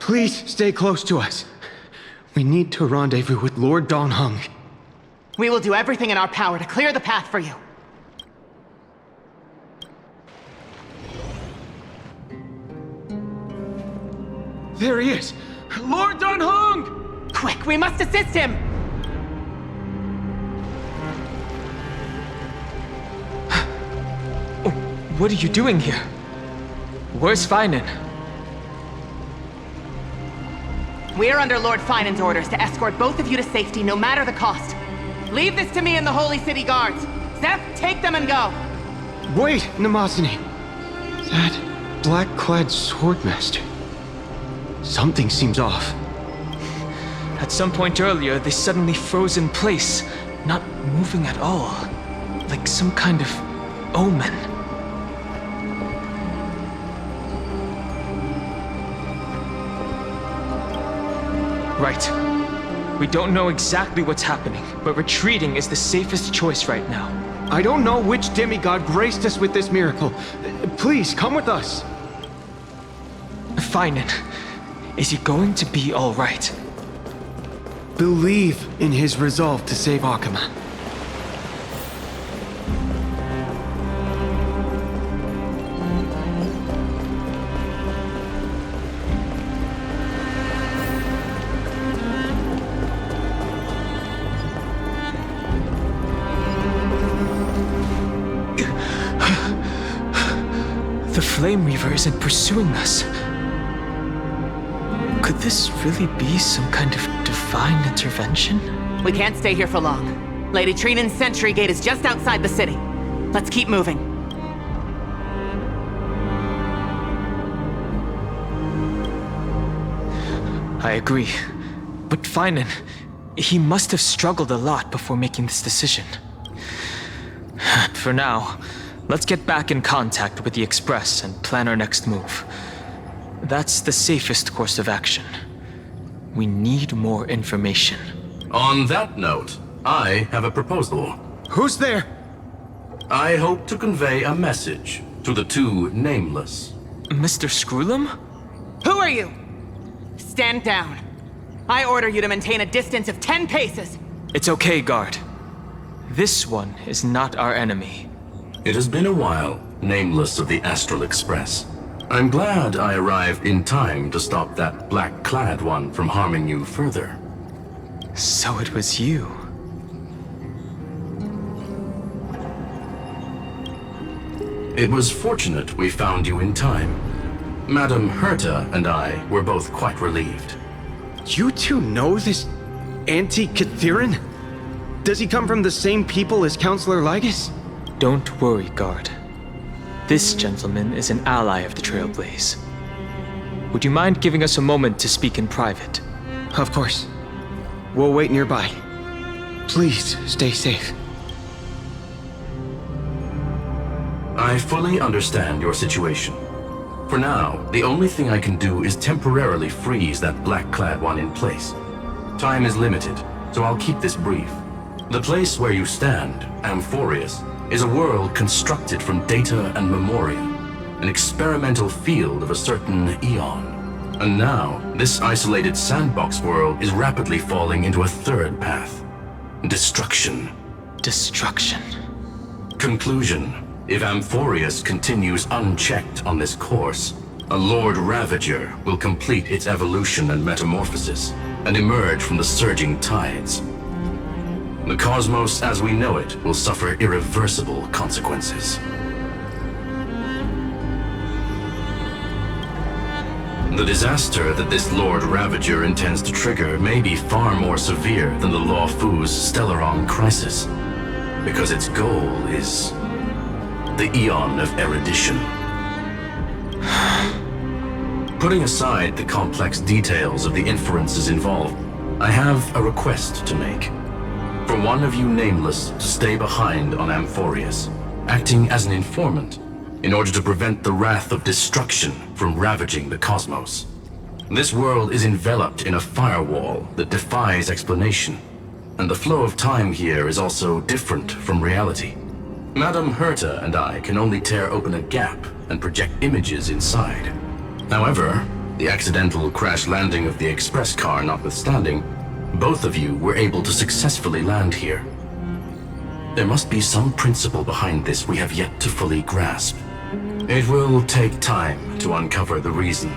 Please stay close to us. We need to rendezvous with Lord Dan Heng. We will do everything in our power to clear the path for you. There he is! Lord Dan Heng! Quick, we must assist him! What are you doing here? Where's Phainon? We are under Lord Phainon's orders to escort both of you to safety, no matter the cost. Leave this to me and the Holy City Guards. Zeph, take them and go! Wait, Namazani. That black-clad swordmaster. Something seems off. At some point earlier, they suddenly froze in place, not moving at all. Like some kind of omen. Right. We don't know exactly what's happening, but retreating is the safest choice right now. I don't know which demigod graced us with this miracle. Please, come with us. Phainon, is he going to be all right? Believe in his resolve to save Akama. The Flame Reaver isn't pursuing us. Could this really be some kind of divine intervention? We can't stay here for long. Lady Trinan's sentry gate is just outside the city. Let's keep moving. I agree. But Phainon, he must have struggled a lot before making this decision. For now, let's get back in contact with the Express and plan our next move. That's the safest course of action. We need more information. On that note, I have a proposal. Who's there? I hope to convey a message to the two nameless. Mr. Screwllum? Who are you? Stand down. I order you to maintain a distance of 10 paces. It's okay, guard. This one is not our enemy. It has been a while, nameless of the Astral Express. I'm glad I arrived in time to stop that black-clad one from harming you further. So it was you. It was fortunate we found you in time. Madame Herta and I were both quite relieved. You two know this anti-Cyrene? Does he come from the same people as Counselor Lygus? Don't worry, guard. This gentleman is an ally of the Trailblaze. Would you mind giving us a moment to speak in private? Of course. We'll wait nearby. Please, stay safe. I fully understand your situation. For now, the only thing I can do is temporarily freeze that black-clad one in place. Time is limited, so I'll keep this brief. The place where you stand, Amphoreus, is a world constructed from data and memoria, an experimental field of a certain eon. And now, this isolated sandbox world is rapidly falling into a third path. Destruction. Destruction. Conclusion. If Amphoreus continues unchecked on this course, a Lord Ravager will complete its evolution and metamorphosis, and emerge from the surging tides. The cosmos as we know it will suffer irreversible consequences. The disaster that this Lord Ravager intends to trigger may be far more severe than the Law Fu's Stellaron crisis, because its goal is the Eon of Erudition. Putting aside the complex details of the inferences involved, I have a request to make. For one of you nameless to stay behind on Amphoreus, acting as an informant, in order to prevent the wrath of destruction from ravaging the cosmos. This world is enveloped in a firewall that defies explanation, and the flow of time here is also different from reality. Madame Herta and I can only tear open a gap and project images inside. However, The accidental crash landing of the express car notwithstanding, both of you were able to successfully land here. There must be some principle behind this we have yet to fully grasp. It will take time to uncover the reason.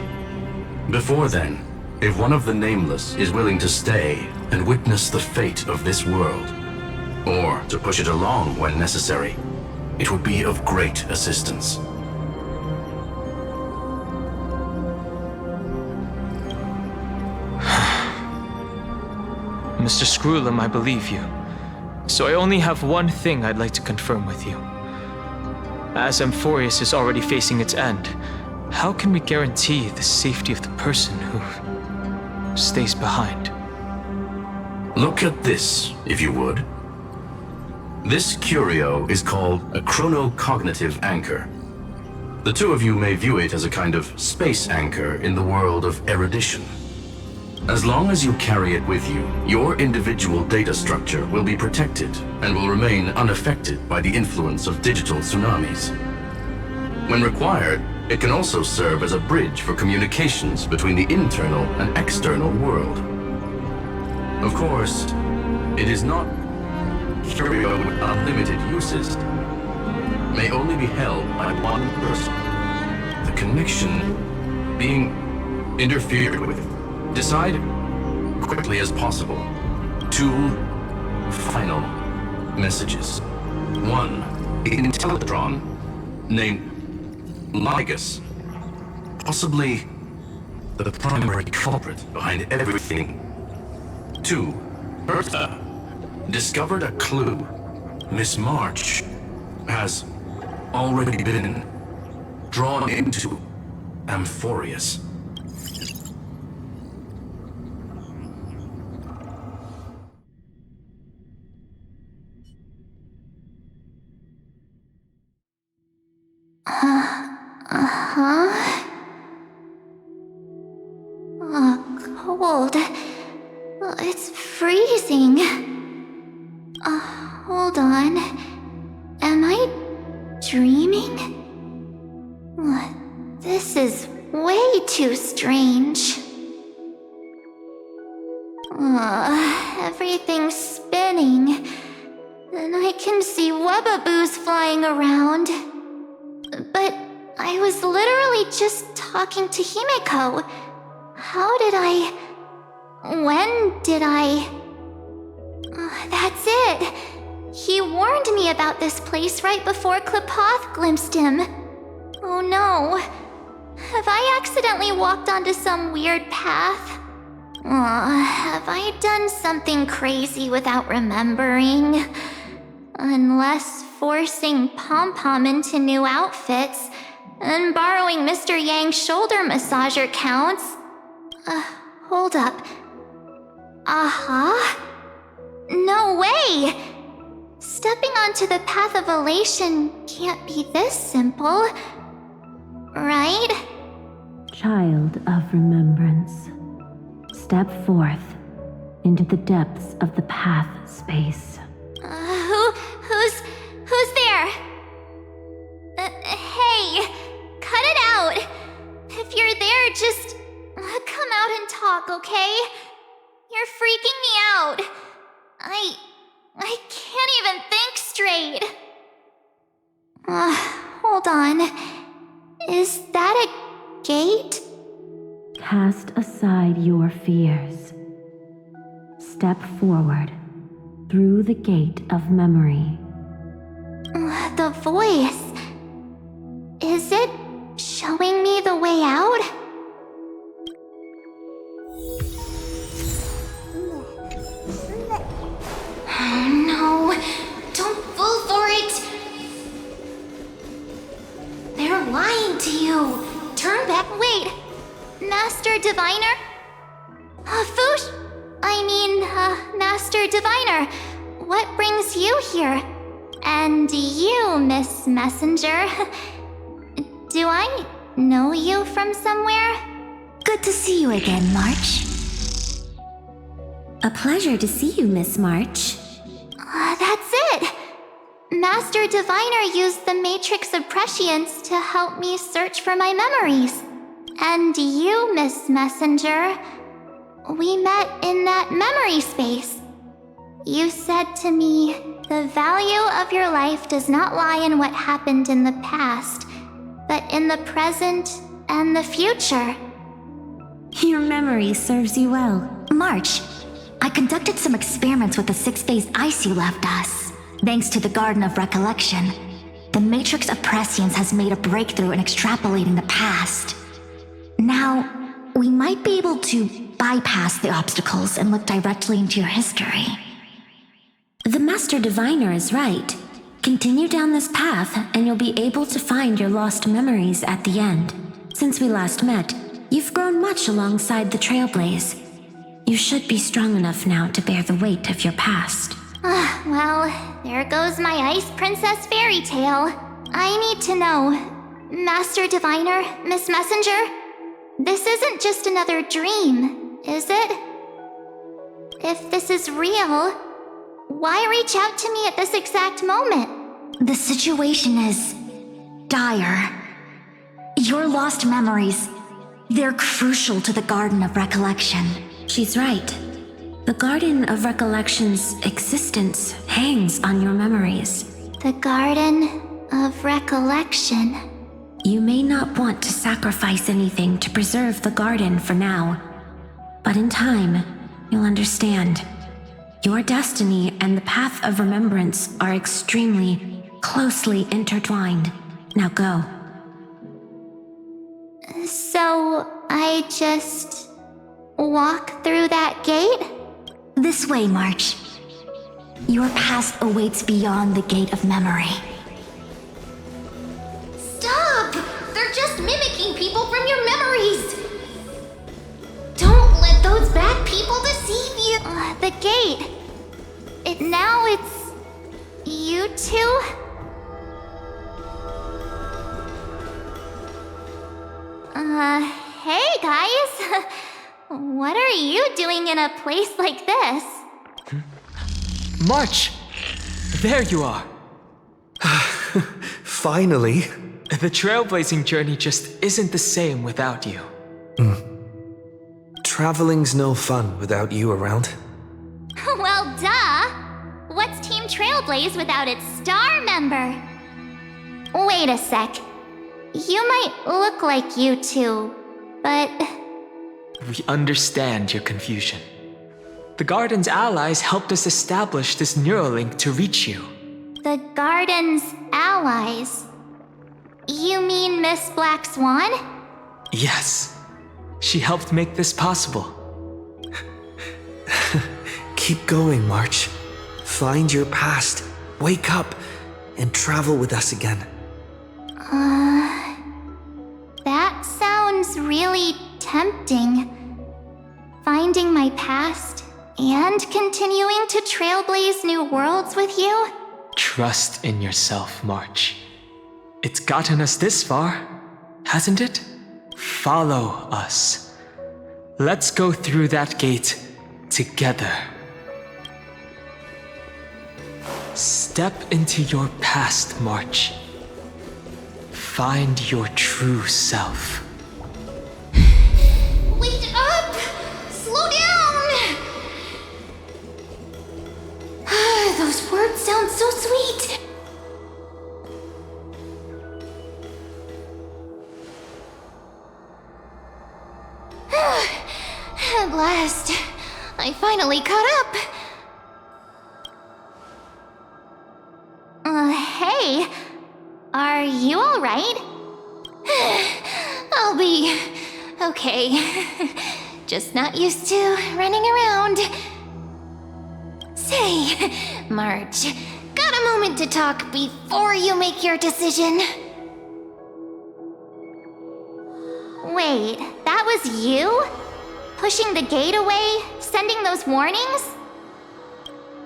Before then, if one of the Nameless is willing to stay and witness the fate of this world, or to push it along when necessary, it would be of great assistance. Mr. Screwllum, I believe you. So I only have one thing I'd like to confirm with you. As Amphoreus is already facing its end, how can we guarantee the safety of the person who stays behind? Look at this, if you would. This curio is called a chronocognitive anchor. The two of you may view it as a kind of space anchor in the world of erudition. As long as you carry it with you, your individual data structure will be protected and will remain unaffected by the influence of digital tsunamis. When required, it can also serve as a bridge for communications between the internal and external world. Of course, it is not curio with unlimited uses. May only be held by one person. The connection being interfered with. Decide quickly as possible. 2 final messages. 1 Intellatron named Lygus, possibly the primary culprit behind everything. 2 Bertha discovered a clue. Miss March has already been drawn into Amphoreus. Cold. It's freezing. Hold on. Am I dreaming? This is way too strange. Everything's spinning. And I can see webbaboos flying around. But I was literally just talking to Himeko. How did I... When did I... That's it. He warned me about this place right before Klapoth glimpsed him. Oh no. Have I accidentally walked onto some weird path? Have I done something crazy without remembering? Unless forcing Pom-Pom into new outfits and borrowing Mr. Yang's shoulder massager counts. Hold up. No way! Stepping onto the path of elation can't be this simple. Right? Child of remembrance, step forth into the depths of the path space. Who's there? Hey, cut it out. If you're there, just come out and talk, okay? You're freaking me out. I can't even think straight. Hold on. Is that a gate? Cast aside your fears. Step forward through the gate of memory. The voice. Is it showing me the way out? Oh no, don't fall for it! They're lying to you. Turn back. Wait, Master Diviner? Foosh? Master Diviner, what brings you here? And you, Miss Messenger. Do I know you from somewhere? Good to see you again, March. A pleasure to see you, Miss March. That's it! Master Diviner used the Matrix of Prescience to help me search for my memories. And you, Miss Messenger. We met in that memory space. You said to me, the value of your life does not lie in what happened in the past, but in the present and the future. Your memory serves you well. March, I conducted some experiments with the 6-phase ice you left us. Thanks to the Garden of Recollection, the Matrix of Prescience has made a breakthrough in extrapolating the past. Now, we might be able to bypass the obstacles and look directly into your history. The Master Diviner is right. Continue down this path, and you'll be able to find your lost memories at the end. Since we last met, you've grown much alongside the Trailblaze. You should be strong enough now to bear the weight of your past. Well, there goes my Ice Princess fairy tale. I need to know, Master Diviner, Miss Messenger, this isn't just another dream, is it? If this is real, why reach out to me at this exact moment? The situation is dire. Your lost memories, they're crucial to the Garden of Recollection. She's right. The Garden of Recollection's existence hangs on your memories. The Garden of Recollection. You may not want to sacrifice anything to preserve the garden for now, but in time, you'll understand. Your destiny and the path of remembrance are extremely, closely intertwined. Now go. So, I just walk through that gate? This way, March. Your past awaits beyond the Gate of Memory. Stop! They're just mimicking people from your memories! Don't let those bad people deceive you! The gate. Now it's... you two? Hey guys! What are you doing in a place like this? March! There you are! Finally. The trailblazing journey just isn't the same without you. Traveling's no fun without you around. Well, duh! What's Team Trailblaze without its star member? Wait a sec. You might look like you two, but... We understand your confusion. The Garden's allies helped us establish this neural link to reach you. The Garden's allies? You mean Miss Black Swan? Yes. She helped make this possible. Keep going, March. Find your past, wake up, and travel with us again. That sounds really tempting. Finding my past and continuing to trailblaze new worlds with you? Trust in yourself, March. It's gotten us this far, hasn't it? Follow us. Let's go through that gate together. Step into your past, March. Find your true self. Wait up! Slow down! Those words sound so sweet! At last, I finally caught up. Hey, are you alright? I'll be okay. Just not used to running around. Say, March, got a moment to talk before you make your decision? Wait, that was you? Pushing the gate away? Sending those warnings?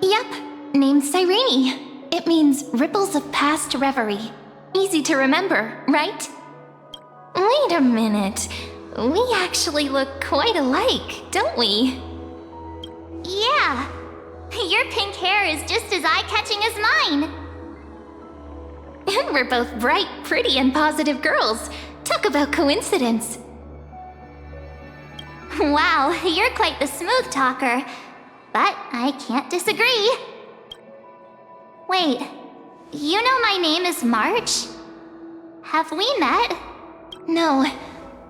Yep, named Cyrene. It means ripples of past reverie. Easy to remember, right? Wait a minute. We actually look quite alike, don't we? Yeah. Your pink hair is just as eye-catching as mine. And we're both bright, pretty, and positive girls. Talk about coincidence. Wow, you're quite the smooth talker. But I can't disagree. Wait, you know my name is March? Have we met? No,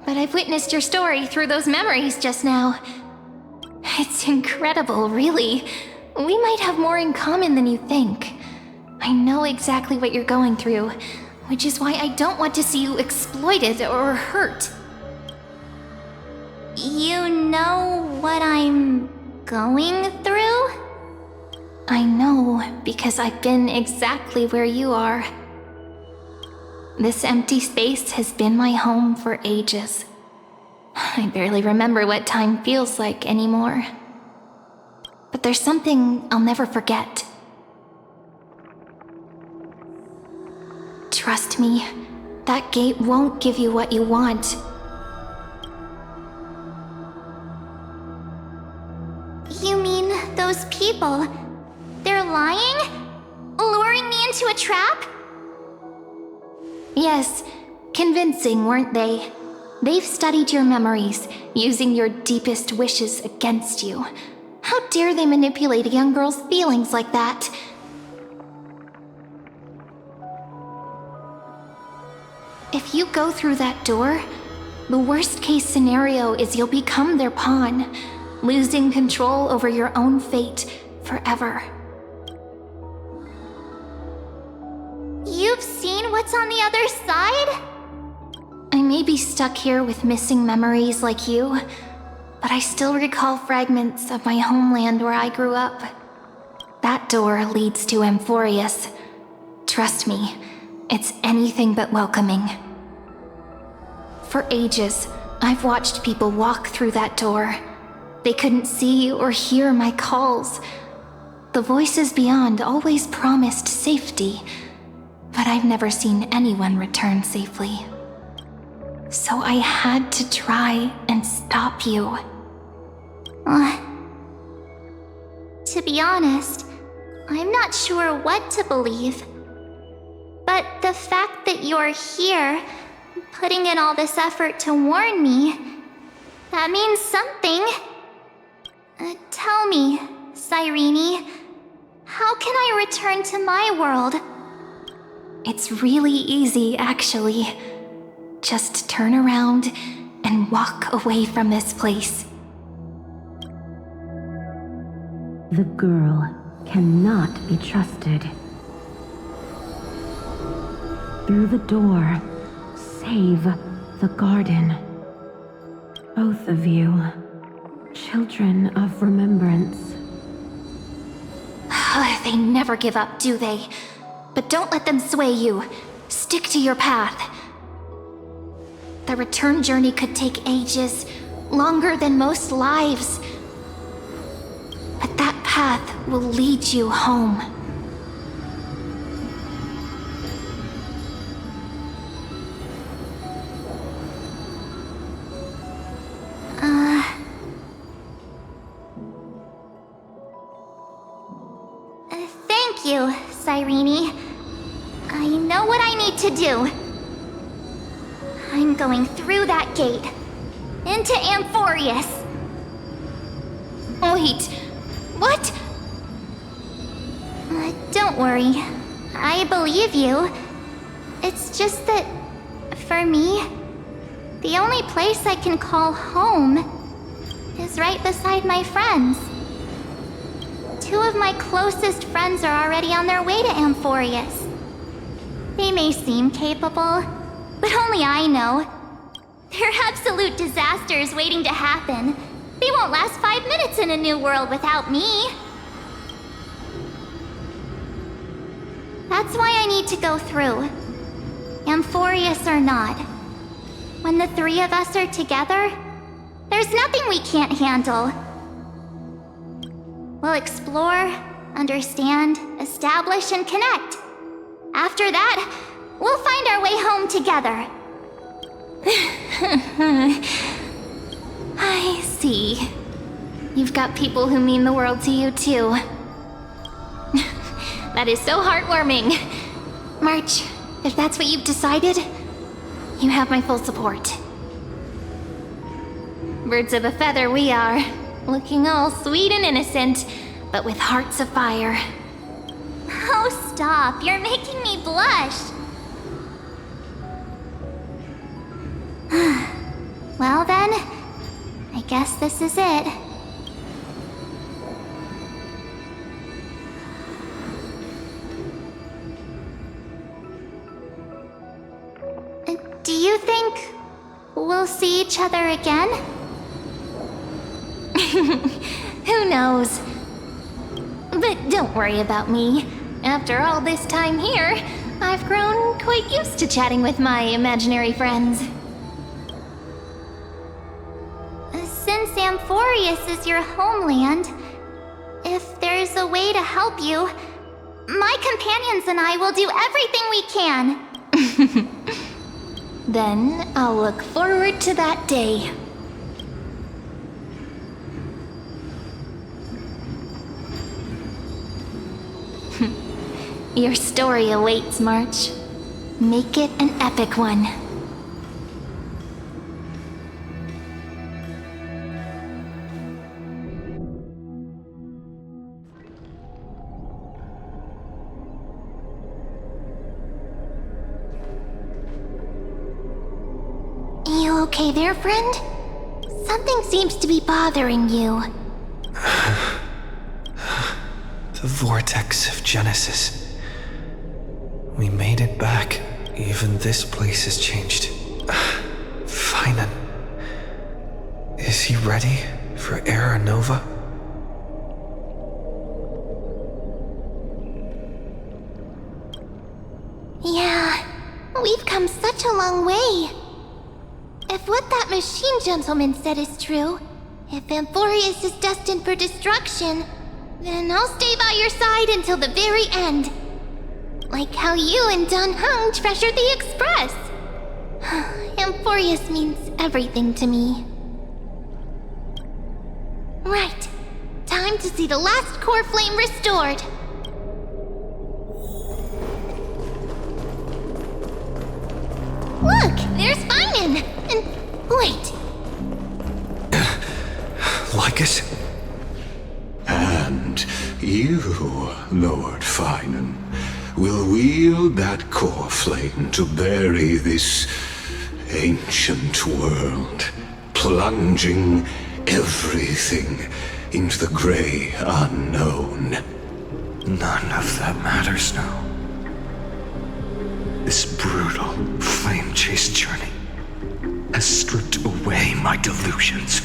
but I've witnessed your story through those memories just now. It's incredible, really. We might have more in common than you think. I know exactly what you're going through, which is why I don't want to see you exploited or hurt. You know what I'm going through? I know, because I've been exactly where you are. This empty space has been my home for ages. I barely remember what time feels like anymore. But there's something I'll never forget. Trust me, that gate won't give you what you want. You mean those people? They're lying? Luring me into a trap? Yes, convincing, weren't they? They've studied your memories, using your deepest wishes against you. How dare they manipulate a young girl's feelings like that? If you go through that door, the worst case scenario is you'll become their pawn, losing control over your own fate forever. You've seen what's on the other side? I may be stuck here with missing memories like you, but I still recall fragments of my homeland where I grew up. That door leads to Amphoreus. Trust me, it's anything but welcoming. For ages, I've watched people walk through that door. They couldn't see or hear my calls. The voices beyond always promised safety, but I've never seen anyone return safely. So I had to try and stop you. To be honest, I'm not sure what to believe. But the fact that you're here, putting in all this effort to warn me, that means something. Tell me, Cyrene, how can I return to my world? It's really easy, actually. Just turn around and walk away from this place. The girl cannot be trusted. Through the door, save the garden. Both of you, children of remembrance. They never give up, do they? But don't let them sway you. Stick to your path. The return journey could take ages, longer than most lives. But that path will lead you home. Thank you, Cyrene. I know what I need to do. I'm going through that gate. Into Amphoreus. Wait, what? Don't worry. I believe you. It's just that, for me, the only place I can call home is right beside my friends. Two of my closest friends are already on their way to Amphoreus. They may seem capable, but only I know. They're absolute disasters waiting to happen. They won't last 5 minutes in a new world without me. That's why I need to go through. Amphoreus or not. When the three of us are together, there's nothing we can't handle. We'll explore, understand, establish, and connect. After that, we'll find our way home together. I see. You've got people who mean the world to you, too. That is so heartwarming. March, if that's what you've decided, you have my full support. Birds of a feather we are. Looking all sweet and innocent, but with hearts of fire. Oh, stop. You're making me blush. Well then, I guess this is it. Do you think we'll see each other again? Who knows? But don't worry about me. After all this time here, I've grown quite used to chatting with my imaginary friends. Since Amphoreus is your homeland, if there's a way to help you, my companions and I will do everything we can. Then I'll look forward to that day. Your story awaits, March. Make it an epic one. You okay there, friend? Something seems to be bothering you. The vortex of Genesis. We made it back. Even this place has changed. Phainon. Is he ready for Era Nova? Yeah, we've come such a long way. If what that machine gentleman said is true, if Amphoreus is destined for destruction, then I'll stay by your side until the very end. Like how you and Dun Hung treasured the Express. Amphoreus means everything to me. Right. Time to see the last core flame restored. Look, there's Phainon! And wait. Lygus? And you, Lord Phainon, will wield that core flame to bury this ancient world, plunging everything into the gray unknown. None of that matters now. This brutal, flame-chased journey has stripped away my delusions.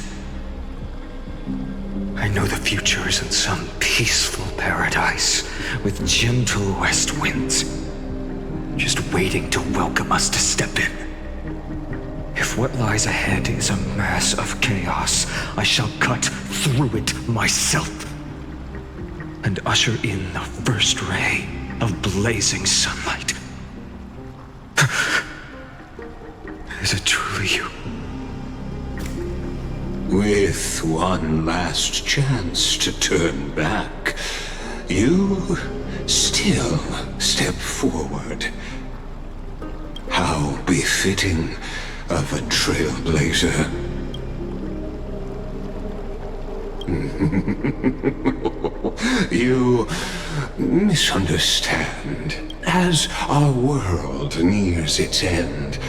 I know the future is in some peaceful paradise with gentle west winds, just waiting to welcome us to step in. If what lies ahead is a mass of chaos, I shall cut through it myself and usher in the first ray of blazing sunlight. Is it truly you? With one last chance to turn back, you still step forward. How befitting of a trailblazer. You misunderstand. As our world nears its end,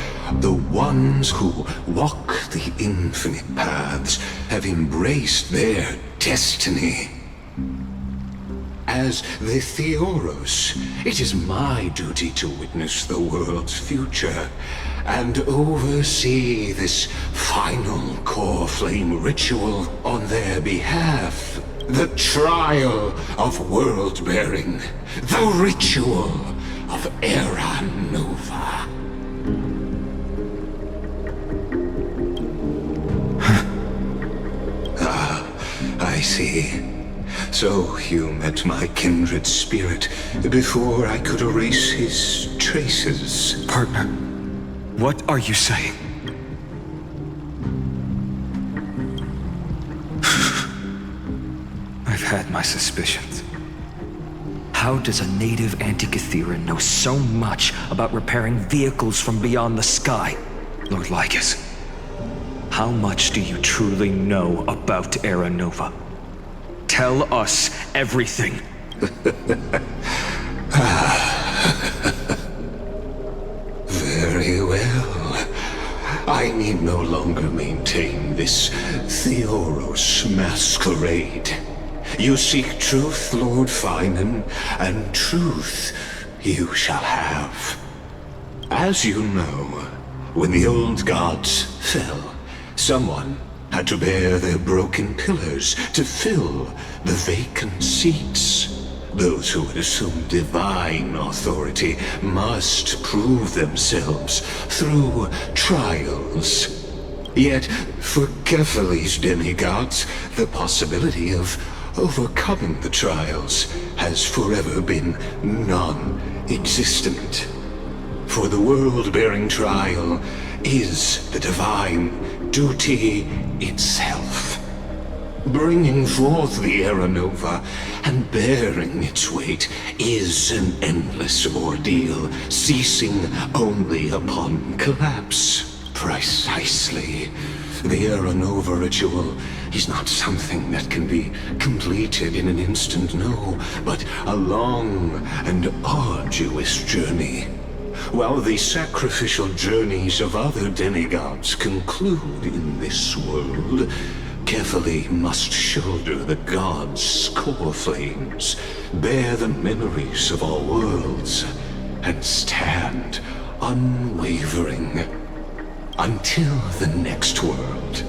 the ones who walk the infinite paths have embraced their destiny. As the Theoros, it is my duty to witness the world's future and oversee this final core flame ritual on their behalf. The trial of world-bearing, the ritual of Era Nova. I see. So you met my kindred spirit before I could erase his traces. Partner, what are you saying? I've had my suspicions. How does a native Antikythera know so much about repairing vehicles from beyond the sky, Lord Lygus? How much do you truly know about Era Nova? Tell us everything. Very well. I need no longer maintain this Theoros masquerade. You seek truth, Lord Phainon, and truth you shall have. As you know, when the old gods fell, someone had to bear their broken pillars to fill the vacant seats. Those who would assume divine authority must prove themselves through trials. Yet, for Kefali's demigods, the possibility of overcoming the trials has forever been non-existent. For the world-bearing trial is the divine duty itself. Bringing forth the Era Nova and bearing its weight is an endless ordeal, ceasing only upon collapse. Precisely. The Era Nova ritual is not something that can be completed in an instant, no, but a long and arduous journey. While the sacrificial journeys of other demigods conclude in this world, Kefali must shoulder the gods' core flames, bear the memories of all worlds, and stand unwavering until the next world,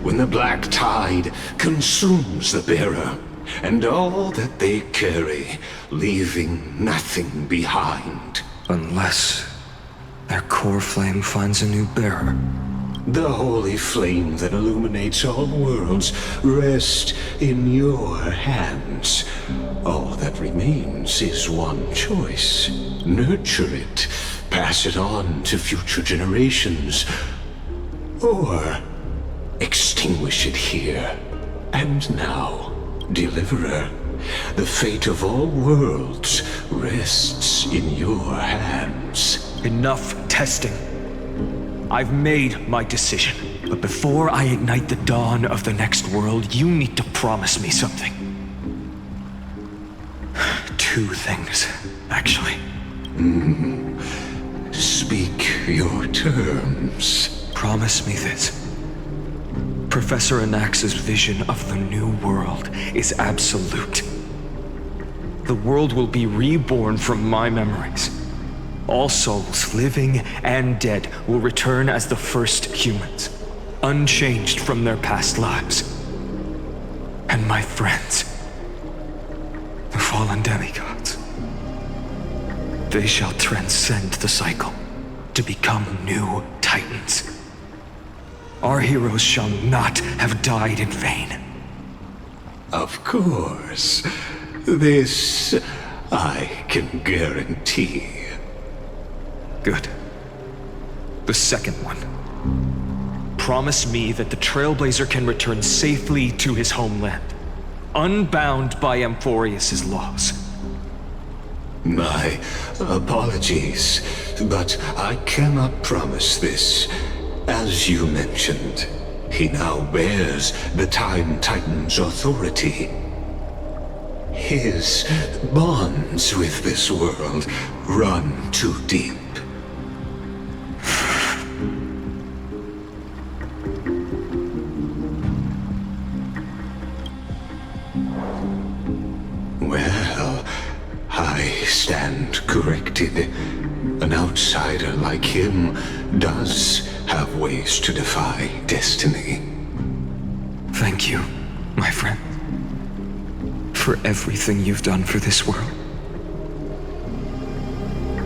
when the black tide consumes the bearer and all that they carry, leaving nothing behind. Unless their core flame finds a new bearer. The holy flame that illuminates all worlds rests in your hands. All that remains is one choice. Nurture it, pass it on to future generations, or extinguish it here and now. Deliverer, the fate of all worlds rests in your hands. Enough testing. I've made my decision. But before I ignite the dawn of the next world, you need to promise me something. 2 things, actually. Speak your terms. Promise me this. Professor Anax's vision of the new world is absolute. The world will be reborn from my memories. All souls, living and dead, will return as the first humans, unchanged from their past lives. And my friends, the fallen demigods, they shall transcend the cycle to become new titans. Our heroes shall not have died in vain. Of course. This I can guarantee. Good. The second one. Promise me that the Trailblazer can return safely to his homeland, unbound by Amphoreus' laws. My apologies, but I cannot promise this. As you mentioned, he now bears the Time Titan's authority. His bonds with this world run too deep. Well, I stand corrected. An outsider like him does have ways to defy destiny. Thank you, my friend, for everything you've done for this world.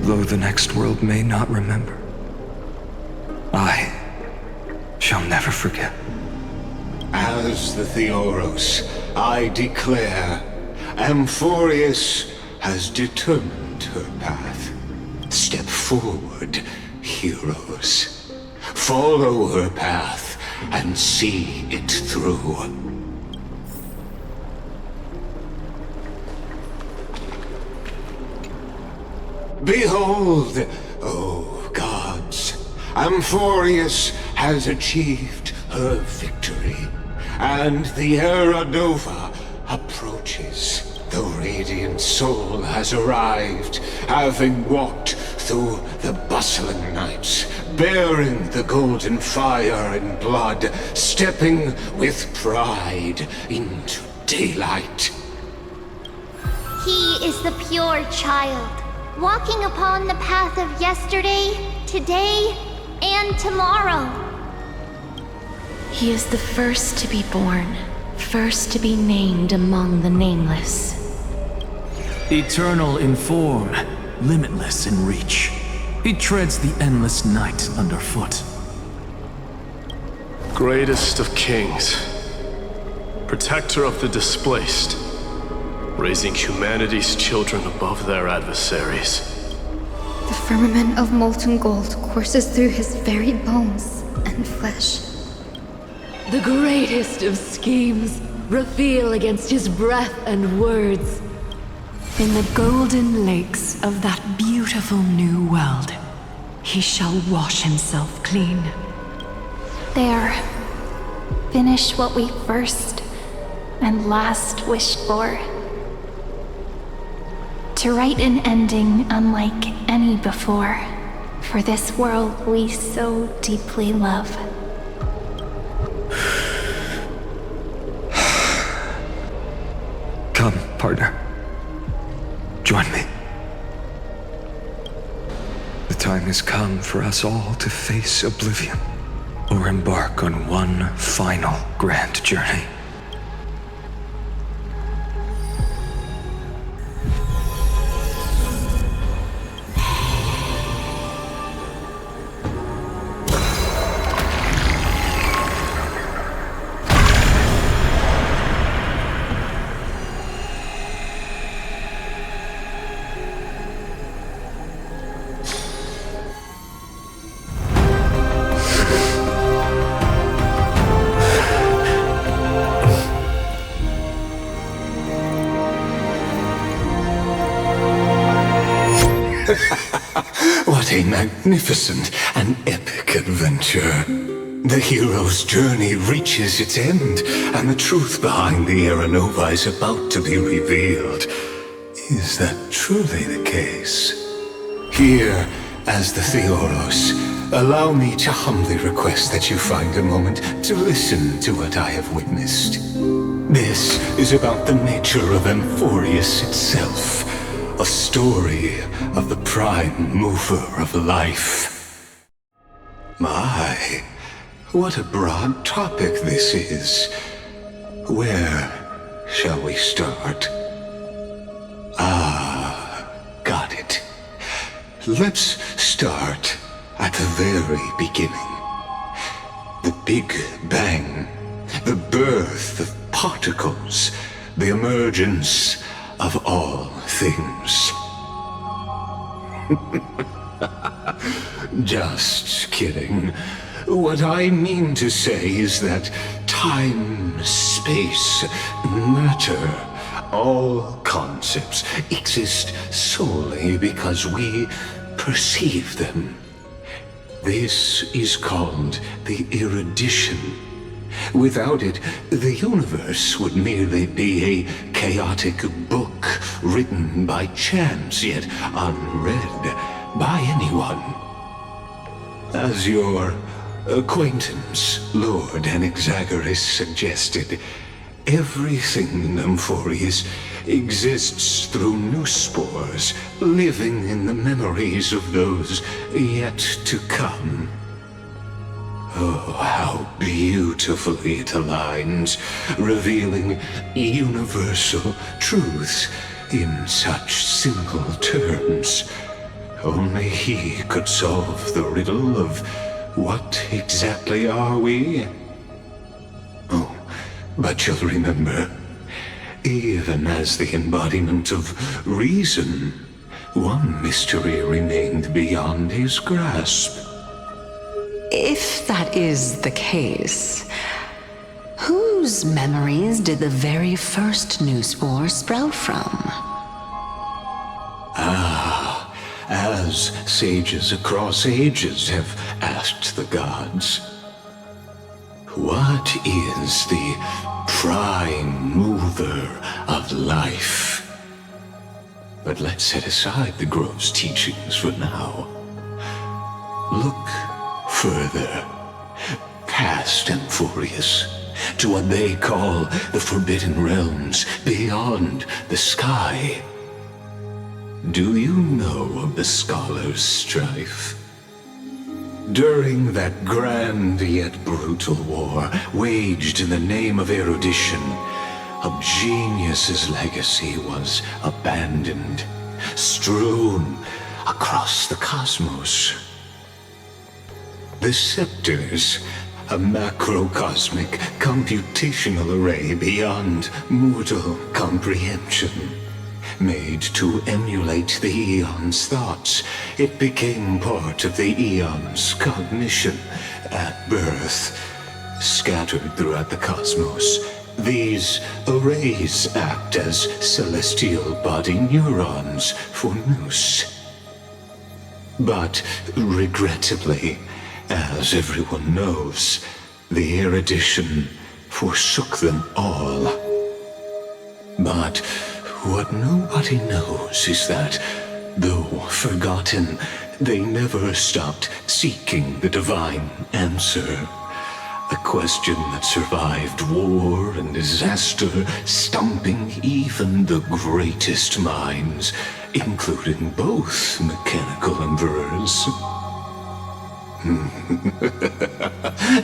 Though the next world may not remember, I shall never forget. As the Theoros, I declare, Amphoreus has determined her path. Step forward, heroes. Follow her path and see it through. Behold, O gods, Amphoreus has achieved her victory, and the Era Nova approaches. The radiant soul has arrived, having walked through the bustling nights, bearing the golden fire and blood, stepping with pride into daylight. He is the pure child, walking upon the path of yesterday, today, and tomorrow. He is the first to be born, first to be named among the nameless. Eternal in form, limitless in reach. He treads the endless night underfoot. Greatest of kings, protector of the displaced, raising humanity's children above their adversaries. The firmament of molten gold courses through his very bones and flesh. The greatest of schemes reveal against his breath and words. In the golden lakes of that beautiful new world, he shall wash himself clean. There. Finish what we first and last wished for. To write an ending unlike any before, for this world we so deeply love. Come, partner. Join me. The time has come for us all to face oblivion, or embark on one final grand journey. What a magnificent and epic adventure. The hero's journey reaches its end, and the truth behind the Era Nova is about to be revealed. Is that truly the case? Here, as the Theoros, allow me to humbly request that you find a moment to listen to what I have witnessed. This is about the nature of Amphoreus itself. A story of the prime mover of life. My, what a broad topic this is. Where shall we start? Got it. Let's start at the very beginning. The Big Bang, the birth of particles, the emergence of all things. Just kidding. What I mean to say is that time, space, matter, all concepts exist solely because we perceive them. This is called the erudition. Without it, the universe would merely be a chaotic book written by chance, yet unread by anyone. As your acquaintance, Lord Anaxagoras, suggested, everything in Amphoreus exists through new spores, living in the memories of those yet to come. Oh, how beautifully it aligns, revealing universal truths in such simple terms. Only he could solve the riddle of what exactly are we? Oh, but you'll remember, even as the embodiment of reason, one mystery remained beyond his grasp. If that is the case, whose memories did the very first new spore sprout from? As sages across ages have asked the gods, What is the prime mover of life? But let's set aside the Grove's teachings for now. Look further, past Amphoreus, to what they call the Forbidden Realms beyond the sky. Do you know of the Scholar's strife? During that grand yet brutal war, waged in the name of erudition, a genius's legacy was abandoned, strewn across the cosmos. The scepters, a macrocosmic computational array beyond mortal comprehension. Made to emulate the Eon's thoughts, it became part of the Eon's cognition at birth. Scattered throughout the cosmos, these arrays act as celestial body neurons for Nous. But regrettably, as everyone knows, the erudition forsook them all. But what nobody knows is that, though forgotten, they never stopped seeking the divine answer. A question that survived war and disaster, stumping even the greatest minds, including both mechanical emperors.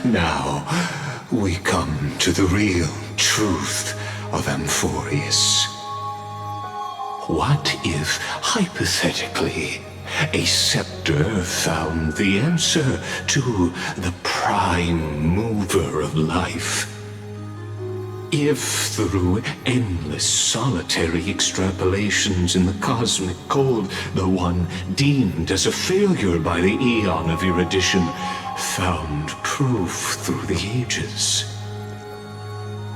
Now, we come to the real truth of Amphoreus. What if, hypothetically, a scepter found the answer to the prime mover of life? If through endless solitary extrapolations in the cosmic code, the one deemed as a failure by the Eon of erudition found proof through the ages,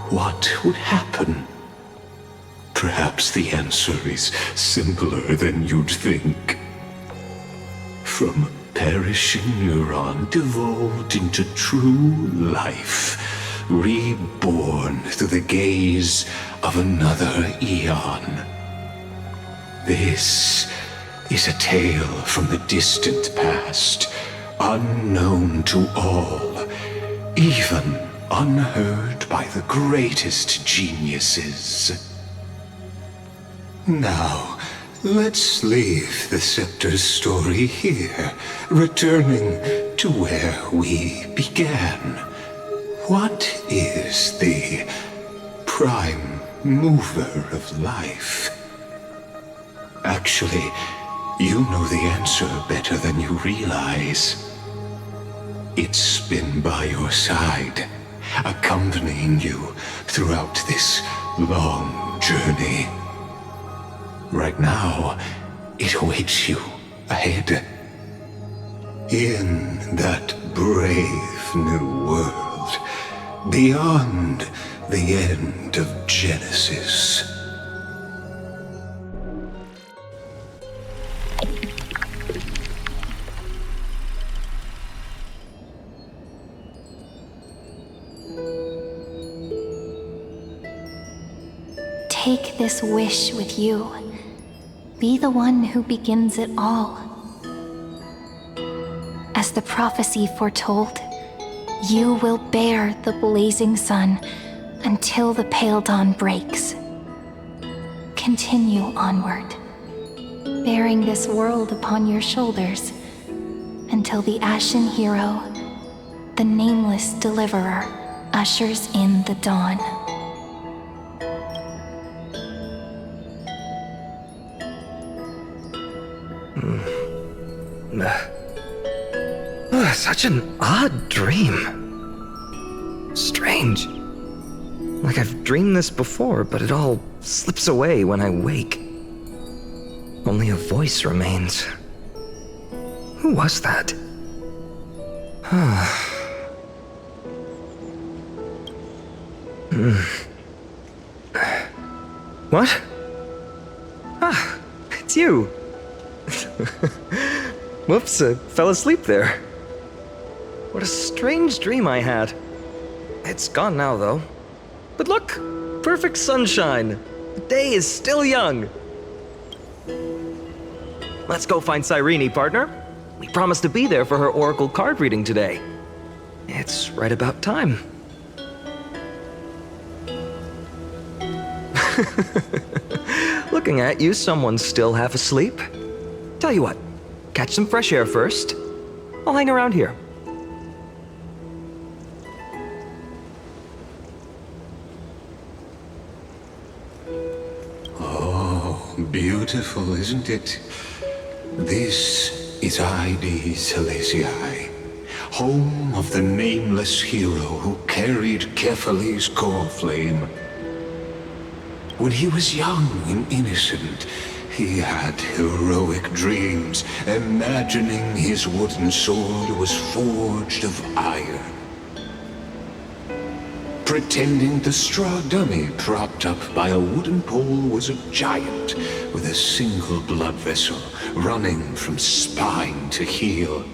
what would happen? Perhaps the answer is simpler than you'd think. From a perishing neuron devolved into true life, reborn through the gaze of another Eon. This is a tale from the distant past, unknown to all, even unheard by the greatest geniuses. Now, let's leave the Scepter's story here, returning to where we began. What is the prime mover of life? Actually, you know the answer better than you realize. It's been by your side, accompanying you throughout this long journey. Right now, it awaits you ahead. In that brave new world, beyond the end of Genesis. Take this wish with you. Be the one who begins it all. As the prophecy foretold, you will bear the blazing sun until the pale dawn breaks. Continue onward, bearing this world upon your shoulders until the Ashen Hero, the nameless deliverer, ushers in the dawn. Such an odd dream. Strange. Like I've dreamed this before, but it all slips away when I wake. Only a voice remains. Who was that? What? Ah, it's you. Whoops, I fell asleep there. What a strange dream I had. It's gone now, though. But look! Perfect sunshine! The day is still young! Let's go find Cyrene, partner. We promised to be there for her oracle card reading today. It's right about time. Looking at you, someone's still half asleep. Tell you what, catch some fresh air first. I'll hang around here. Oh, beautiful, isn't it? This is Ide Silesiae, home of the nameless hero who carried Kephales's core flame. When he was young and innocent, he had heroic dreams, imagining his wooden sword was forged of iron. Pretending the straw dummy propped up by a wooden pole was a giant with a single blood vessel running from spine to heel.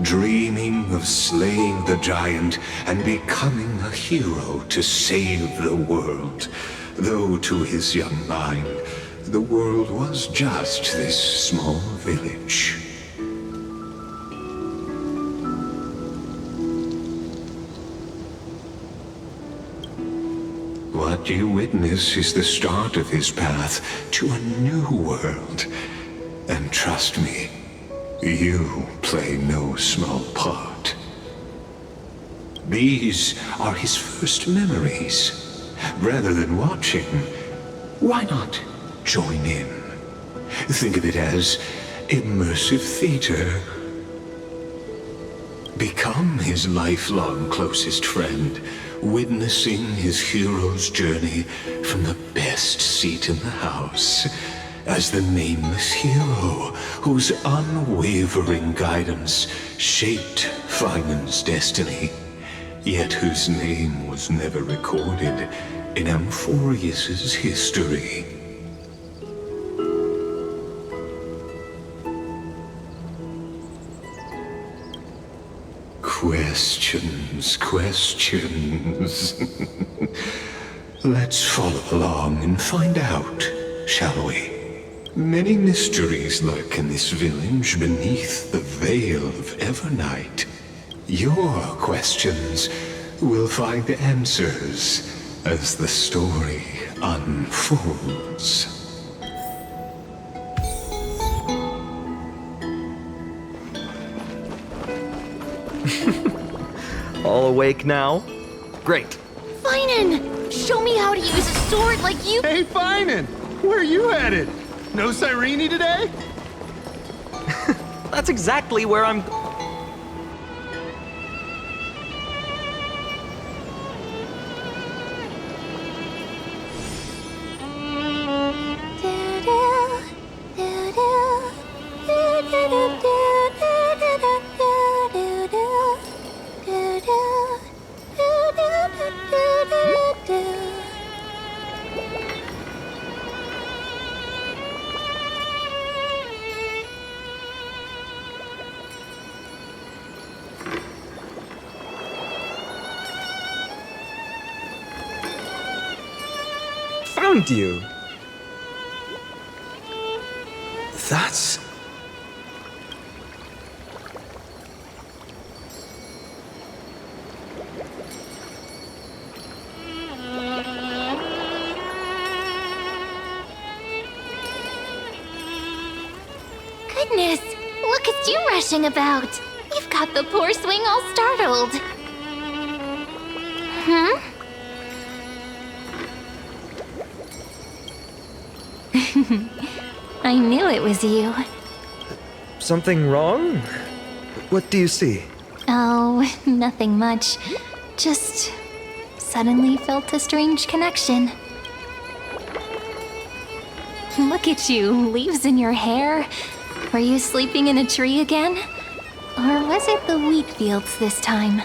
Dreaming of slaying the giant and becoming a hero to save the world, though to his young mind, the world was just this small village. What you witness is the start of his path to a new world. And trust me, you play no small part. These are his first memories. Rather than watching, why not join in? Think of it as immersive theater. Become his lifelong closest friend, witnessing his hero's journey from the best seat in the house, as the nameless hero whose unwavering guidance shaped Phainon's destiny, yet whose name was never recorded in Amphoreus's history. Questions. Let's follow along and find out, shall we? Many mysteries lurk in this village beneath the veil of Evernight. Your questions will find answers as the story unfolds. All awake now? Great. Phainon! Show me how to use a sword like you— Hey, Phainon! Where are you headed? No Cyrene today? That's exactly where I'm... Found you. That's... Goodness, look at you rushing about. You've got the poor swing all startled. Hmm? I knew it was you. Something wrong? What do you see? Oh, nothing much. Just suddenly felt a strange connection. Look at you, leaves in your hair. Were you sleeping in a tree again? Or was it the wheat fields this time?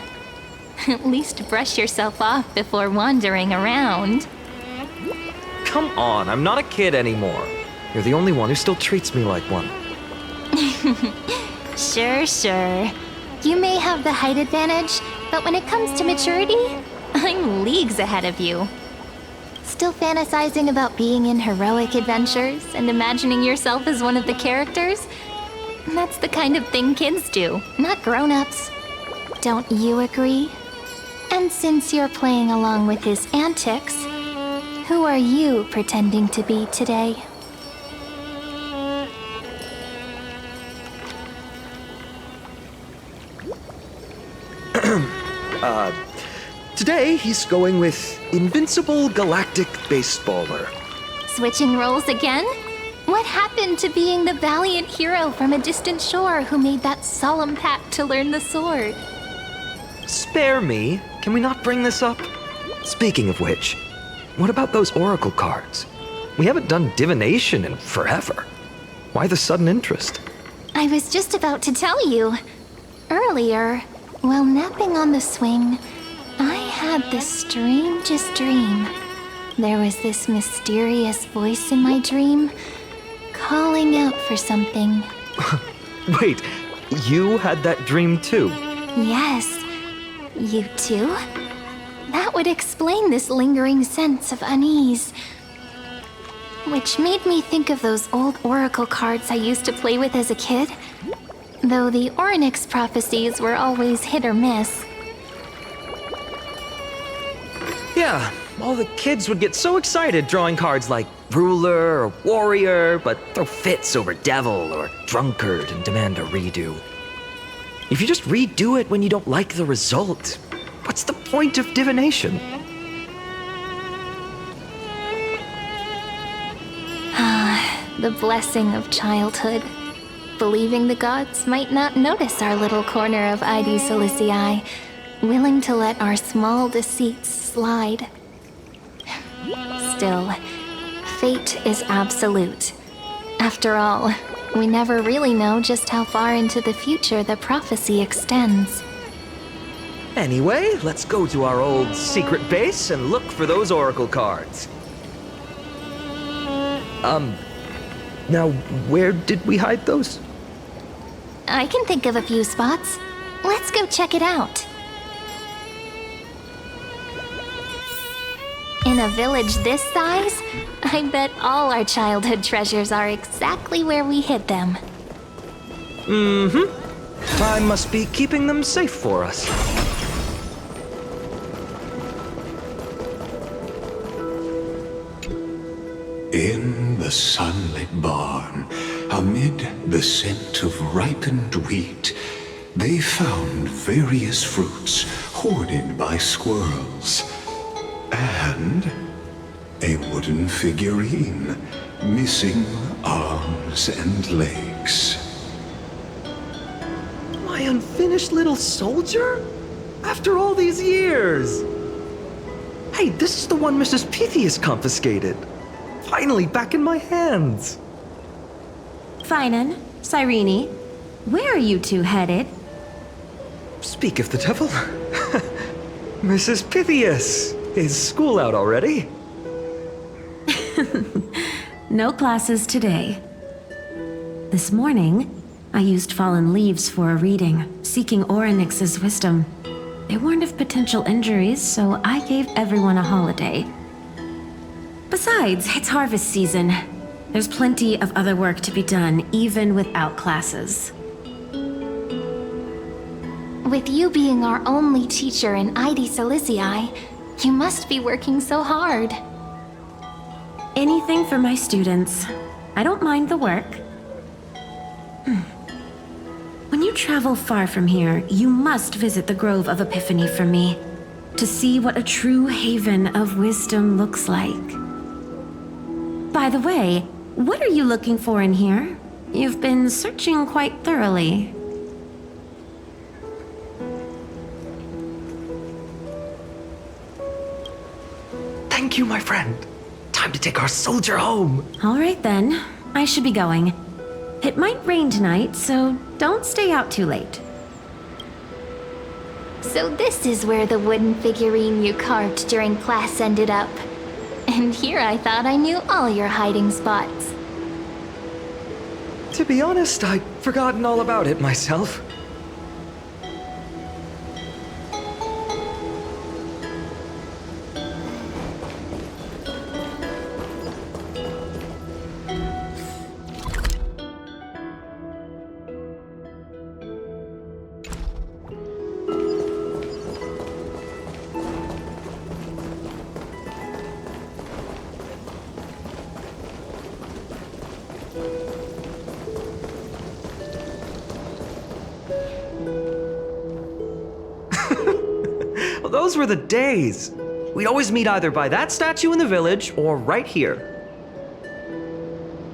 At least brush yourself off before wandering around. Come on, I'm not a kid anymore. You're the only one who still treats me like one. Sure. You may have the height advantage, But when it comes to maturity, I'm leagues ahead of you. Still fantasizing about being in heroic adventures and imagining yourself as one of the characters? That's the kind of thing kids do, not grown-ups. Don't you agree? And since you're playing along with his antics, who are you pretending to be today? Today he's going with Invincible Galactic Baseballer. Switching roles again? What happened to being the valiant hero from a distant shore who made that solemn pact to learn the sword? Spare me. Can we not bring this up? Speaking of which, what about those oracle cards? We haven't done divination in forever. Why the sudden interest? I was just about to tell you. Earlier, while napping on the swing, I had the strangest dream. There was this mysterious voice in my dream, calling out for something. Wait, you had that dream too? Yes, you too? That would explain this lingering sense of unease. Which made me think of those old oracle cards I used to play with as a kid. Though the Ornyx prophecies were always hit or miss. Yeah, all the kids would get so excited drawing cards like ruler or warrior, but throw fits over devil or drunkard and demand a redo. If you just redo it when you don't like the result, what's the point of divination? The blessing of childhood. Believing the gods might not notice our little corner of Id Silicii, willing to let our small deceits slide. Still, fate is absolute. After all, we never really know just how far into the future the prophecy extends. Anyway, let's go to our old secret base and look for those oracle cards. Now, where did we hide those? I can think of a few spots. Let's go check it out. In a village this size, I bet all our childhood treasures are exactly where we hid them. Mm-hmm. Time must be keeping them safe for us. In the sunlit barn, amid the scent of ripened wheat, they found various fruits hoarded by squirrels. And a wooden figurine, missing arms and legs. My unfinished little soldier? After all these years! Hey, this is the one Mrs. Pythias confiscated. Finally back in my hands. Phainon, Cyrene, where are you two headed? Speak of the devil. Mrs. Pythias, is school out already? No classes today. This morning, I used fallen leaves for a reading, seeking Ornyx's wisdom. They warned of potential injuries, so I gave everyone a holiday. Besides, it's harvest season. There's plenty of other work to be done, even without classes. With you being our only teacher in Id Silicii, you must be working so hard. Anything for my students. I don't mind the work. When you travel far from here, you must visit the Grove of Epiphany for me, to see what a true haven of wisdom looks like. By the way, what are you looking for in here? You've been searching quite thoroughly. Thank you, my friend. Time to take our soldier home. All right then, I should be going. It might rain tonight, so don't stay out too late. So this is where the wooden figurine you carved during class ended up. And here I thought I knew all your hiding spots. To be honest, I'd forgotten all about it myself. those were the days. We'd always meet either by that statue in the village or right here.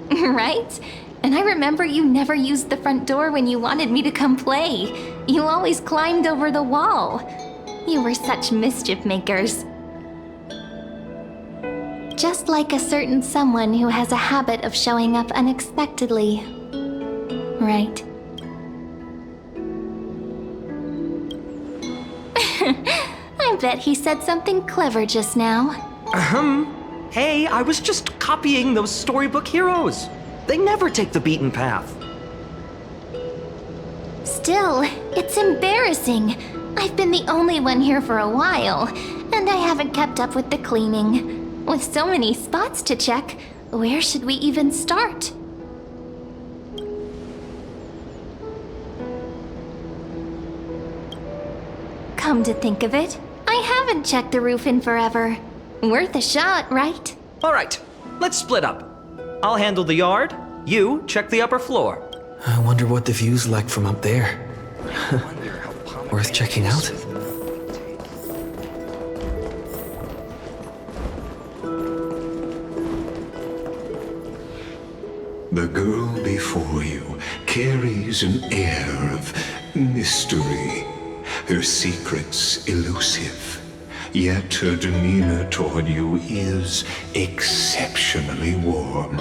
Right? And I remember you never used the front door when you wanted me to come play. You always climbed over the wall. You were such mischief makers. Just like a certain someone who has a habit of showing up unexpectedly. Right. I bet he said something clever just now. Hey, I was just copying those storybook heroes. They never take the beaten path. Still, it's embarrassing. I've been the only one here for a while, and I haven't kept up with the cleaning. With so many spots to check, where should we even start? Come to think of it, I haven't checked the roof in forever. Worth a shot, right? All right, let's split up. I'll handle the yard. You check the upper floor. I wonder what the view's like from up there. Worth checking out? The girl before you carries an air of mystery, her secrets elusive, yet her demeanor toward you is exceptionally warm.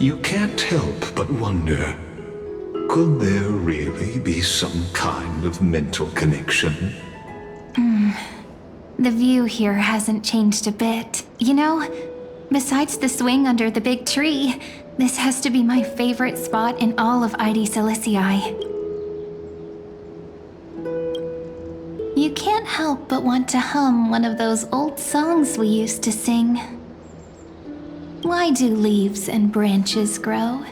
You can't help but wonder, could there really be some kind of mental connection? The view here hasn't changed a bit. You know, besides the swing under the big tree, this has to be my favorite spot in all of ID Silicii. You can't help but want to hum one of those old songs we used to sing. Why do leaves and branches grow?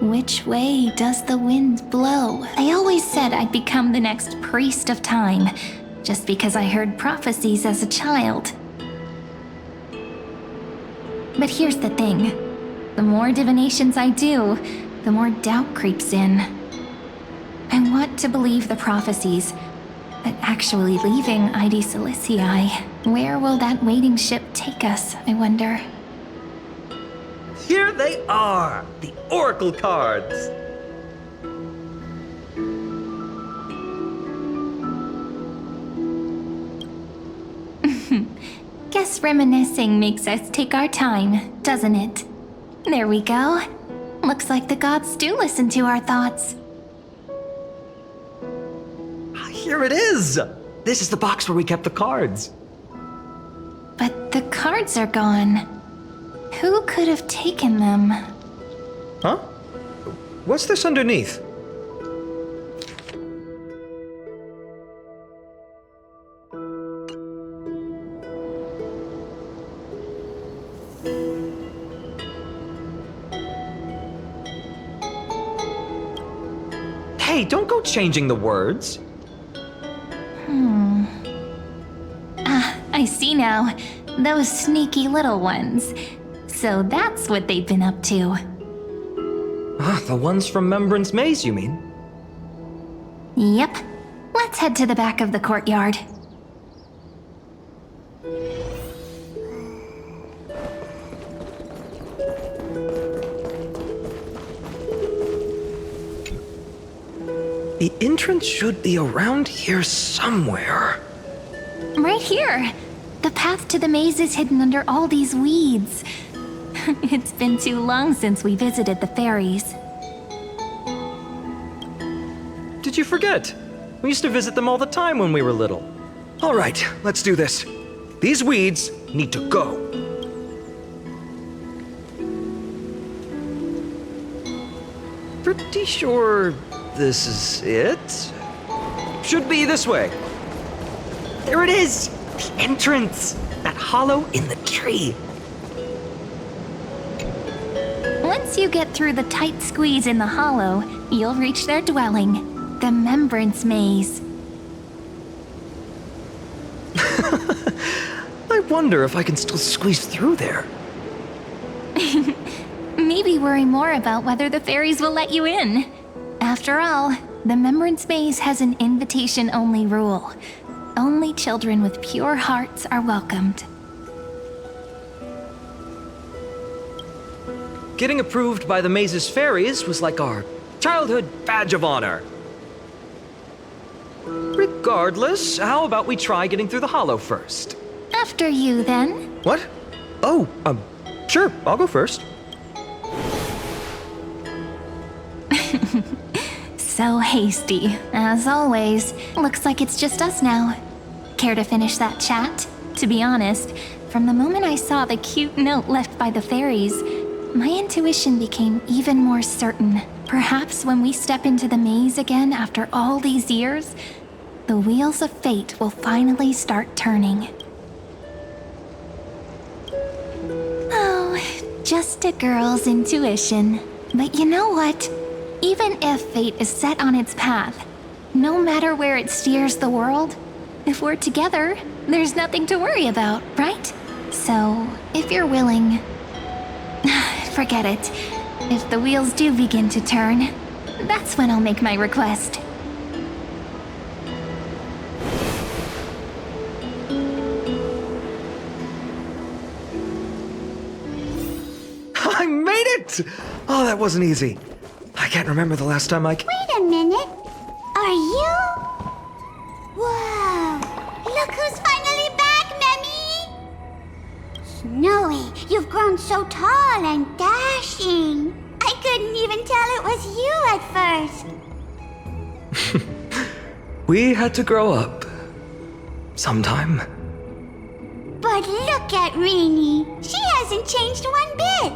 Which way does the wind blow? I always said I'd become the next priest of time, just because I heard prophecies as a child. But here's the thing. The more divinations I do, the more doubt creeps in. I want to believe the prophecies, but actually leaving ID Silicii, where will that waiting ship take us, I wonder? Here they are, the Oracle cards. Guess reminiscing makes us take our time, doesn't it? There we go. Looks like the gods do listen to our thoughts. Here it is! This is the box where we kept the cards. But the cards are gone. Who could have taken them? Huh? What's this underneath? Hey, don't go changing the words. I see now. Those sneaky little ones. So that's what they've been up to. The ones from Membrance Maze, you mean? Yep. Let's head to the back of the courtyard. The entrance should be around here somewhere. Right here. The path to the maze is hidden under all these weeds. It's been too long since we visited the fairies. Did you forget? We used to visit them all the time when we were little. All right, let's do this. These weeds need to go. Pretty sure this is it? Should be this way. There it is! The entrance! That hollow in the tree. Once you get through the tight squeeze in the hollow, you'll reach their dwelling, the Membrance Maze. I wonder if I can still squeeze through there. Maybe worry more about whether the fairies will let you in. After all, The Membrance Maze has an invitation-only rule. Only children with pure hearts are welcomed. Getting approved by the Maze's fairies was like our childhood badge of honor. Regardless, how about we try getting through the hollow first? After you, then. What? Oh, sure, I'll go first. So hasty, as always. Looks like it's just us now. Care to finish that chat? To be honest, from the moment I saw the cute note left by the fairies, my intuition became even more certain. Perhaps when we step into the maze again after all these years, the wheels of fate will finally start turning. Oh, just a girl's intuition. But you know what? Even if fate is set on its path, no matter where it steers the world, if we're together, there's nothing to worry about, right? So, if you're willing, forget it. If the wheels do begin to turn, that's when I'll make my request. I made it! Oh, that wasn't easy. I can't remember the last time I... Wait a minute. Are you? Whoa! Look who's finally back, Memmy! Snowy, you've grown so tall and dashing. I couldn't even tell it was you at first. We had to grow up. Sometime. But look at Rini. She hasn't changed one bit.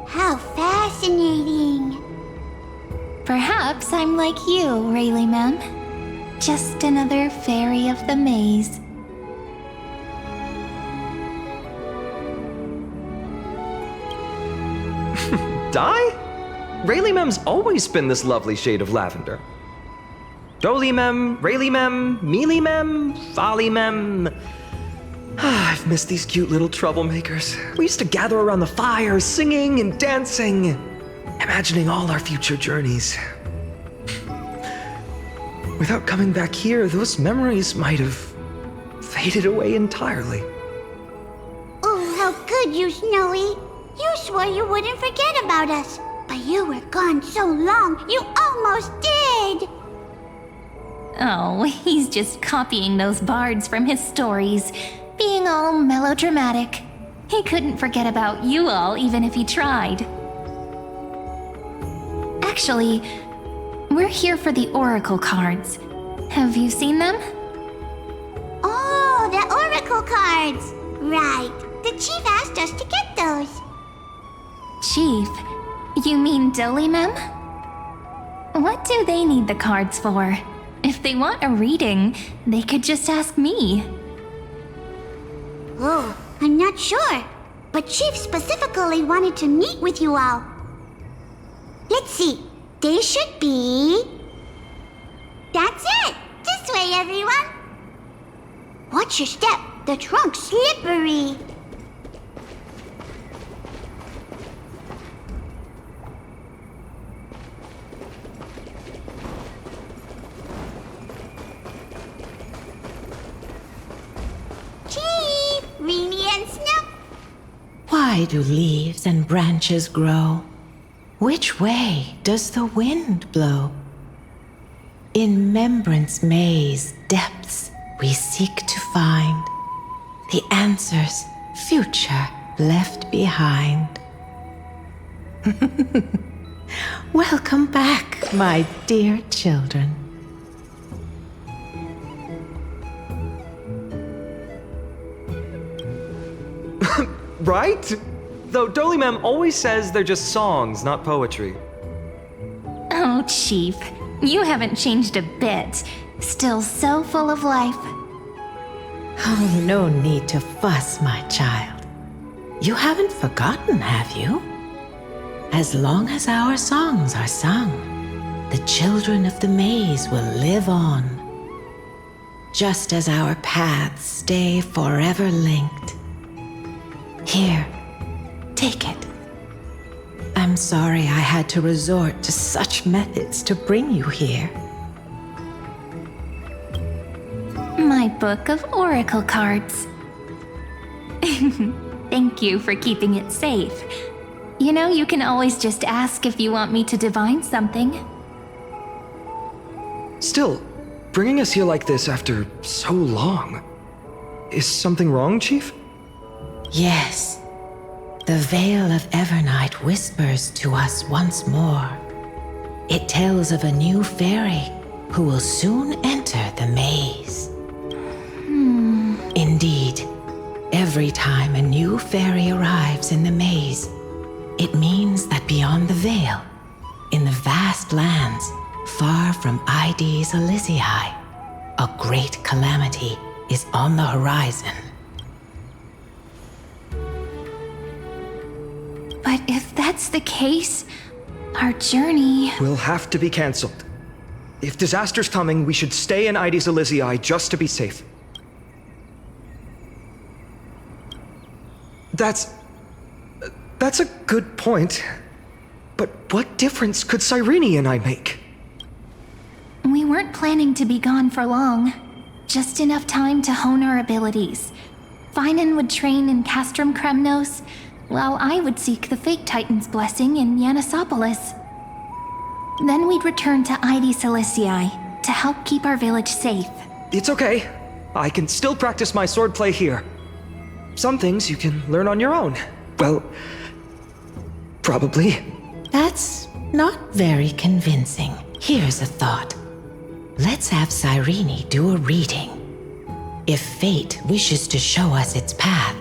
How fascinating. Perhaps I'm like you, Rayleigh Mem. Just another fairy of the maze. Die? Rayleigh Mem's always been this lovely shade of lavender. Doly Mem, Rayleigh Mem, Mealy Mem, Folly Mem. I've missed these cute little troublemakers. We used to gather around the fire, singing and dancing, imagining all our future journeys. Without coming back here, those memories might have faded away entirely. Oh, how good you, Snowy. You swore you wouldn't forget about us, but you were gone so long, you almost did. Oh, he's just copying those bards from his stories, being all melodramatic. He couldn't forget about you all even if he tried. Actually, we're here for the Oracle cards. Have you seen them? Oh, the Oracle cards. Right. The chief asked us to get those. Chief? You mean Doly Mem? What do they need the cards for? If they want a reading, they could just ask me. Oh, I'm not sure. But Chief specifically wanted to meet with you all. Let's see. They should be... That's it! This way, everyone! Watch your step. The trunk's slippery. Chief! Rini and Snow! Why do leaves and branches grow? Which way does the wind blow? In Membrance Maze depths we seek to find the answers future left behind. Welcome back, my dear children. Right? Though Doly Mem always says they're just songs, not poetry. Oh, Chief, you haven't changed a bit. Still so full of life. Oh, no need to fuss, my child. You haven't forgotten, have you? As long as our songs are sung, the children of the maze will live on. Just as our paths stay forever linked. Here, take it. I'm sorry I had to resort to such methods to bring you here. my book of oracle cards. Thank you for keeping it safe. You know, you can always just ask if you want me to divine something. Still, bringing us here like this after so long. Is something wrong, Chief? Yes. The Veil of Evernight whispers to us once more. It tells of a new fairy who will soon enter the maze. Indeed, every time a new fairy arrives in the maze, it means that beyond the veil, in the vast lands far from Ides Elysiae, a great calamity is on the horizon. But if that's the case, our journey... will have to be cancelled. If disaster's coming, we should stay in Ides Elysiae just to be safe. That's a good point. But what difference could Cyrene and I make? We weren't planning to be gone for long. Just enough time to hone our abilities. Phainon would train in Castrum Kremnos, while I would seek the Fake Titan's blessing in Yanisopolis. Then we'd return to Ides Elysiae to help keep our village safe. It's okay. I can still practice my swordplay here. Some things you can learn on your own. Well, probably. That's not very convincing. Here's a thought. Let's have Cyrene do a reading. If fate wishes to show us its path,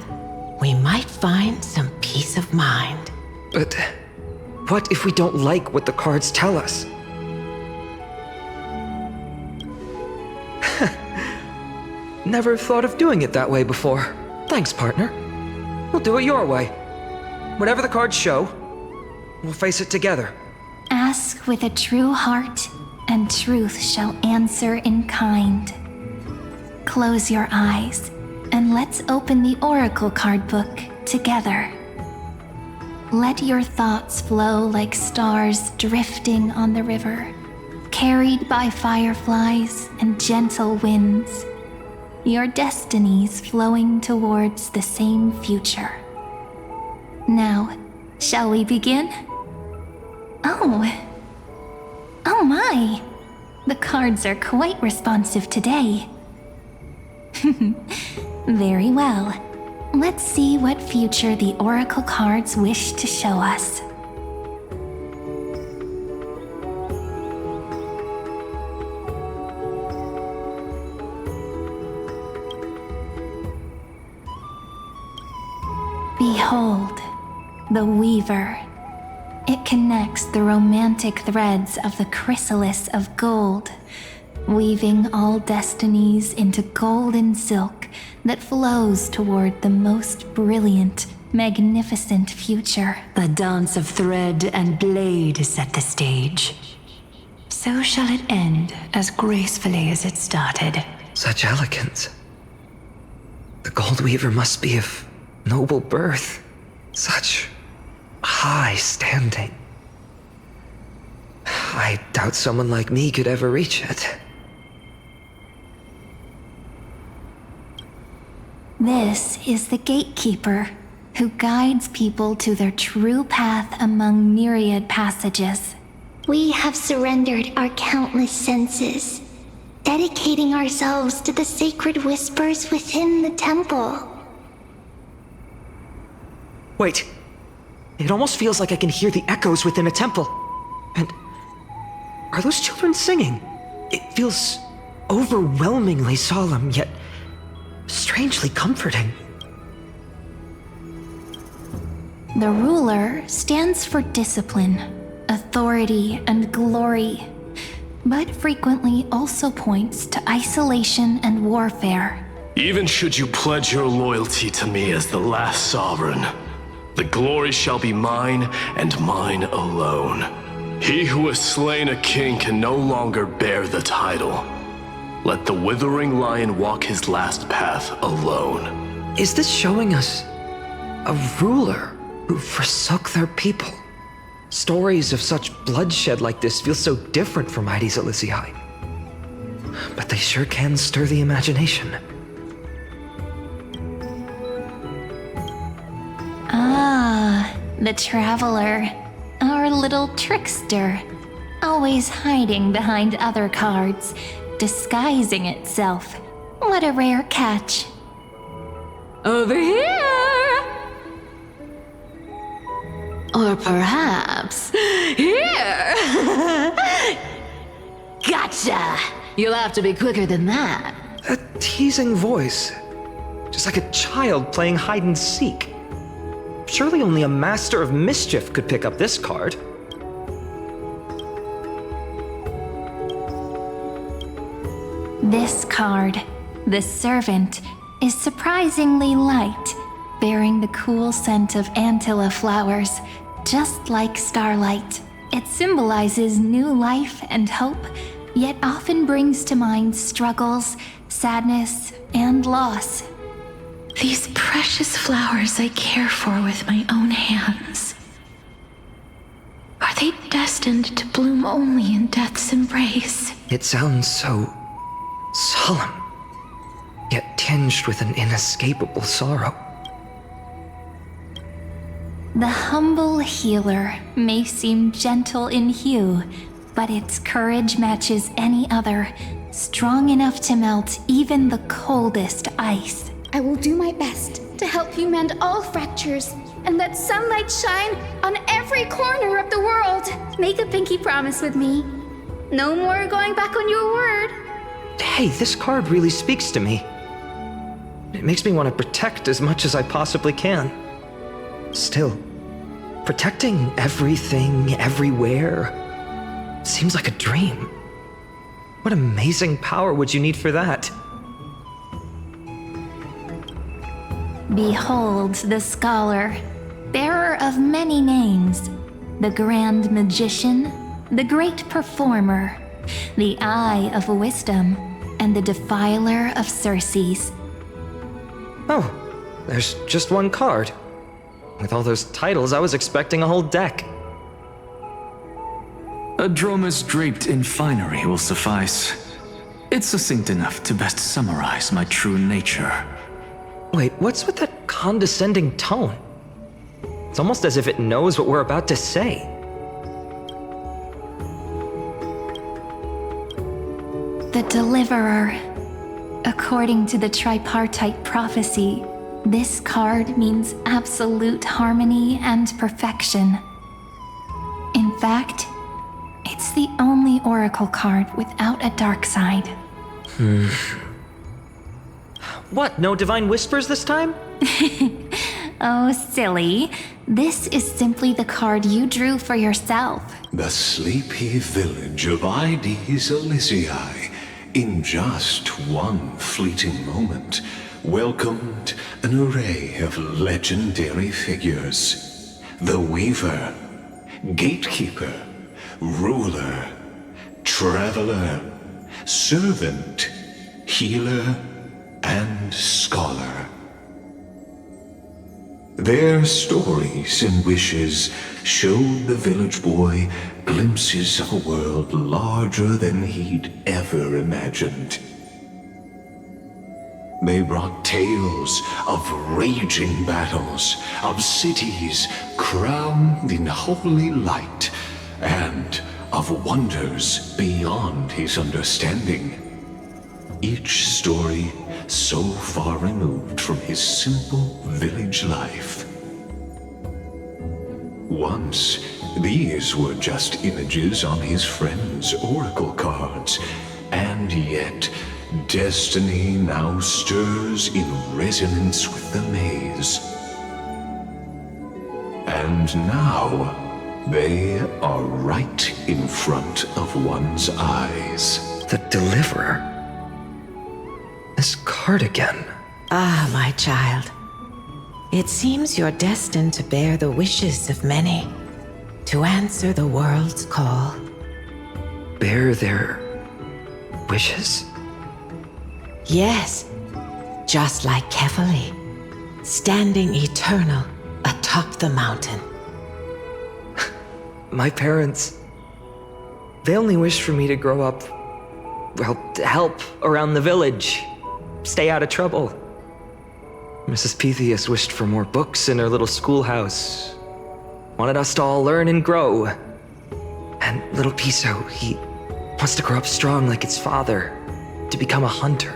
we might find some peace of mind. But what if we don't like what the cards tell us? Never thought of doing it that way before. Thanks, partner. We'll do it your way. Whatever the cards show, we'll face it together. Ask with a true heart, and truth shall answer in kind. Close your eyes, and let's open the oracle card book together. Let your thoughts flow like stars drifting on the river, carried by fireflies and gentle winds. Your destinies flowing towards the same future. Now, shall we begin? Oh my! The cards are quite responsive today. Very well. Let's see what future the oracle cards wish to show us. Behold, the Weaver. It connects the romantic threads of the chrysalis of gold, weaving all destinies into golden silk that flows toward the most brilliant, magnificent future. The dance of thread and blade set the stage. So shall it end as gracefully as it started. Such elegance. The Gold Weaver must be of noble birth. Such high standing. I doubt someone like me could ever reach it. This is the gatekeeper, who guides people to their true path among myriad passages. We have surrendered our countless senses, dedicating ourselves to the sacred whispers within the temple. Wait. It almost feels like I can hear the echoes within a temple. And are those children singing? It feels overwhelmingly solemn, yet strangely comforting. The ruler stands for discipline, authority, and glory, but frequently also points to isolation and warfare. Even should you pledge your loyalty to me as the last sovereign, the glory shall be mine and mine alone. He who has slain a king can no longer bear the title. Let the withering lion walk his last path alone. Is this showing us a ruler who forsook their people? Stories of such bloodshed like this feel so different from Ides Elysiae. but they sure can stir the imagination. Ah, the Traveler. Our little trickster. Always hiding behind other cards, disguising itself. What a rare catch. Over here! Or perhaps here! Gotcha! You'll have to be quicker than that. A teasing voice. Just like a child playing hide and seek. Surely only a master of mischief could pick up this card. This card, the Servant, is surprisingly light, bearing the cool scent of Antilla flowers, just like starlight. It symbolizes new life and hope, yet often brings to mind struggles, sadness, and loss. These precious flowers I care for with my own hands. Are they destined to bloom only in death's embrace? It sounds so solemn, yet tinged with an inescapable sorrow. The humble healer may seem gentle in hue, but its courage matches any other, strong enough to melt even the coldest ice. I will do my best to help you mend all fractures and let sunlight shine on every corner of the world. Make a pinky promise with me. No more going back on your word. Hey, this card really speaks to me. It makes me want to protect as much as I possibly can. Still, protecting everything, everywhere, seems like a dream. What amazing power would you need for that? Behold the scholar, bearer of many names, the grand magician, the great performer, the eye of wisdom, and the defiler of Circes. Oh, there's just one card. With all those titles, I was expecting a whole deck. A Dromus draped in finery will suffice. It's succinct enough to best summarize my true nature. Wait, what's with that condescending tone? It's almost as if it knows what we're about to say. The Deliverer. According to the tripartite prophecy, this card means absolute harmony and perfection. In fact, it's the only oracle card without a dark side. What, no divine whispers this time? Oh, silly. This is simply the card you drew for yourself. The sleepy village of Ides Elysiae, in just one fleeting moment, welcomed an array of legendary figures. The Weaver, Gatekeeper, Ruler, Traveler, Servant, Healer, and Scholar. Their stories and wishes showed the village boy glimpses of a world larger than he'd ever imagined. They brought tales of raging battles, of cities crowned in holy light, and of wonders beyond his understanding. Each story so far removed from his simple village life. Once, these were just images on his friend's oracle cards, and yet destiny now stirs in resonance with the maze. And now, they are right in front of one's eyes. The Deliverer? This card again. Ah, my child. It seems you're destined to bear the wishes of many, to answer the world's call. Bear their wishes? Yes, just like Kefali, standing eternal atop the mountain. My parents, they only wished for me to grow up help around the village. Stay out of trouble. Mrs. Pythias wished for more books in her little schoolhouse. Wanted us to all learn and grow. And little Piso, he wants to grow up strong like its father, to become a hunter.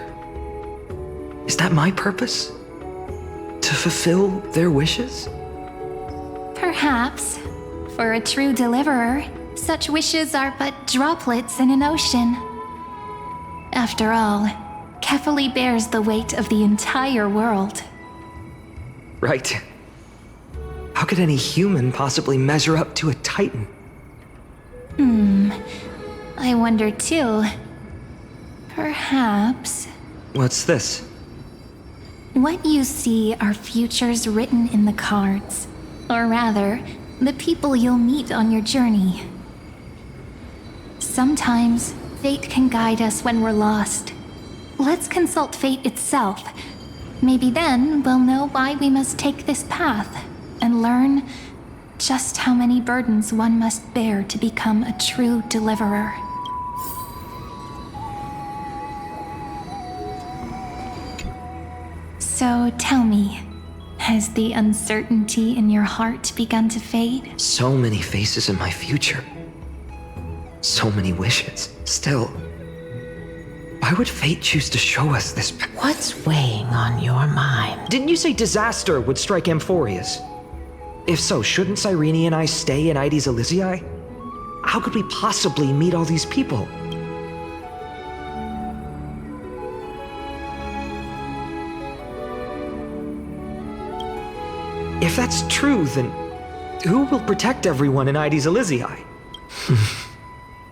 Is that my purpose? To fulfill their wishes? Perhaps. For a true deliverer, such wishes are but droplets in an ocean. After all, Kefali bears the weight of the entire world. Right. How could any human possibly measure up to a Titan? I wonder too. Perhaps... What's this? What you see are futures written in the cards. Or rather, the people you'll meet on your journey. Sometimes, fate can guide us when we're lost. Let's consult fate itself. Maybe then we'll know why we must take this path, and learn just how many burdens one must bear to become a true deliverer. So tell me, has the uncertainty in your heart begun to fade? So many faces in my future. So many wishes. Still, why would fate choose to show us this? What's weighing on your mind? Didn't you say disaster would strike Amphoreus? If so, shouldn't Cyrene and I stay in Ides Elysiae? How could we possibly meet all these people? If that's true, then who will protect everyone in Ides Elysiae?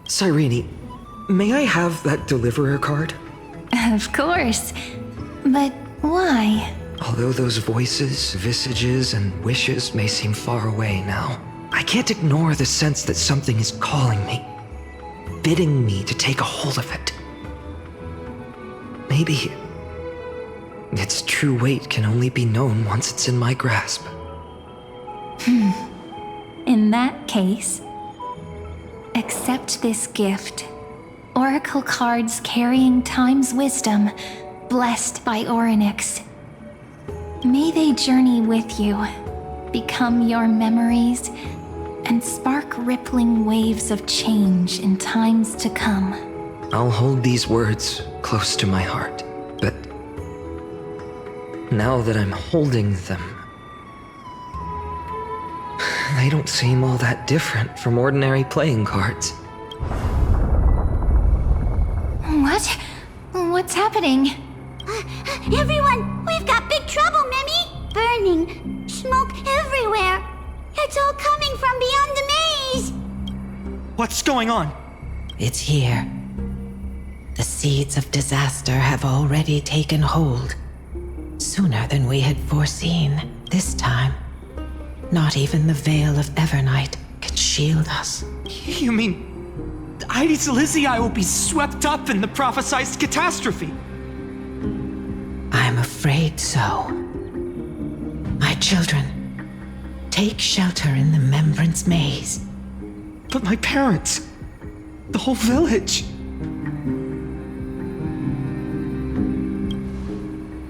Cyrene, may I have that deliverer card? Of course. But why? Although those voices, visages, and wishes may seem far away now, I can't ignore the sense that something is calling me, bidding me to take a hold of it. Maybe its true weight can only be known once it's in my grasp. In that case, accept this gift. Oracle cards carrying time's wisdom, blessed by Orynyx. May they journey with you, become your memories, and spark rippling waves of change in times to come. I'll hold these words close to my heart, but now that I'm holding them, they don't seem all that different from ordinary playing cards. What? What's happening? Everyone, we've got big trouble, Mimi! Burning, smoke everywhere. It's all coming from beyond the maze! What's going on? It's here. The seeds of disaster have already taken hold. Sooner than we had foreseen. This time, not even the veil of Evernight can shield us. You mean Ides Elysiae will be swept up in the prophesized catastrophe? I'm afraid so. My children, take shelter in the Membrance Maze. But my parents, the whole village.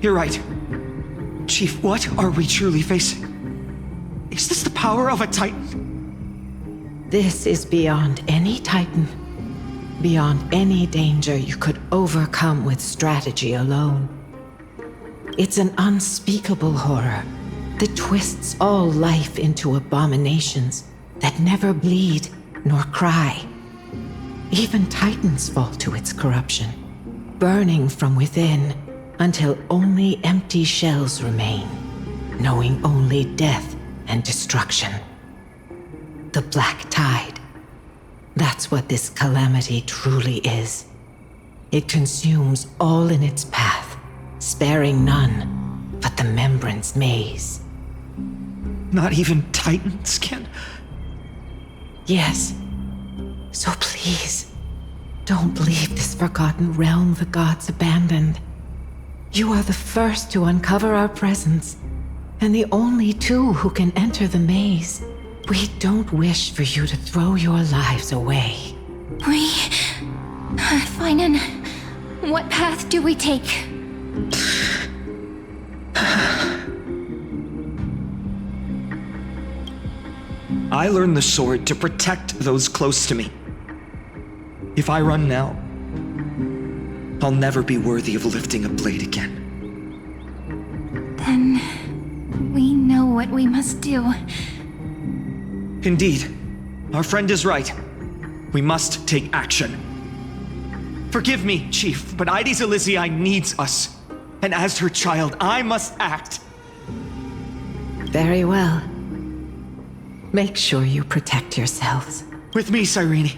You're right. Chief, what are we truly facing? Is this the power of a Titan? This is beyond any Titan. Beyond any danger you could overcome with strategy alone. It's an unspeakable horror that twists all life into abominations that never bleed nor cry. Even Titans fall to its corruption, burning from within until only empty shells remain, knowing only death and destruction. The Black Tide. That's what this calamity truly is. It consumes all in its path, sparing none but the Membrance Maze. Not even Titans can? Yes. So please, don't leave this forgotten realm the gods abandoned. You are the first to uncover our presence, and the only two who can enter the maze. We don't wish for you to throw your lives away. Phainon, What path do we take? I learned the sword to protect those close to me. If I run now, I'll never be worthy of lifting a blade again. Then we know what we must do. Indeed, our friend is right. We must take action. Forgive me, Chief, but Ides Elysiae needs us. And as her child, I must act. Very well. Make sure you protect yourselves. With me, Cyrene.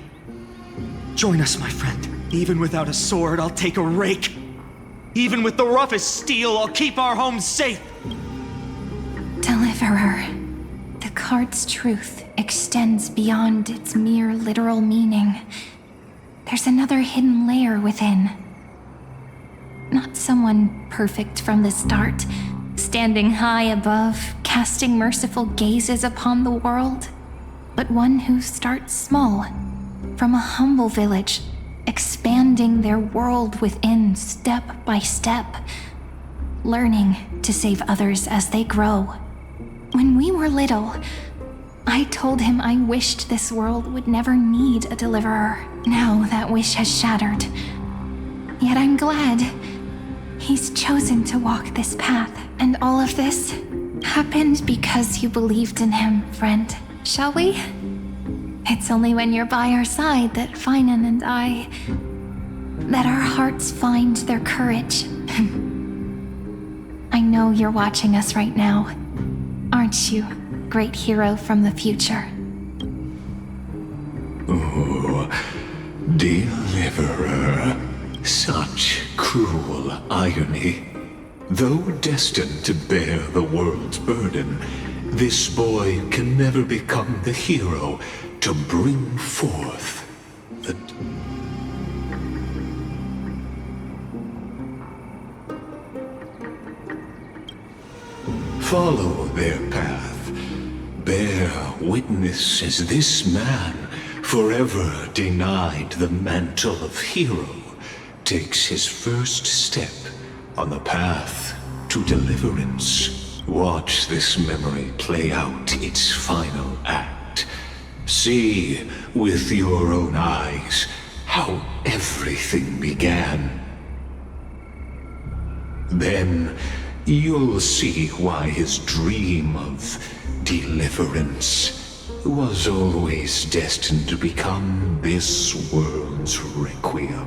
Join us, my friend. Even without a sword, I'll take a rake. Even with the roughest steel, I'll keep our home safe. Deliverer. The card's truth extends beyond its mere literal meaning. There's another hidden layer within. Not someone perfect from the start, standing high above, casting merciful gazes upon the world, but one who starts small, from a humble village, expanding their world within step by step, learning to save others as they grow. When we were little, I told him I wished this world would never need a deliverer. Now that wish has shattered. Yet I'm glad he's chosen to walk this path, and all of this happened because you believed in him, friend. Shall we? It's only when you're by our side that Phainon and that our hearts find their courage. I know you're watching us right now, aren't you, great hero from the future? Oh, deliverer. Such cruel irony. Though destined to bear the world's burden, this boy can never become the hero to bring forth the... Follow their path. Bear witness as this man, forever denied the mantle of hero, takes his first step on the path to deliverance. Watch this memory play out its final act. See with your own eyes how everything began. Then you'll see why his dream of deliverance was always destined to become this world's requiem.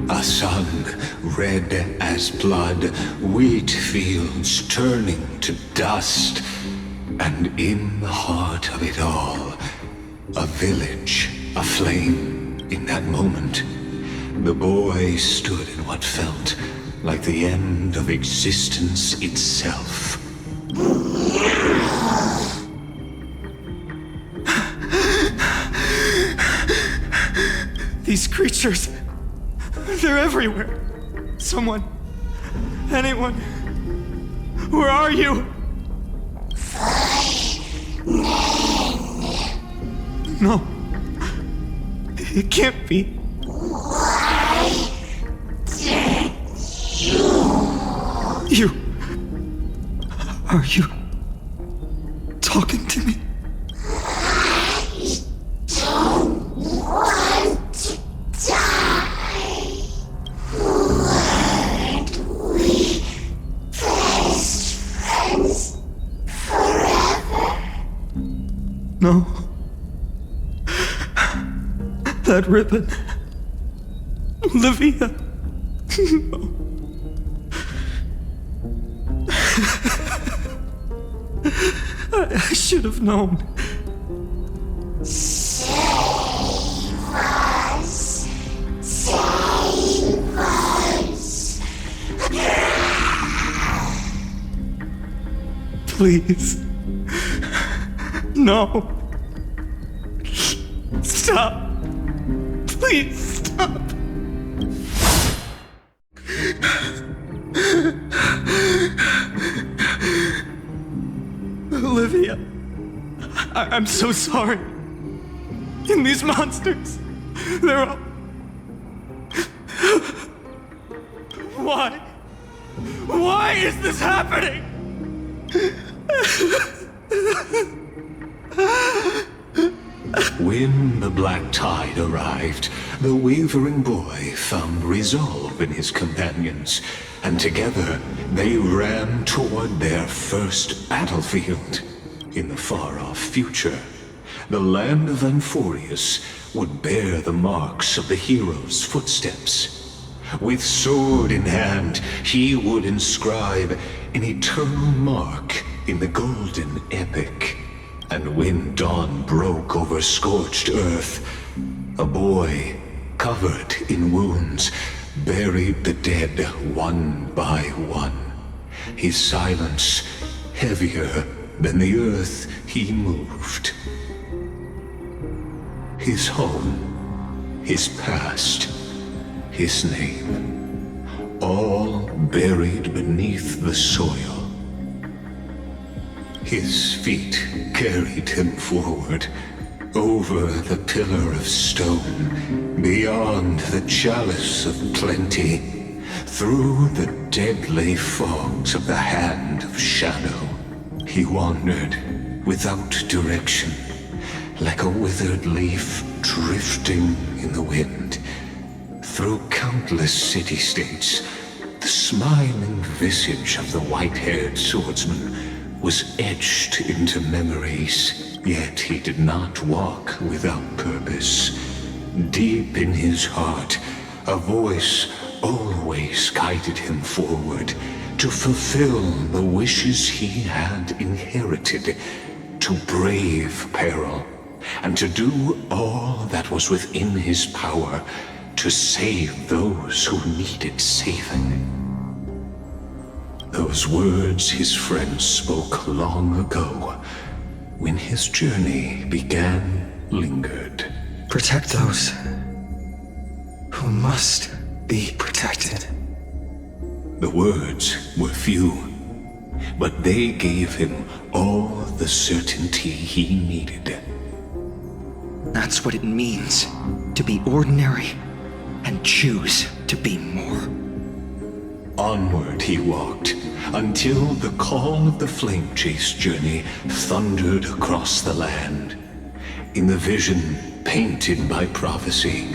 A sun red as blood, wheat fields turning to dust, and in the heart of it all, a village aflame. In that moment, the boy stood in what felt like the end of existence itself. These creatures, they're everywhere. Someone, anyone, where are you? No, it can't be. You, are you talking to me? I don't want to die. Weren't we best friends forever? No. That ribbon. Olivia. No. I should have known. Save us. Save us. Please. No. Stop. Please stop. Olivia, I'm so sorry. And these monsters, They're all... Why? Why is this happening? When the black tide arrived, the wavering boy found resolve in his companions, and together they ran toward their first battlefield. In the far-off future, the land of Amphoreus would bear the marks of the hero's footsteps. With sword in hand, he would inscribe an eternal mark in the golden epic. And when dawn broke over scorched earth, a boy, covered in wounds, buried the dead one by one. His silence heavier than the earth he moved. His home, his past, his name, all buried beneath the soil. His feet carried him forward, over the pillar of stone, beyond the chalice of plenty, through the deadly fogs of the hand of shadow. He wandered without direction, like a withered leaf drifting in the wind. Through countless city-states, the smiling visage of the white-haired swordsman was etched into memories, yet he did not walk without purpose. Deep in his heart, a voice always guided him forward to fulfill the wishes he had inherited, to brave peril, and to do all that was within his power to save those who needed saving. Those words his friend spoke long ago, when his journey began, lingered. Protect those who must be protected. The words were few, but they gave him all the certainty he needed. That's what it means to be ordinary and choose to be more. Onward he walked, until the call of the flame chase journey thundered across the land. In the vision painted by prophecy,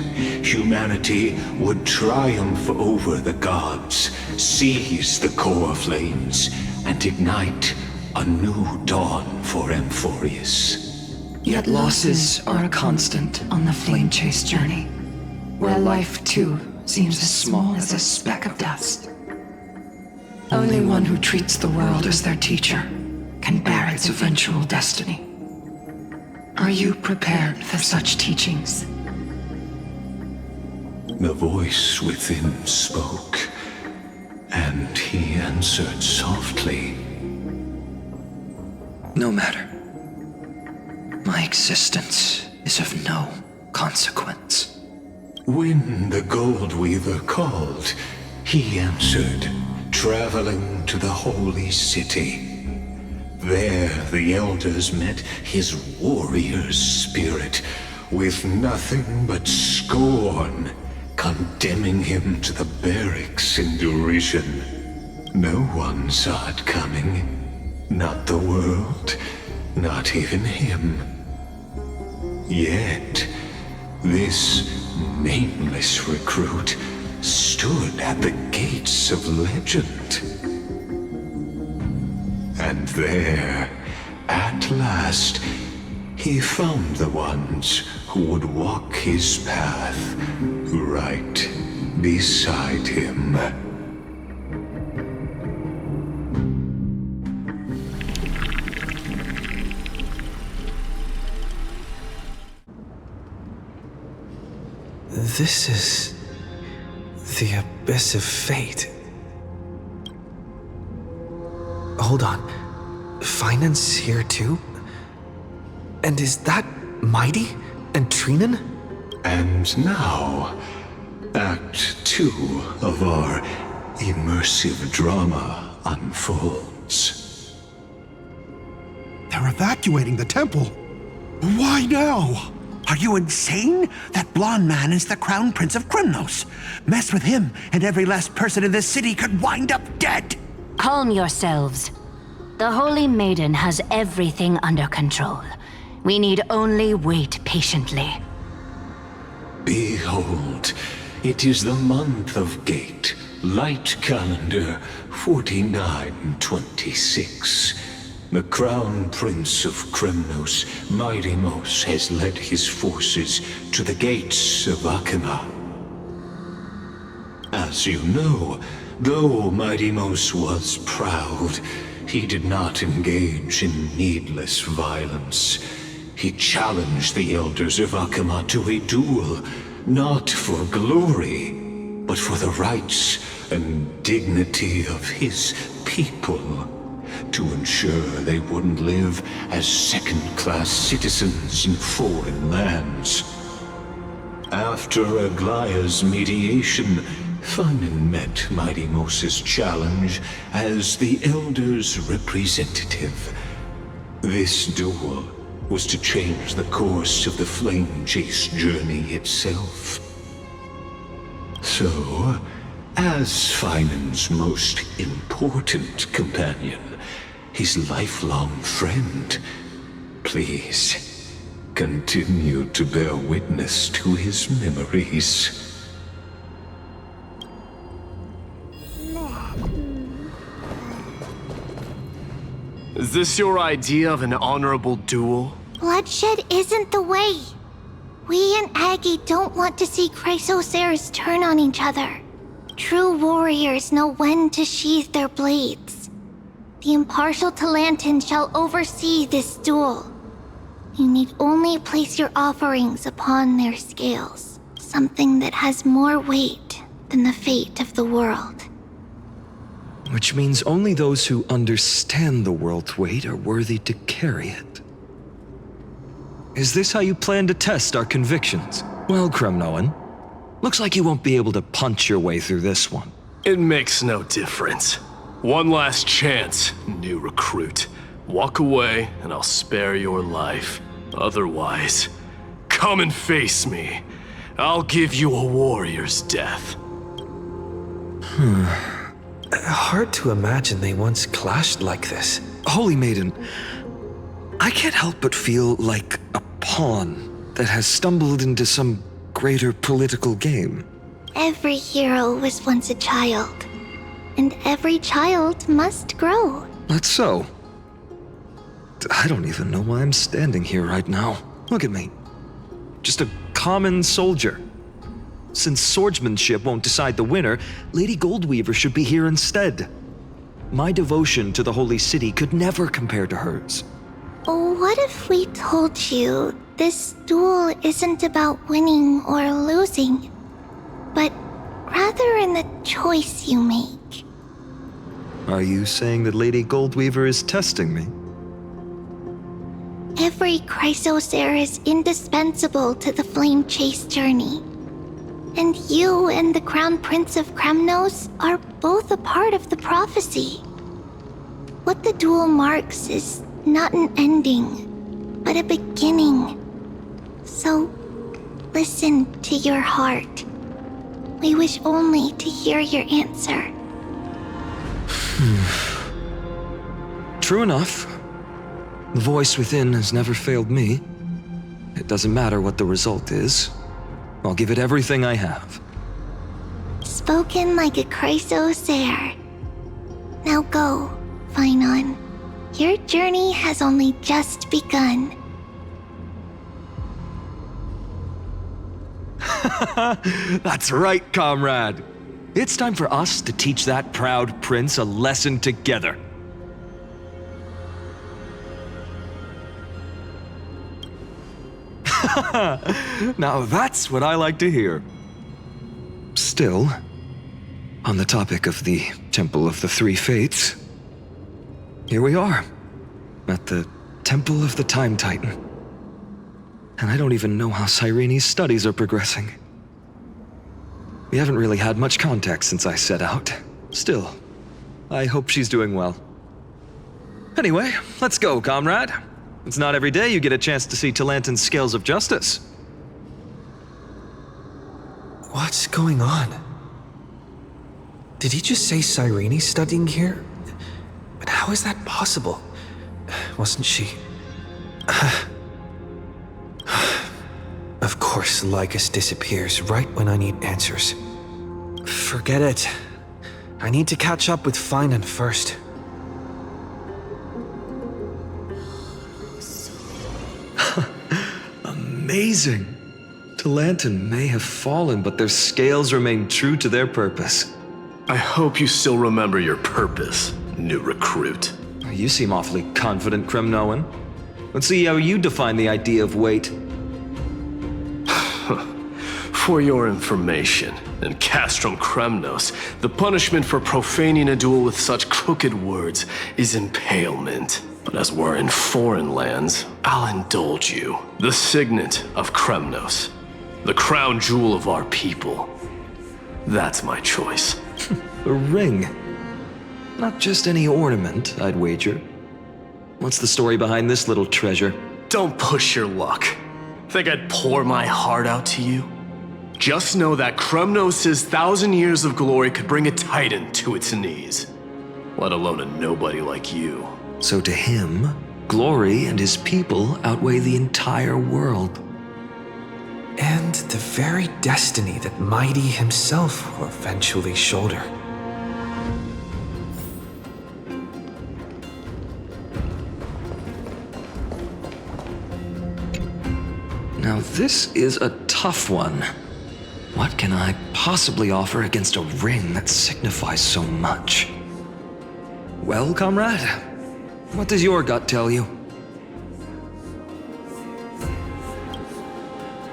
humanity would triumph over the gods, seize the core flames, and ignite a new dawn for Amphoreus. Yet losses are a constant on the flame chase journey, where life too seems as small as a speck of dust. Only one who treats the world as their teacher can bear its eventual destiny. Are you prepared for such teachings? The voice within spoke, and he answered softly. No matter. My existence is of no consequence. When the Gold Weaver called, he answered, traveling to the holy city. There the elders met his warrior's spirit, with nothing but scorn, condemning him to the barracks in derision. No one saw it coming, not the world, not even him. Yet, this nameless recruit stood at the gates of legend. And there, at last, he found the ones who would walk his path right beside him. This is the abyss of fate. Hold on. Phainon's here too? And is that Mighty and Trinen? And now, Act 2 of our immersive drama unfolds. They're evacuating the temple. Why now? Are you insane? That blonde man is the Crown Prince of Kremnos. Mess with him, and every last person in this city could wind up dead. Calm yourselves. The Holy Maiden has everything under control. We need only wait patiently. Behold, it is the month of Gate, light calendar 4926. The Crown Prince of Kremnos, Mydemos, has led his forces to the gates of Akima. As you know, though Mydemos was proud, he did not engage in needless violence. He challenged the elders of Akima to a duel, not for glory, but for the rights and dignity of his people, to ensure they wouldn't live as second-class citizens in foreign lands. After Aglaya's mediation, Phainon met Mydemos' challenge as the Elder's representative. This duel was to change the course of the Flame Chase journey itself. So, as Phainon's most important companion, his lifelong friend, please continue to bear witness to his memories. Is this your idea of an honorable duel? Bloodshed isn't the way. We and Aggie don't want to see Chrysoceres turn on each other. True warriors know when to sheathe their blades. The impartial Talantan shall oversee this duel. You need only place your offerings upon their scales. Something that has more weight than the fate of the world. Which means only those who understand the world's weight are worthy to carry it. Is this how you plan to test our convictions? Well, Kremnoan, looks like you won't be able to punch your way through this one. It makes no difference. One last chance, new recruit. Walk away and I'll spare your life. Otherwise, come and face me. I'll give you a warrior's death. Hard to imagine they once clashed like this. Holy Maiden, I can't help but feel like a pawn that has stumbled into some greater political game. Every hero was once a child, and every child must grow. That's so. I don't even know why I'm standing here right now. Look at me. Just a common soldier. Since swordsmanship won't decide the winner, Lady Goldweaver should be here instead. My devotion to the Holy City could never compare to hers. What if we told you this duel isn't about winning or losing, but rather in the choice you make? Are you saying that Lady Goldweaver is testing me? Every Chrysocer is indispensable to the Flame Chase journey. And you and the Crown Prince of Kremnos are both a part of the prophecy. What the duel marks is not an ending, but a beginning. So, listen to your heart. We wish only to hear your answer. True enough. The voice within has never failed me. It doesn't matter what the result is. I'll give it everything I have. Spoken like a Chrysocer. Now go, Phainon. Your journey has only just begun. That's right, comrade. It's time for us to teach that proud prince a lesson together. Now that's what I like to hear. Still, on the topic of the Temple of the Three Fates, here we are, at the Temple of the Time Titan. And I don't even know how Cyrene's studies are progressing. We haven't really had much contact since I set out. Still, I hope she's doing well. Anyway, let's go, comrade. It's not every day you get a chance to see Talantan's scales of justice. What's going on? Did he just say Cyrene's studying here? But how is that possible? Wasn't she... Of course, Lygus disappears right when I need answers. Forget it. I need to catch up with Phainon first. Amazing! Talanton may have fallen, but their scales remain true to their purpose. I hope you still remember your purpose, new recruit. You seem awfully confident, Kremnoan. Let's see how you define the idea of weight. For your information, in Castrum Kremnos, the punishment for profaning a duel with such crooked words is impalement. But as we're in foreign lands, I'll indulge you. The signet of Kremnos, the crown jewel of our people. That's my choice. A ring. Not just any ornament, I'd wager. What's the story behind this little treasure? Don't push your luck. Think I'd pour my heart out to you? Just know that Kremnos' 1,000 years of glory could bring a titan to its knees. Let alone a nobody like you. So to him, glory and his people outweigh the entire world. And the very destiny that Mighty himself will eventually shoulder. Now this is a tough one. What can I possibly offer against a ring that signifies so much? Well, comrade, what does your gut tell you?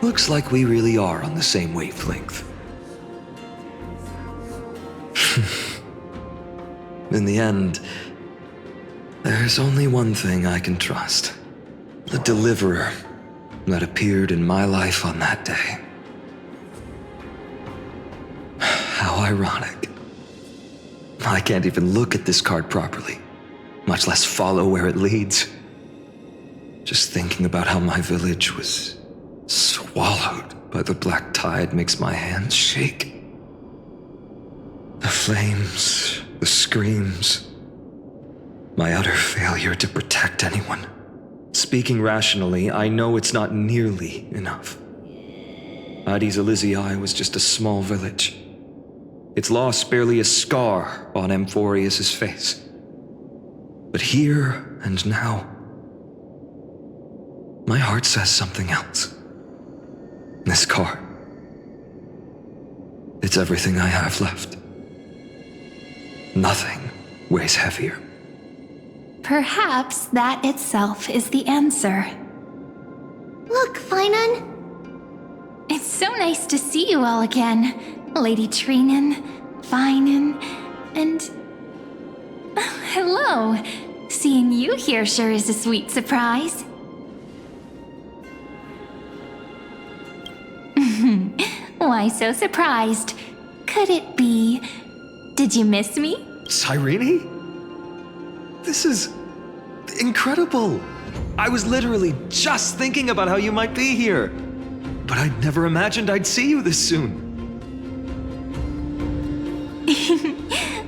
Looks like we really are on the same wavelength. In the end, there's only one thing I can trust. The deliverer that appeared in my life on that day. How ironic. I can't even look at this card properly, much less follow where it leads. Just thinking about how my village was swallowed by the black tide makes my hands shake. The flames, the screams, my utter failure to protect anyone. Speaking rationally, I know it's not nearly enough. Addis Elysiae was just a small village. Its loss barely a scar on Amphoreus' face. But here and now, my heart says something else. This card. It's everything I have left. Nothing weighs heavier. Perhaps that itself is the answer. Look, Phainon. It's so nice to see you all again. Lady Cyrene, Phainon, and... hello. Seeing you here sure is a sweet surprise. Why so surprised? Could it be... Did you miss me? Cyrene? This is incredible. I was literally just thinking about how you might be here. But I'd never imagined I'd see you this soon.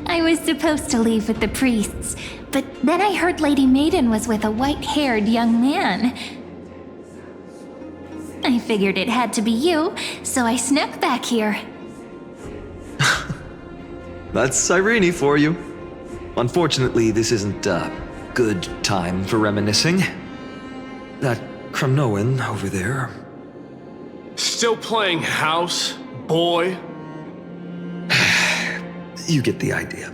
I was supposed to leave with the priests, but then I heard Lady Maiden was with a white-haired young man. I figured it had to be you, so I snuck back here. That's Cyrene for you. Unfortunately, this isn't a good time for reminiscing. That Kremnoan over there. Still playing house, boy? You get the idea.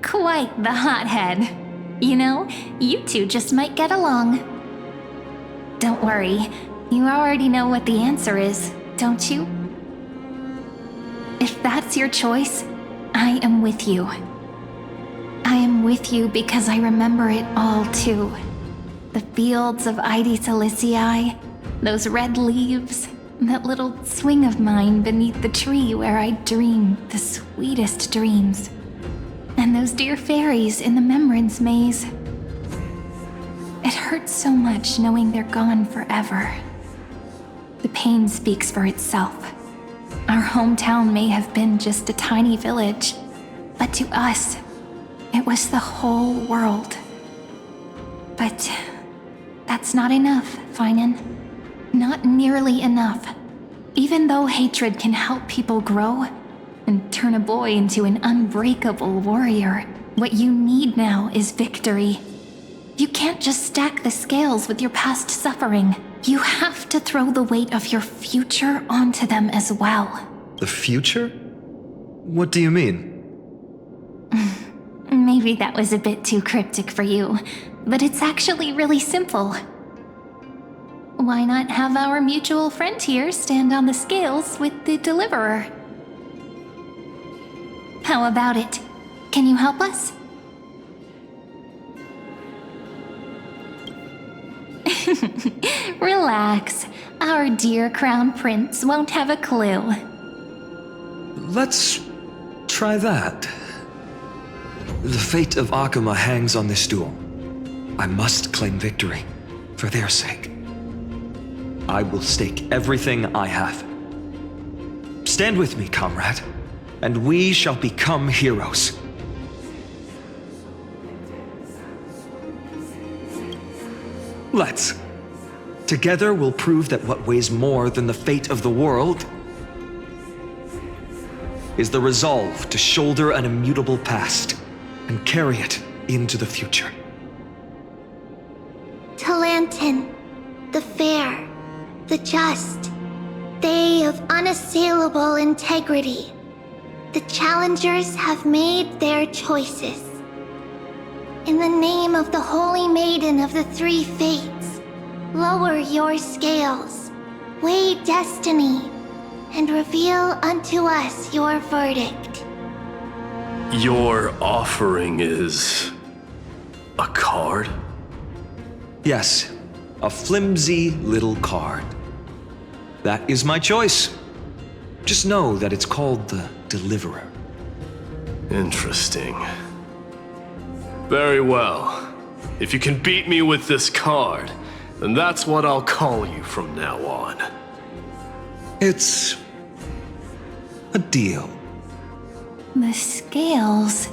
Quite the hothead. You know, you two just might get along. Don't worry, you already know what the answer is, don't you? If that's your choice, I am with you. I am with you because I remember it all too. The fields of Addis Elysiae, those red leaves, that little swing of mine beneath the tree where I dreamed the sweetest dreams. And those dear fairies in the Membrance Maze. It hurts so much knowing they're gone forever. The pain speaks for itself. Our hometown may have been just a tiny village, but to us, it was the whole world. But that's not enough, Phainon. Not nearly enough. Even though hatred can help people grow and turn a boy into an unbreakable warrior, what you need now is victory. You can't just stack the scales with your past suffering. You have to throw the weight of your future onto them as well. The future? What do you mean? Maybe that was a bit too cryptic for you, but it's actually really simple. Why not have our mutual friend here stand on the scales with the Deliverer? How about it? Can you help us? Relax. Our dear Crown Prince won't have a clue. Let's try that. The fate of Akuma hangs on this duel. I must claim victory, for their sake. I will stake everything I have. Stand with me, comrade, and we shall become heroes. Let's. Together we'll prove that what weighs more than the fate of the world is the resolve to shoulder an immutable past and carry it into the future. Talantin, the fair, the just, they of unassailable integrity. The challengers have made their choices. In the name of the Holy Maiden of the Three Fates, lower your scales, weigh destiny, and reveal unto us your verdict. Your offering is a card? Yes, a flimsy little card. That is my choice. Just know that it's called the Deliverer. Interesting. Very well. If you can beat me with this card, then that's what I'll call you from now on. It's a deal. The scales,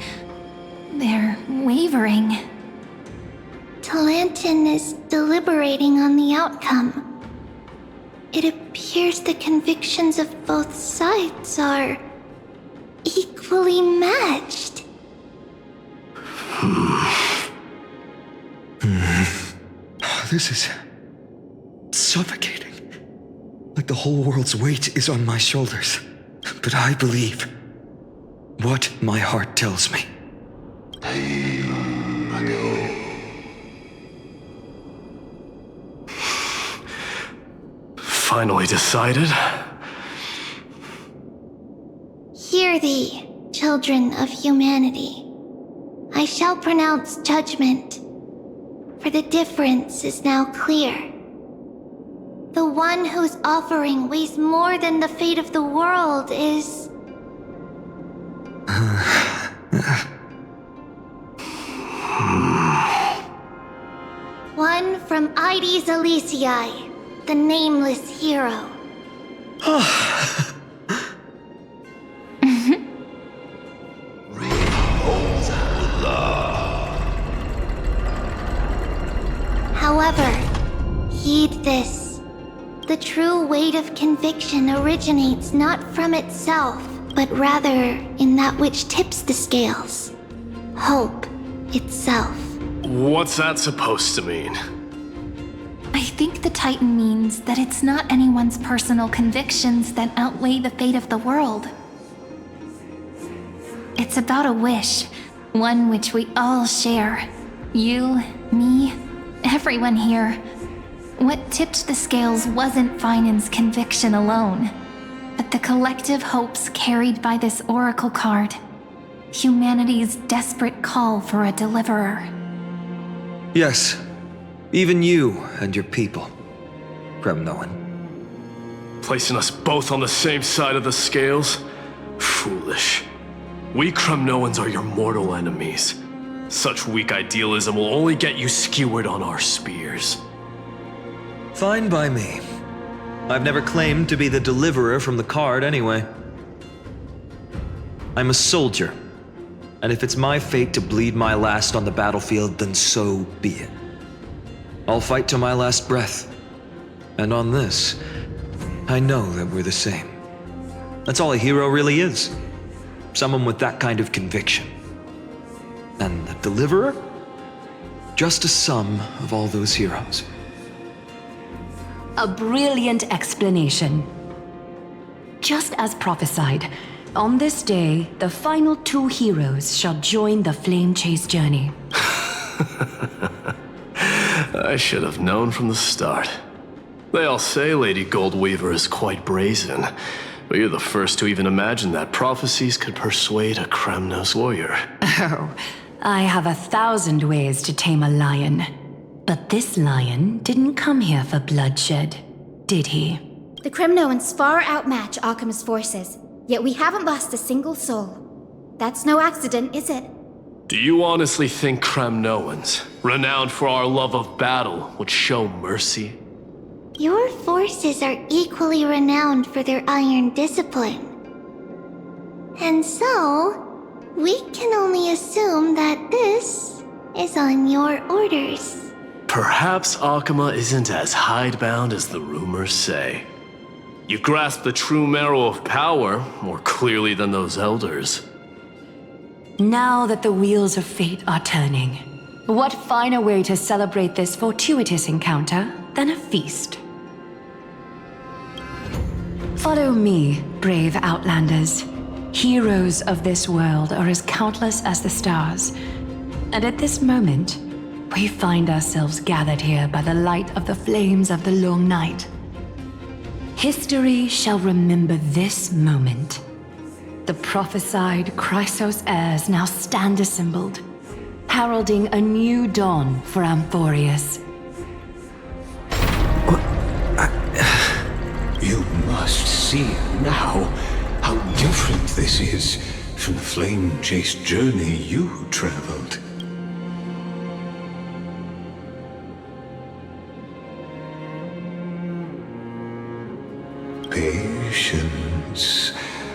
they're wavering. Talantin is deliberating on the outcome. It appears the convictions of both sides are equally matched. This is suffocating. Like the whole world's weight is on my shoulders. But I believe what my heart tells me. Finally decided? Hear thee, children of humanity. I shall pronounce judgment, for the difference is now clear. The one whose offering weighs more than the fate of the world is... one from Ides Elysiae, the nameless hero. However, heed this. The true weight of conviction originates not from itself, but rather in that which tips the scales. Hope itself. What's that supposed to mean? I think the Titan means that it's not anyone's personal convictions that outweigh the fate of the world. It's about a wish, one which we all share. You, me, everyone here. What tipped the scales wasn't Phainon's conviction alone, but the collective hopes carried by this oracle card. Humanity's desperate call for a deliverer. Yes, even you and your people, Kremnoan. Placing us both on the same side of the scales? Foolish. We Kremnoans are your mortal enemies. Such weak idealism will only get you skewered on our spears. Fine by me. I've never claimed to be the deliverer from the card anyway. I'm a soldier, and if it's my fate to bleed my last on the battlefield, then so be it. I'll fight to my last breath. And on this, I know that we're the same. That's all a hero really is. Someone with that kind of conviction. And the deliverer? Just a sum of all those heroes. A brilliant explanation. Just as prophesied, on this day, the final 2 heroes shall join the Flame Chase journey. I should have known from the start. They all say Lady Goldweaver is quite brazen, but you're the first to even imagine that prophecies could persuade a Kremnos warrior. Oh, I have 1,000 ways to tame a lion. But this lion didn't come here for bloodshed, did he? The Kremnoans far outmatch Occam's forces, yet we haven't lost a single soul. That's no accident, is it? Do you honestly think Kremnoans, renowned for our love of battle, would show mercy? Your forces are equally renowned for their iron discipline. And so, we can only assume that this is on your orders. Perhaps Akama isn't as hidebound as the rumors say. You grasp the true marrow of power more clearly than those elders. Now that the wheels of fate are turning, what finer way to celebrate this fortuitous encounter than a feast? Follow me, brave Outlanders. Heroes of this world are as countless as the stars. And at this moment, we find ourselves gathered here by the light of the flames of the long night. History shall remember this moment. The prophesied Chrysos heirs now stand assembled, heralding a new dawn for Amphoreus. You must see now how different this is from the flame chase journey you traveled. Patience.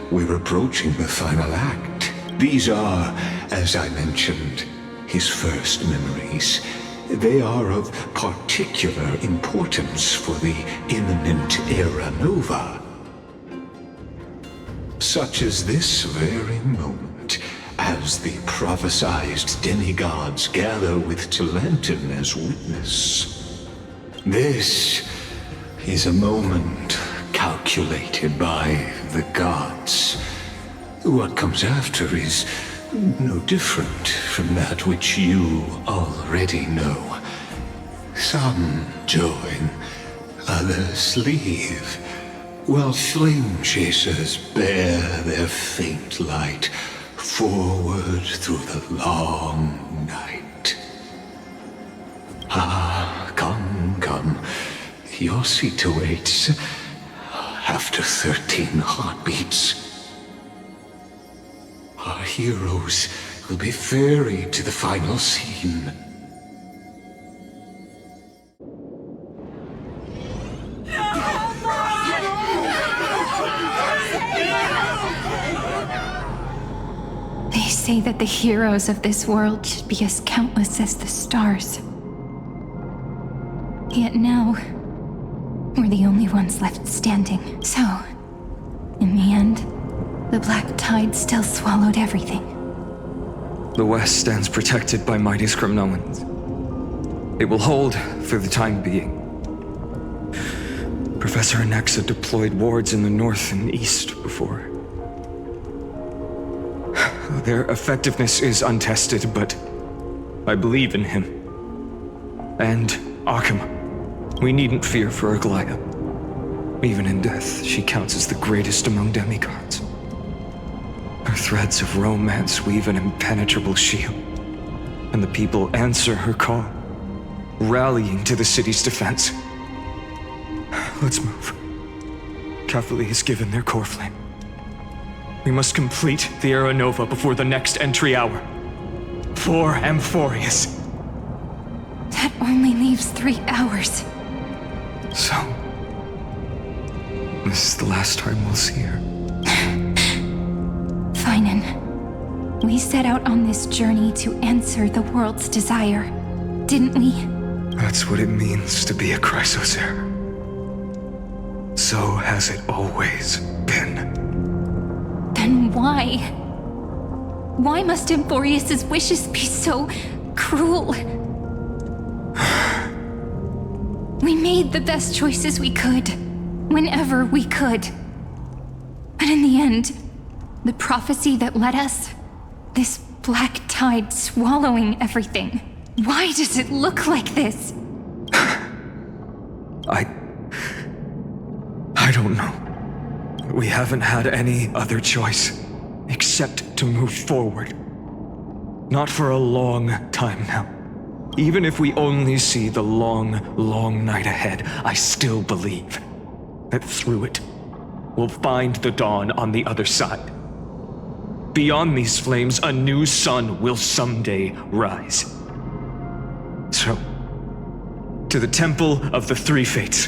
We're approaching the final act. These are, as I mentioned, his first memories. They are of particular importance for the imminent Era Nova. Such as this very moment, as the prophesized demigods gather with Talentum as witness. This is a moment calculated by the gods. What comes after is no different from that which you already know. Some join, others leave, while flame chasers bear their faint light forward through the long night. Ah, come, come. Your seat awaits. After 13 heartbeats, our heroes will be ferried to the final scene. They say that the heroes of this world should be as countless as the stars. Yet now, we're the only ones left standing. So, in the end, the black tide still swallowed everything. The West stands protected by mighty Screwllums. It will hold for the time being. Professor Anexa deployed wards in the north and east before. Their effectiveness is untested, but I believe in him. And Akama. We needn't fear for Aglaya. Even in death, she counts as the greatest among demigods. Her threads of romance weave an impenetrable shield, and the people answer her call, rallying to the city's defense. Let's move. Cavalry has given their core flame. We must complete the Era Nova before the next entry hour. For Amphoreus. That only leaves 3 hours. So, This is the last time we'll see her. Phainon, we set out on this journey to answer the world's desire, didn't we? That's what it means to be a Chrysosaur. So has it always been. Then why? Why must Amphoreus' wishes be so cruel? We made the best choices we could, whenever we could. But in the end, the prophecy that led us, this black tide swallowing everything, why does it look like this? I don't know. We haven't had any other choice, except to move forward. Not for a long time now. Even if we only see the long, long night ahead, I still believe that through it, we'll find the dawn on the other side. Beyond these flames, a new sun will someday rise. So, to the Temple of the Three Fates.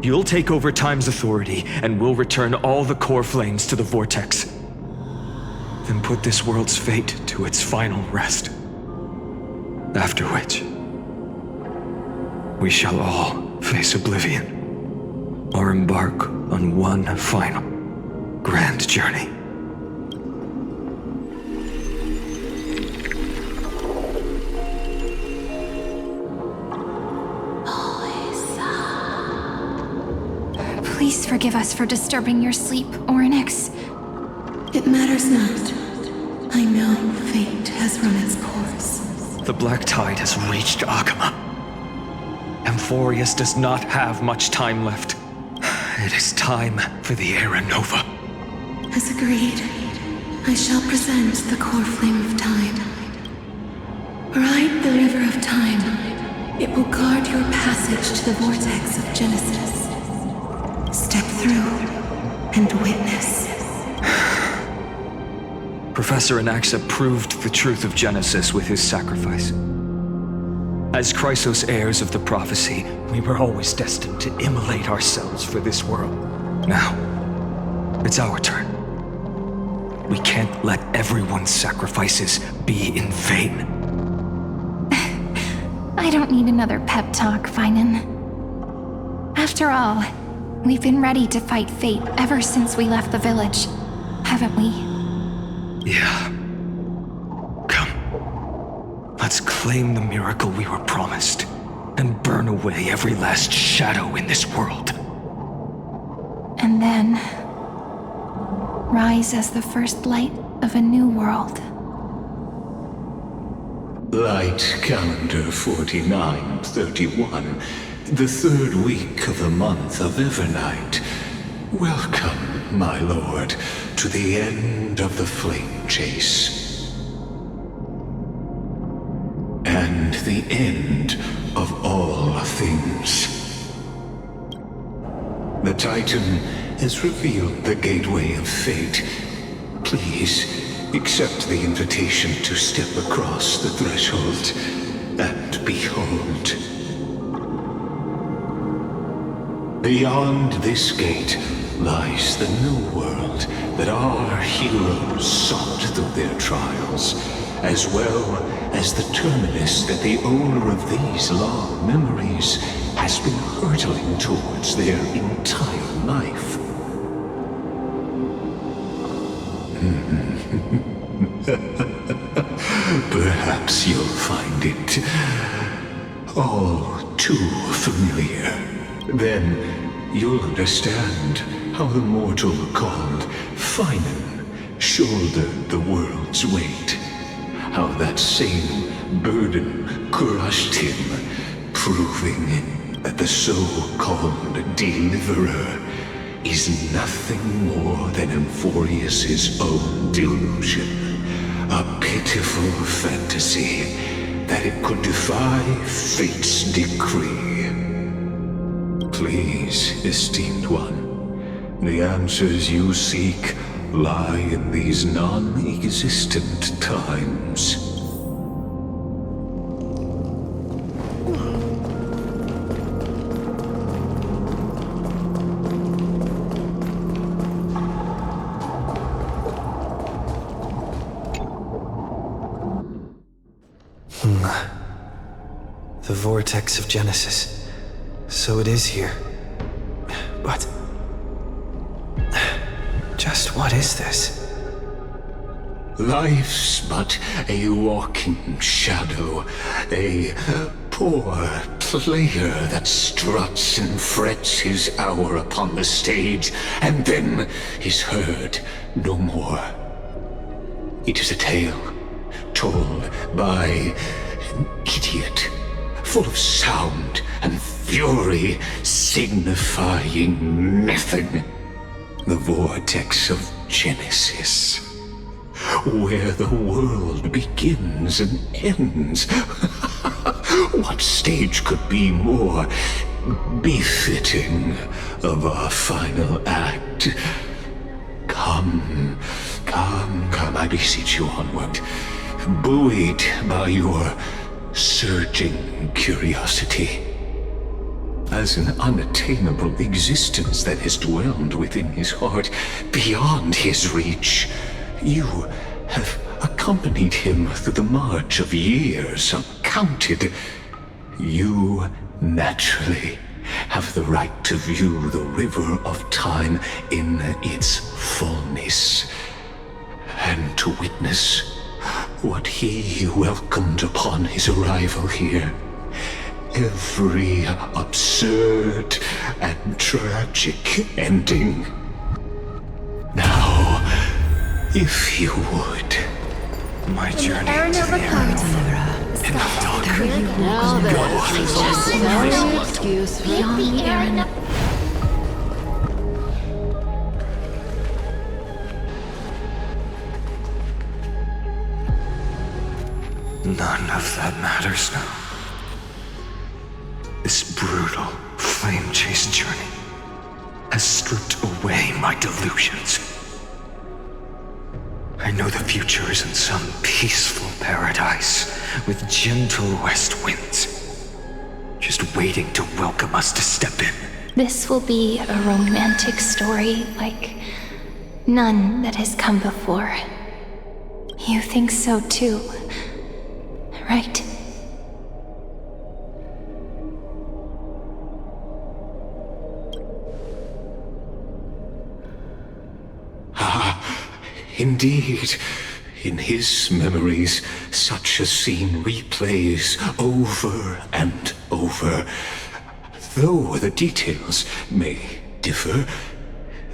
You'll take over Time's authority, and we'll return all the core flames to the vortex. Then put this world's fate to its final rest. After which, we shall all face oblivion, or embark on one final, grand journey. Please forgive us for disturbing your sleep, Orynyx. It matters not. I know fate has run its course. The black tide has reached Akama. Amphoreus does not have much time left. It is time for the Era Nova. As agreed, I shall present the core flame of time. Ride the river of time. It will guard your passage to the vortex of Genesis. Step through and witness. Professor Anaxa proved the truth of Genesis with his sacrifice. As Chrysos heirs of the prophecy, we were always destined to immolate ourselves for this world. Now, it's our turn. We can't let everyone's sacrifices be in vain. I don't need another pep talk, Phainon. After all, we've been ready to fight fate ever since we left the village, haven't we? Yeah. Come. Let's claim the miracle we were promised, and burn away every last shadow in this world. And then, rise as the first light of a new world. Light calendar 4931, the third week of the month of Evernight. Welcome, my lord, to the end of the flame chase. And the end of all things. The Titan has revealed the gateway of fate. Please, accept the invitation to step across the threshold and behold. Beyond this gate lies the new world that our heroes sought through their trials, as well as the terminus that the owner of these long memories has been hurtling towards their entire life. Perhaps you'll find it all too familiar. Then you'll understand how the mortal called Phainon shouldered the world's weight. How that same burden crushed him, proving that the so-called deliverer is nothing more than Amphoreus' own delusion. A pitiful fantasy that it could defy fate's decree. Please, esteemed one, the answers you seek lie in these non-existent times. The vortex of Genesis. So it is here. But... just what is this? Life's but a walking shadow, a poor player that struts and frets his hour upon the stage, and then is heard no more. It is a tale told by an idiot, full of sound and fury, signifying nothing. The vortex of Genesis, where the world begins and ends. What stage could be more befitting of our final act? Come, I beseech you onward, buoyed by your surging curiosity. As an unattainable existence that has dwelled within his heart, beyond his reach, you have accompanied him through the march of years uncounted. You naturally have the right to view the river of time in its fullness, and to witness what he welcomed upon his arrival here. Every absurd and tragic ending. Now, if you would, my journey to the end. Now there's no excuse for None of that matters now. This brutal, flame-chased journey has stripped away my delusions. I know the future is in some peaceful paradise with gentle west winds, just waiting to welcome us to step in. This will be a romantic story like none that has come before. You think so too, right? Indeed, in his memories, such a scene replays over and over. Though the details may differ,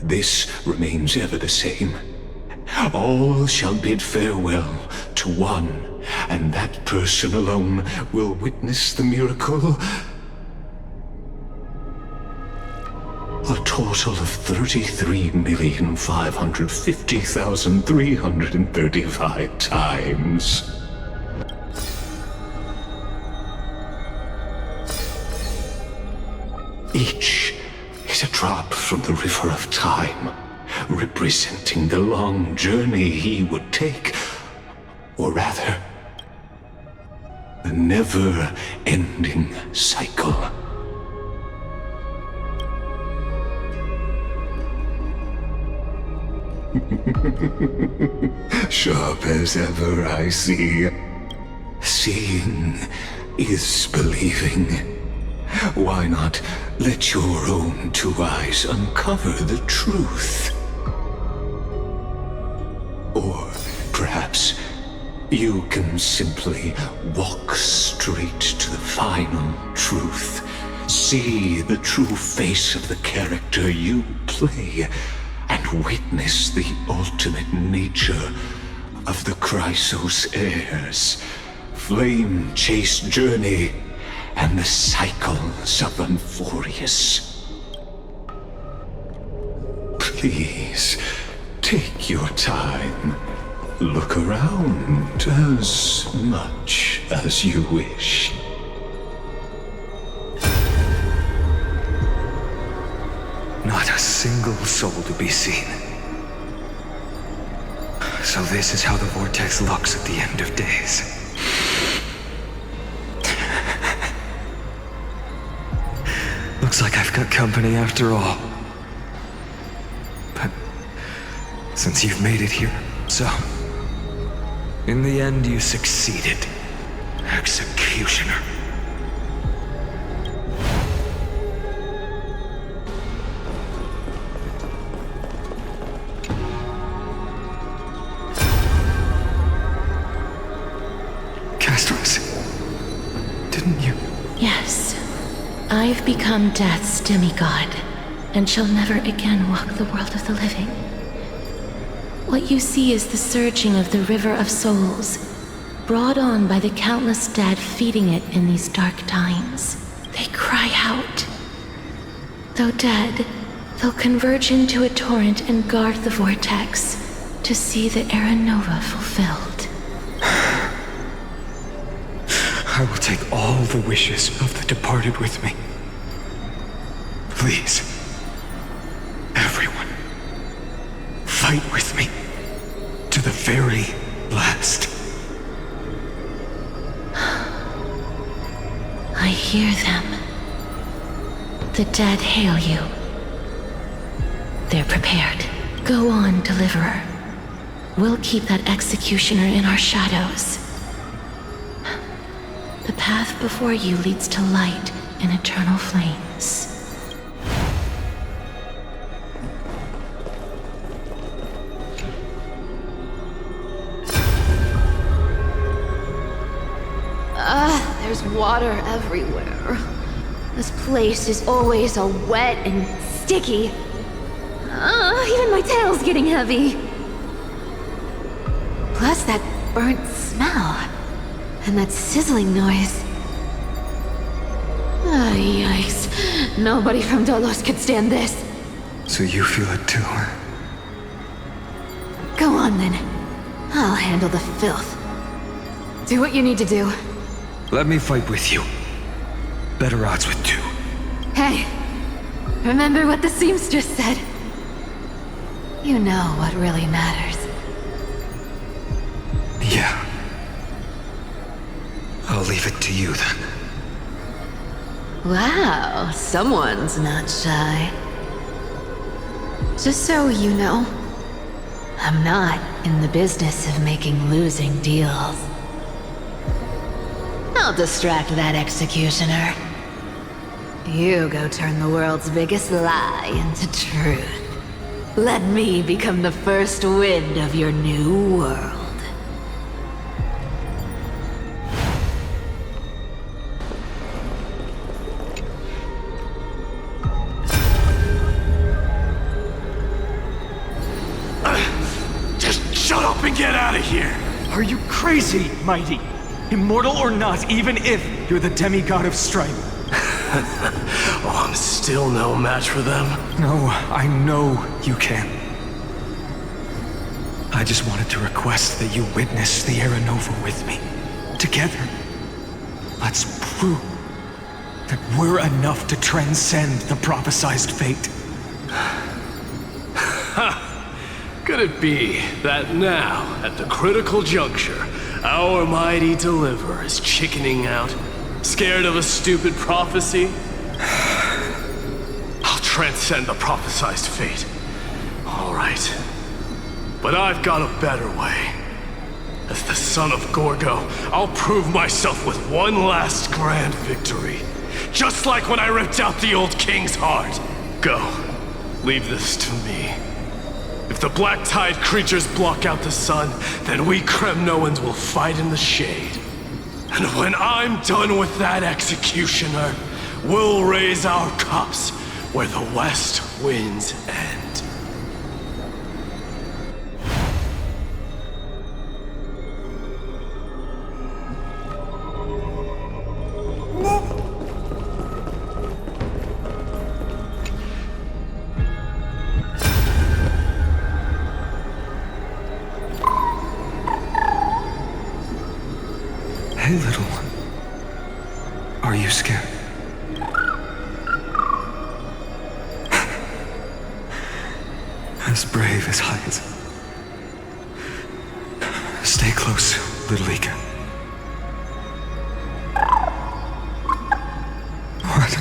this remains ever the same. All shall bid farewell to one, and that person alone will witness the miracle. A total of 33,550,335 times. Each is a drop from the river of time, representing the long journey he would take, or rather, the never-ending cycle. Sharp as ever, I see. Seeing is believing. Why not let your own two eyes uncover the truth? Or perhaps you can simply walk straight to the final truth. See the true face of the character you play, and witness the ultimate nature of the Chrysos heirs, flame-chased journey, and the cycles of Amphoreus. Please, take your time. Look around as much as you wish. Not a single soul to be seen. So this is how the vortex looks at the end of days. Looks like I've got company after all. But since you've made it here, so in the end you succeeded. Executioner. Castros, didn't you? Yes. I've become Death's demigod, and shall never again walk the world of the living. What you see is the surging of the river of souls, brought on by the countless dead feeding it in these dark times. They cry out. Though dead, they'll converge into a torrent and guard the vortex to see the Era Nova fulfilled. I will take all the wishes of the departed with me. Please, everyone, fight with me to the very last. I hear them. The dead hail you. They're prepared. Go on, Deliverer. We'll keep that executioner in our shadows. The path before you leads to light and eternal flames. There's water everywhere. This place is always all wet and sticky. Even my tail's getting heavy. Plus that burnt smell. And that sizzling noise. Yikes. Nobody from Dolos could stand this. So you feel it too, huh? Go on then. I'll handle the filth. Do what you need to do. Let me fight with you. Better odds with two. Hey, remember what the seamstress said? You know what really matters. Yeah. I'll leave it to you then. Wow, someone's not shy. Just so you know, I'm not in the business of making losing deals. I'll distract that executioner. You go turn the world's biggest lie into truth. Let me become the first wind of your new world. Just shut up and get out of here! Are you crazy, Mighty? Immortal or not, even if you're the demigod of strife. Oh, I'm still no match for them? No, I know you can. I just wanted to request that you witness the Era Nova with me. Together. Let's prove that we're enough to transcend the prophesized fate. Could it be that now, at the critical juncture, our mighty deliverer is chickening out? Scared of a stupid prophecy? I'll transcend the prophesized fate. All right. But I've got a better way. As the son of Gorgo, I'll prove myself with one last grand victory. Just like when I ripped out the old king's heart. Go. Leave this to me. If the Black Tide creatures block out the sun, then we Kremnoans will fight in the shade. And when I'm done with that executioner, we'll raise our cups where the west winds end. Hey, little one. Are you scared? As brave as Hydes. Stay close, little Ika. What?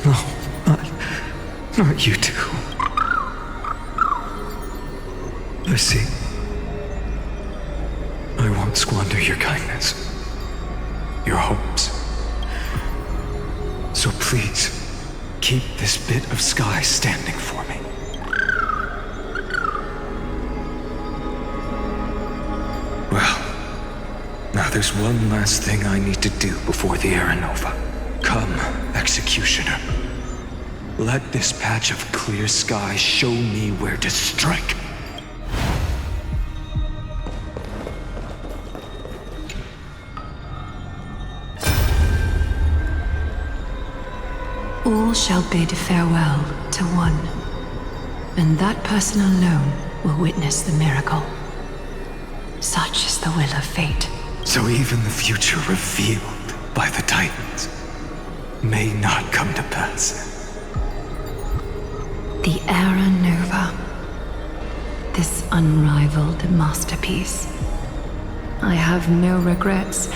No, not you two. I see. I won't squander your kindness. your hopes. So please, keep this bit of sky standing for me. Well, now there's one last thing I need to do before the Era Nova. Come, Executioner. Let this patch of clear sky show me where to strike. All shall bid farewell to one, and that person alone will witness the miracle. Such is the will of fate. So even the future revealed by the Titans may not come to pass. The Era Nova. This unrivaled masterpiece. I have no regrets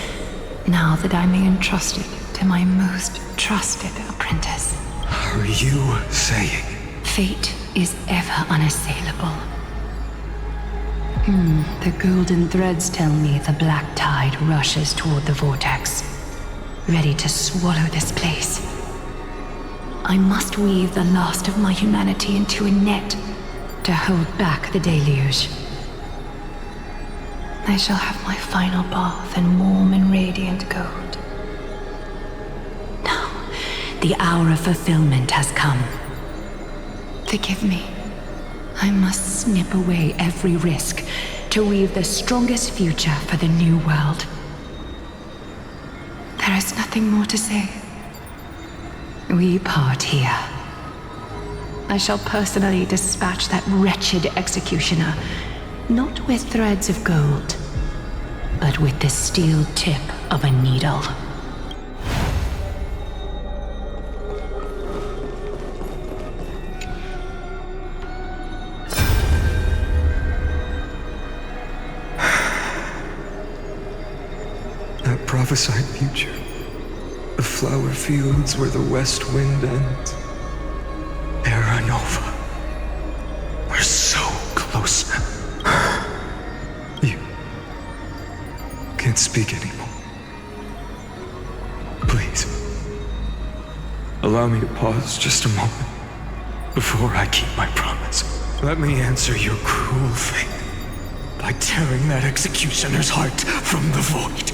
now that I'm entrusted to my most trusted apprentice. Are you saying? Fate is ever unassailable. The golden threads tell me the black tide rushes toward the vortex, ready to swallow this place. I must weave the last of my humanity into a net to hold back the deluge. I shall have my final bath in warm and radiant gold. Now, the hour of fulfillment has come. Forgive me. I must snip away every risk to weave the strongest future for the new world. There is nothing more to say. We part here. I shall personally dispatch that wretched executioner, not with threads of gold, but with the steel tip of a needle. That prophesied future. The flower fields where the west wind ends. Era Nova. We're so close now. You can't speak anymore. Please, allow me to pause just a moment before I keep my promise. Let me answer your cruel fate by tearing that executioner's heart from the void.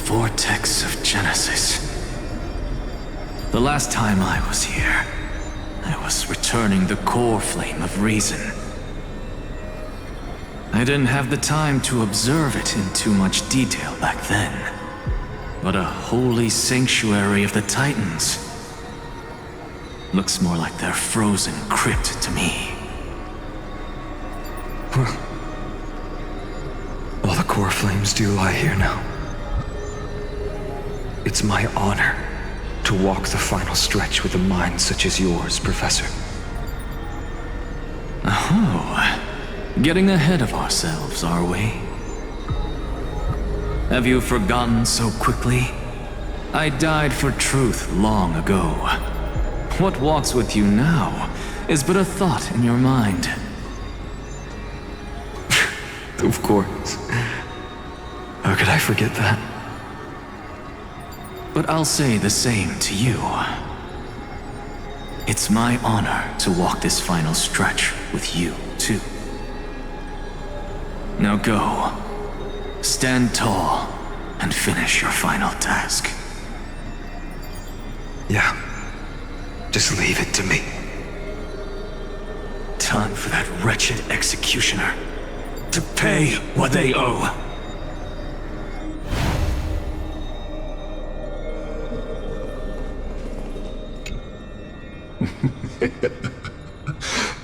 Vortex of Genesis. The last time I was here, I was returning the core flame of reason. I didn't have the time to observe it in too much detail back then. But a holy sanctuary of the Titans. Looks more like their frozen crypt to me. Well, all the core flames do lie here now. It's my honor to walk the final stretch with a mind such as yours, Professor. Oh, getting ahead of ourselves, are we? Have you forgotten so quickly? I died for truth long ago. What walks with you now is but a thought in your mind. Of course. How could I forget that? But I'll say the same to you. It's my honor to walk this final stretch with you, too. Now go. Stand tall and finish your final task. Yeah. Just leave it to me. Time for that wretched executioner to pay what they owe.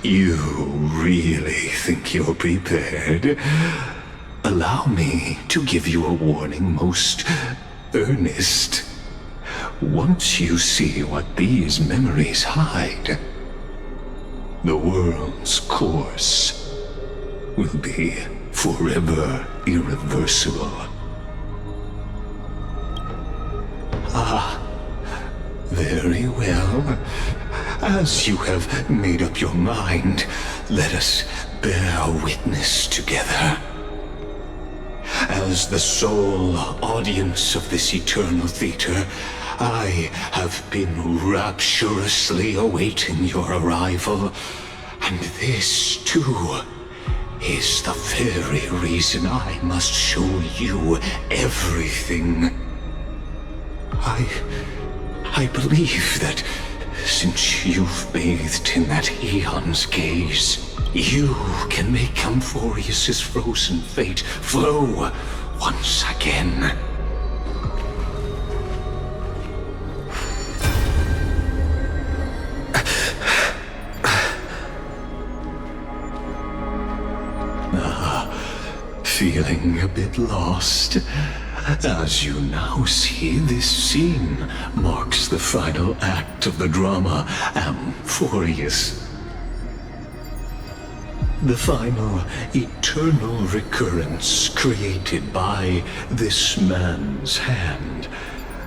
You really think you're prepared? Allow me to give you a warning most earnest. Once you see what these memories hide, the world's course will be forever irreversible. Well, as you have made up your mind, let us bear witness together. As the sole audience of this eternal theater, I have been rapturously awaiting your arrival, and this, too, is the very reason I must show you everything. I believe that since you've bathed in that Aeon's gaze, you can make Amphoreus' frozen fate flow once again. Feeling a bit lost? As you now see, this scene marks the final act of the drama Amphoreus. The final eternal recurrence created by this man's hand,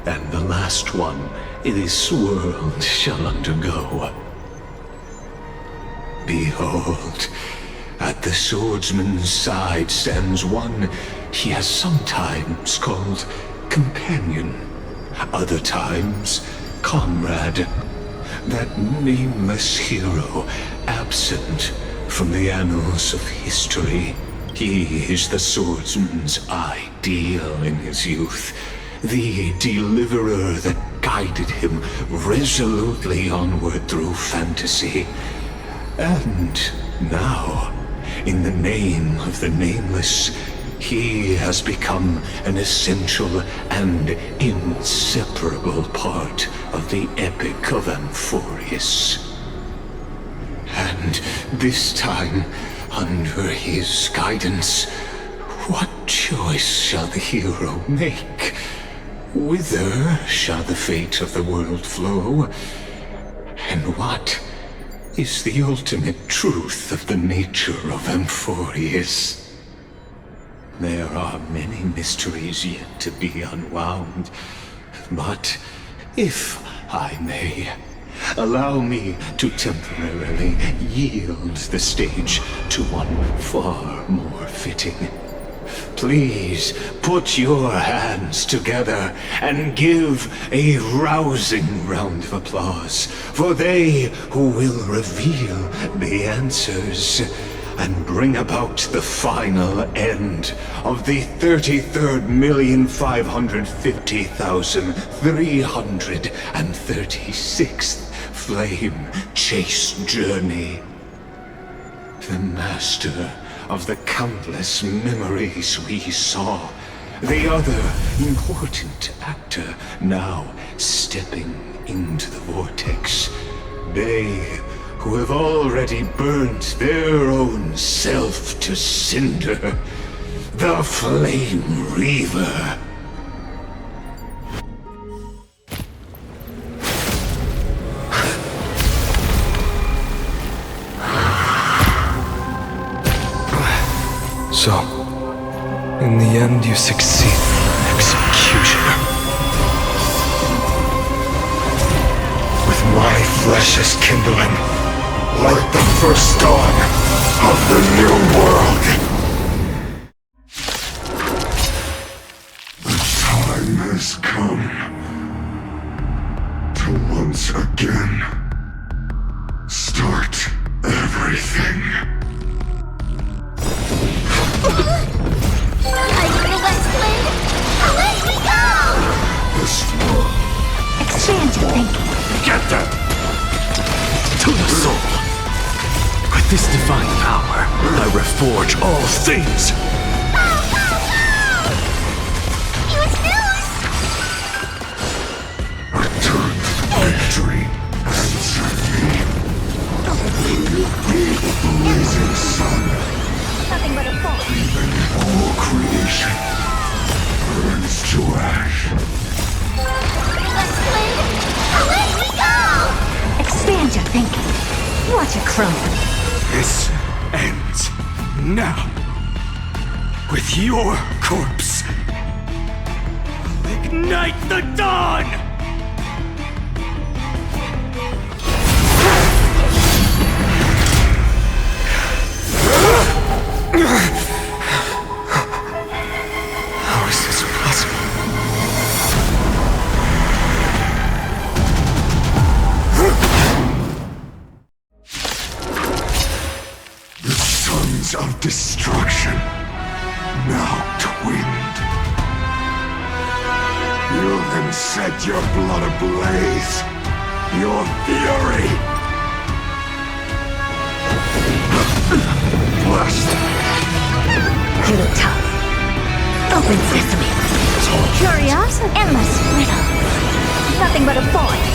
and the last one this world shall undergo. Behold, at the swordsman's side stands one he has sometimes called companion, other times comrade, that nameless hero absent from the annals of history. He is the swordsman's ideal in his youth, the deliverer that guided him resolutely onward through fantasy. And now, in the name of the Nameless, he has become an essential and inseparable part of the epic of Amphoreus. And this time, under his guidance, what choice shall the hero make? Whither shall the fate of the world flow? And what is the ultimate truth of the nature of Amphoreus? There are many mysteries yet to be unwound, but if I may, allow me to temporarily yield the stage to one far more fitting. Please put your hands together and give a rousing round of applause for they who will reveal the answers and bring about the final end of the 33,550,336th flame chase journey. The master of the countless memories we saw, the other important actor now stepping into the vortex. They who have already burnt their own self to cinder, the Flame Reaver. So, in the end, you succeed, Executioner. With my flesh as kindling, like the first dawn of the new world. The time has come to once again start everything. Expand your thinking. Get them! To the soul! With this divine power, I reforge all things! Return to victory, answer me. Will you be the blazing sun? Nothing but a fall. Even all creation burns to ash. Away we go! Expand your thinking. Watch it crumble. This ends now. With your corpse. Ignite the dawn! How is this possible? The sons of destruction, now twinned. You then set your blood ablaze, your fury. Blast! You look tough. Open sesame. Curious, endless riddle. Nothing but a void.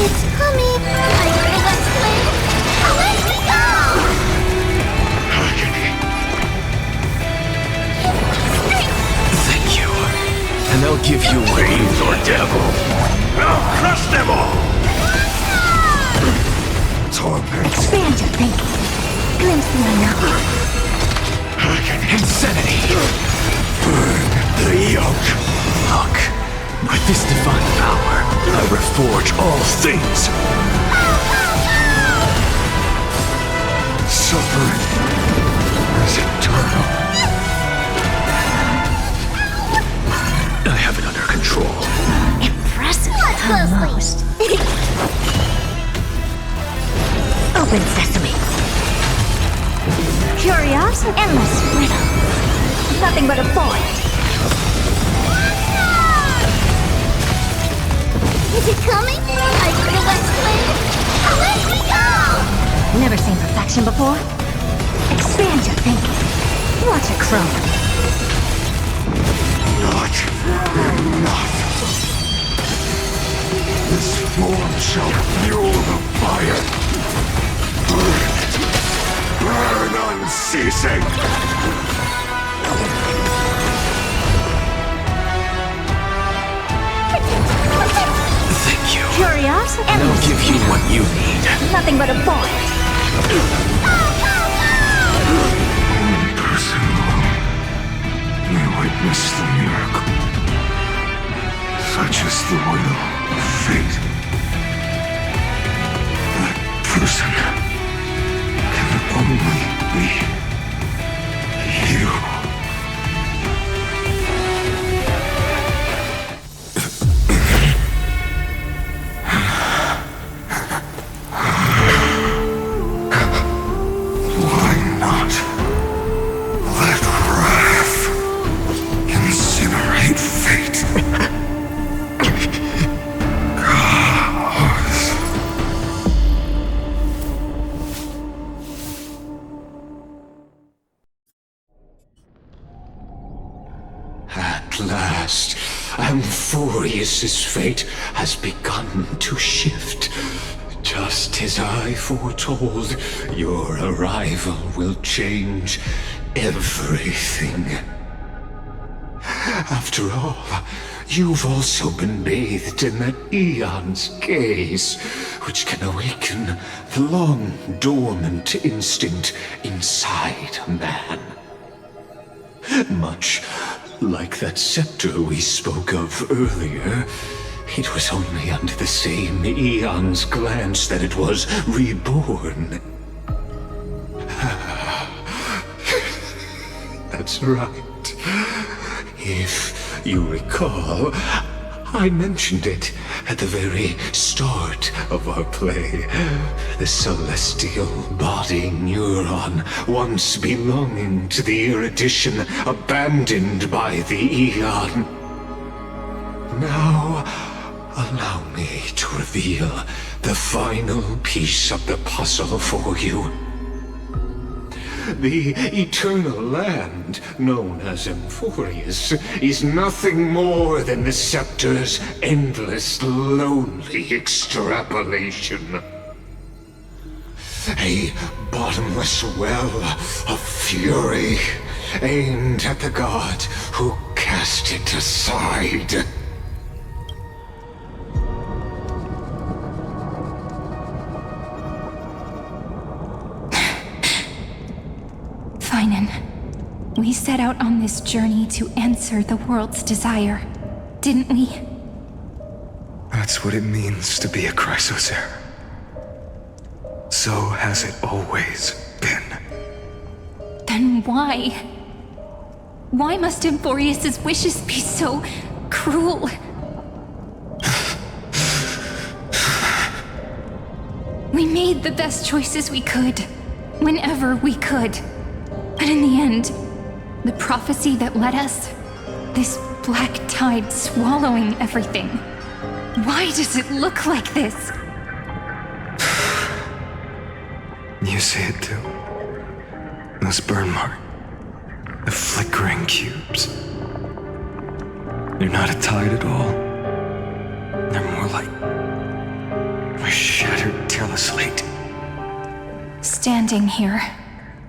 It's coming! I hear that flame! Let me go! Thank you. And they'll give you wings or devil. I'll crush them all! Expand your thinking. Glimpse the unknown. Insanity! Burn the yoke! Look, with this divine power, I reforge all things! Suffering is eternal. I have it under control. Impressive. Almost. Open sesame. Curious, endless riddle. Nothing but a void. Is it coming? I feel that flame! Let me go! Never seen perfection before? Expand your thinking. Watch it grow. Not enough. This form shall fuel the fire. Burn unceasing! Thank you. Curious, And I'll give you what you need. nothing but a void. One person alone may witness the miracle. Such is the will of fate. That person can only be you. Why not let wrath incinerate fate? At last, Amphoreus' fate has begun to shift. Just as I foretold, your arrival will change everything. After all, you've also been bathed in that Eon's gaze, which can awaken the long-dormant instinct inside a man. Much like that scepter we spoke of earlier, it was only under the same Eon's glance that it was reborn. That's right. If you recall, I mentioned it at the very start of our play. The celestial body neuron, once belonging to the erudition abandoned by the Eon. Now, allow me to reveal the final piece of the puzzle for you. The eternal land, known as Amphoreus, is nothing more than the scepter's endless, lonely extrapolation. A bottomless well of fury, aimed at the god who cast it aside. Phainon, we set out on this journey to answer the world's desire, didn't we? That's what it means to be a Chrysosaur. so has it always been. Then why? Why must Amphoreus' wishes be so cruel? We made the best choices we could, whenever we could. But in the end, the prophecy that led us, this black tide swallowing everything. Why does it look like this? You see it too. Those burn marks. The flickering cubes. They're not a tide at all. They're more like a shattered teleslate. Standing here,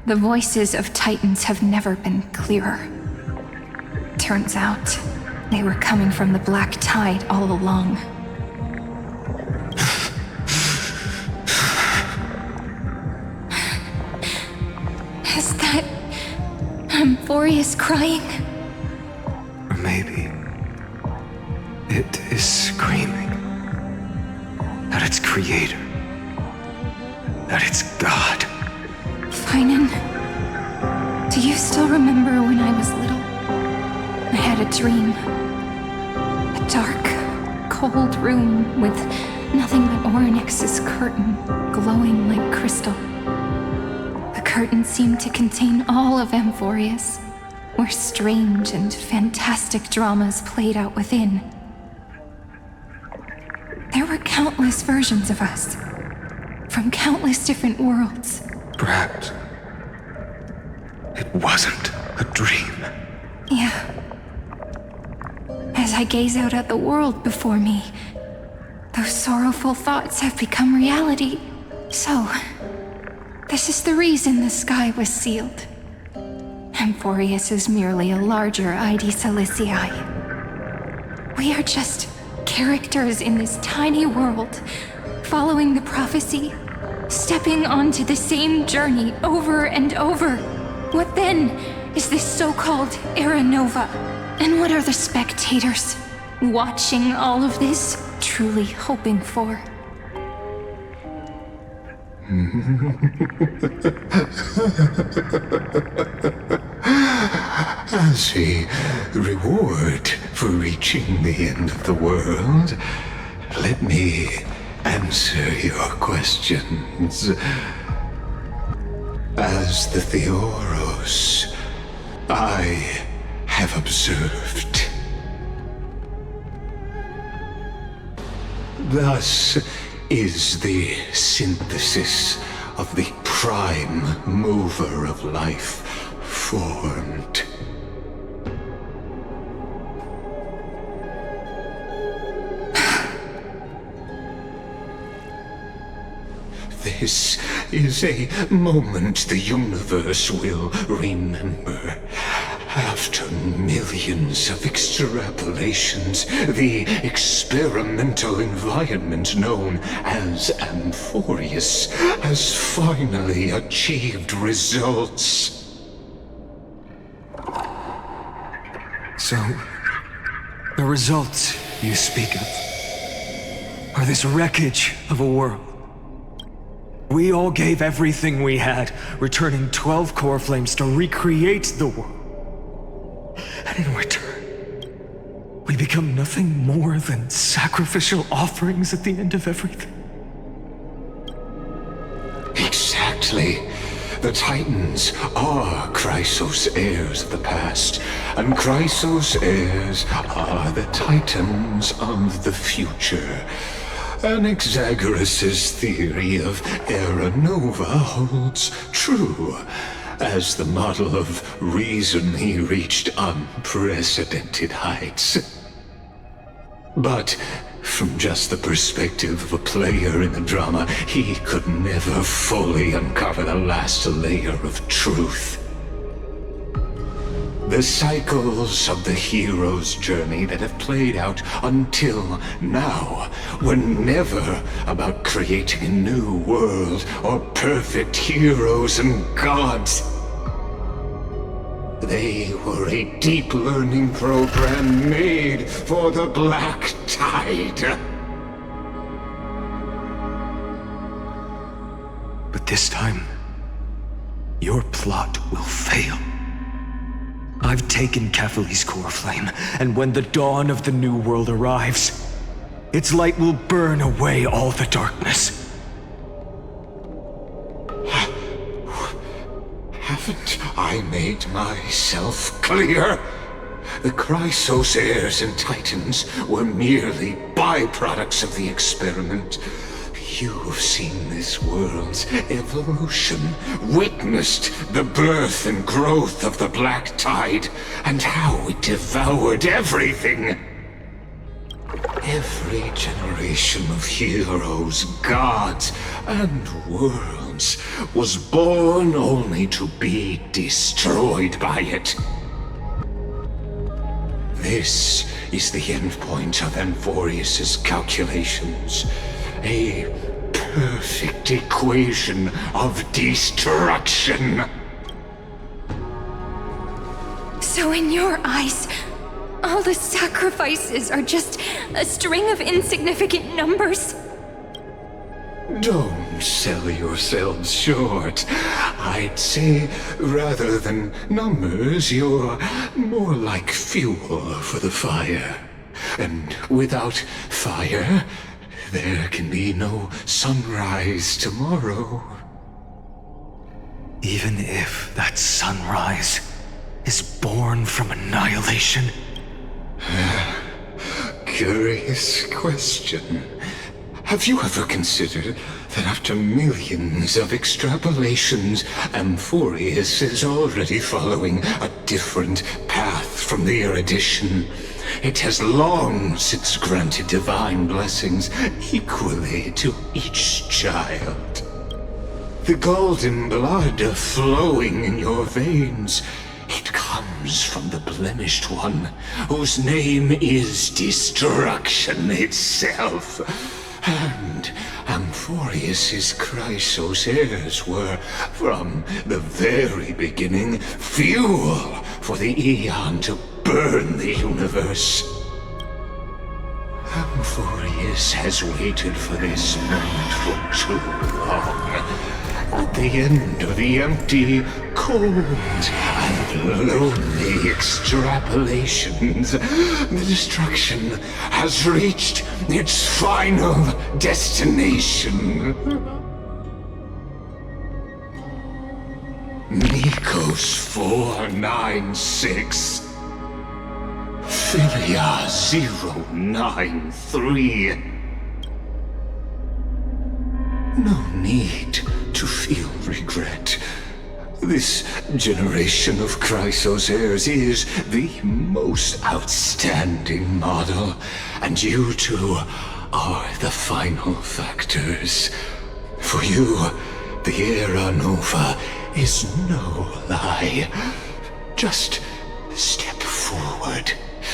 the voices of Titans have never been clearer. Turns out, they were coming from the black tide all along. Is that Amphoreus crying? Or maybe it is screaming that its creator, that it's God. Phainon, do you still remember when I was little? I had a dream. A dark, cold room with nothing but Orynyx's curtain glowing like crystal. The curtain seemed to contain all of Amphoreus, where strange and fantastic dramas played out within. There were countless versions of us, from countless different worlds. Perhaps it wasn't a dream. Yeah. As I gaze out at the world before me, those sorrowful thoughts have become reality. So, this is the reason the sky was sealed. Amphoreus is merely a larger ID Silicii. We are just characters in this tiny world, following the prophecy, stepping onto the same journey over and over. What then is this so-called Era Nova? And what are the spectators watching all of this truly hoping for? As a reward for reaching the end of the world, let me answer your questions. As the Theoros, I have observed. Thus is the synthesis of the prime mover of life formed. This is a moment the universe will remember. After millions of extrapolations, the experimental environment known as Amphoreus has finally achieved results. So, the results you speak of are this wreckage of a world. We all gave everything we had, returning 12 core flames to recreate the world. And in return, we become nothing more than sacrificial offerings at the end of everything. Exactly. The Titans are Chrysos heirs of the past, and Chrysos heirs are the Titans of the future. Anaxagoras' theory of Era Nova holds true, as the model of reason he reached unprecedented heights. But from just the perspective of a player in the drama, he could never fully uncover the last layer of truth. The cycles of the hero's journey that have played out until now were never about creating a new world or perfect heroes and gods. They were a deep learning program made for the Black Tide. this time, your plot will fail. I've taken Catholi's core flame, and when the dawn of the new world arrives, its light will burn away all the darkness. Haven't I made myself clear? The Chrysos heirs and Titans were merely byproducts of the experiment. You've seen this world's evolution, witnessed the birth and growth of the Black Tide, and how it devoured everything. Every generation of heroes, gods, and worlds was born only to be destroyed by it. This is the endpoint of Amphoreus' calculations. A perfect equation of destruction. So in your eyes, all the sacrifices are just a string of insignificant numbers? Don't sell yourselves short. I'd say, rather than numbers, you're more like fuel for the fire. And without fire, there can be no sunrise tomorrow. Even if that sunrise is born from annihilation? Curious question. Have you ever considered that after millions of extrapolations, Amphoreus is already following a different path from the erudition? It has long since granted divine blessings equally to each child. The golden blood flowing in your veins, it comes from the blemished one, whose name is destruction itself. And Amphoreus' Chrysos heirs were, from the very beginning, fuel for the Aeon to burn the universe. Amphoreus has waited for this moment for too long. At the end of the empty, cold, and lonely extrapolations, the destruction has reached its final destination. Nikos 496. Philia 093. No need to feel regret. This generation of Chrysos heirs is the most outstanding model, and you two are the final factors. For you, the Era Nova is no lie. Just step forward,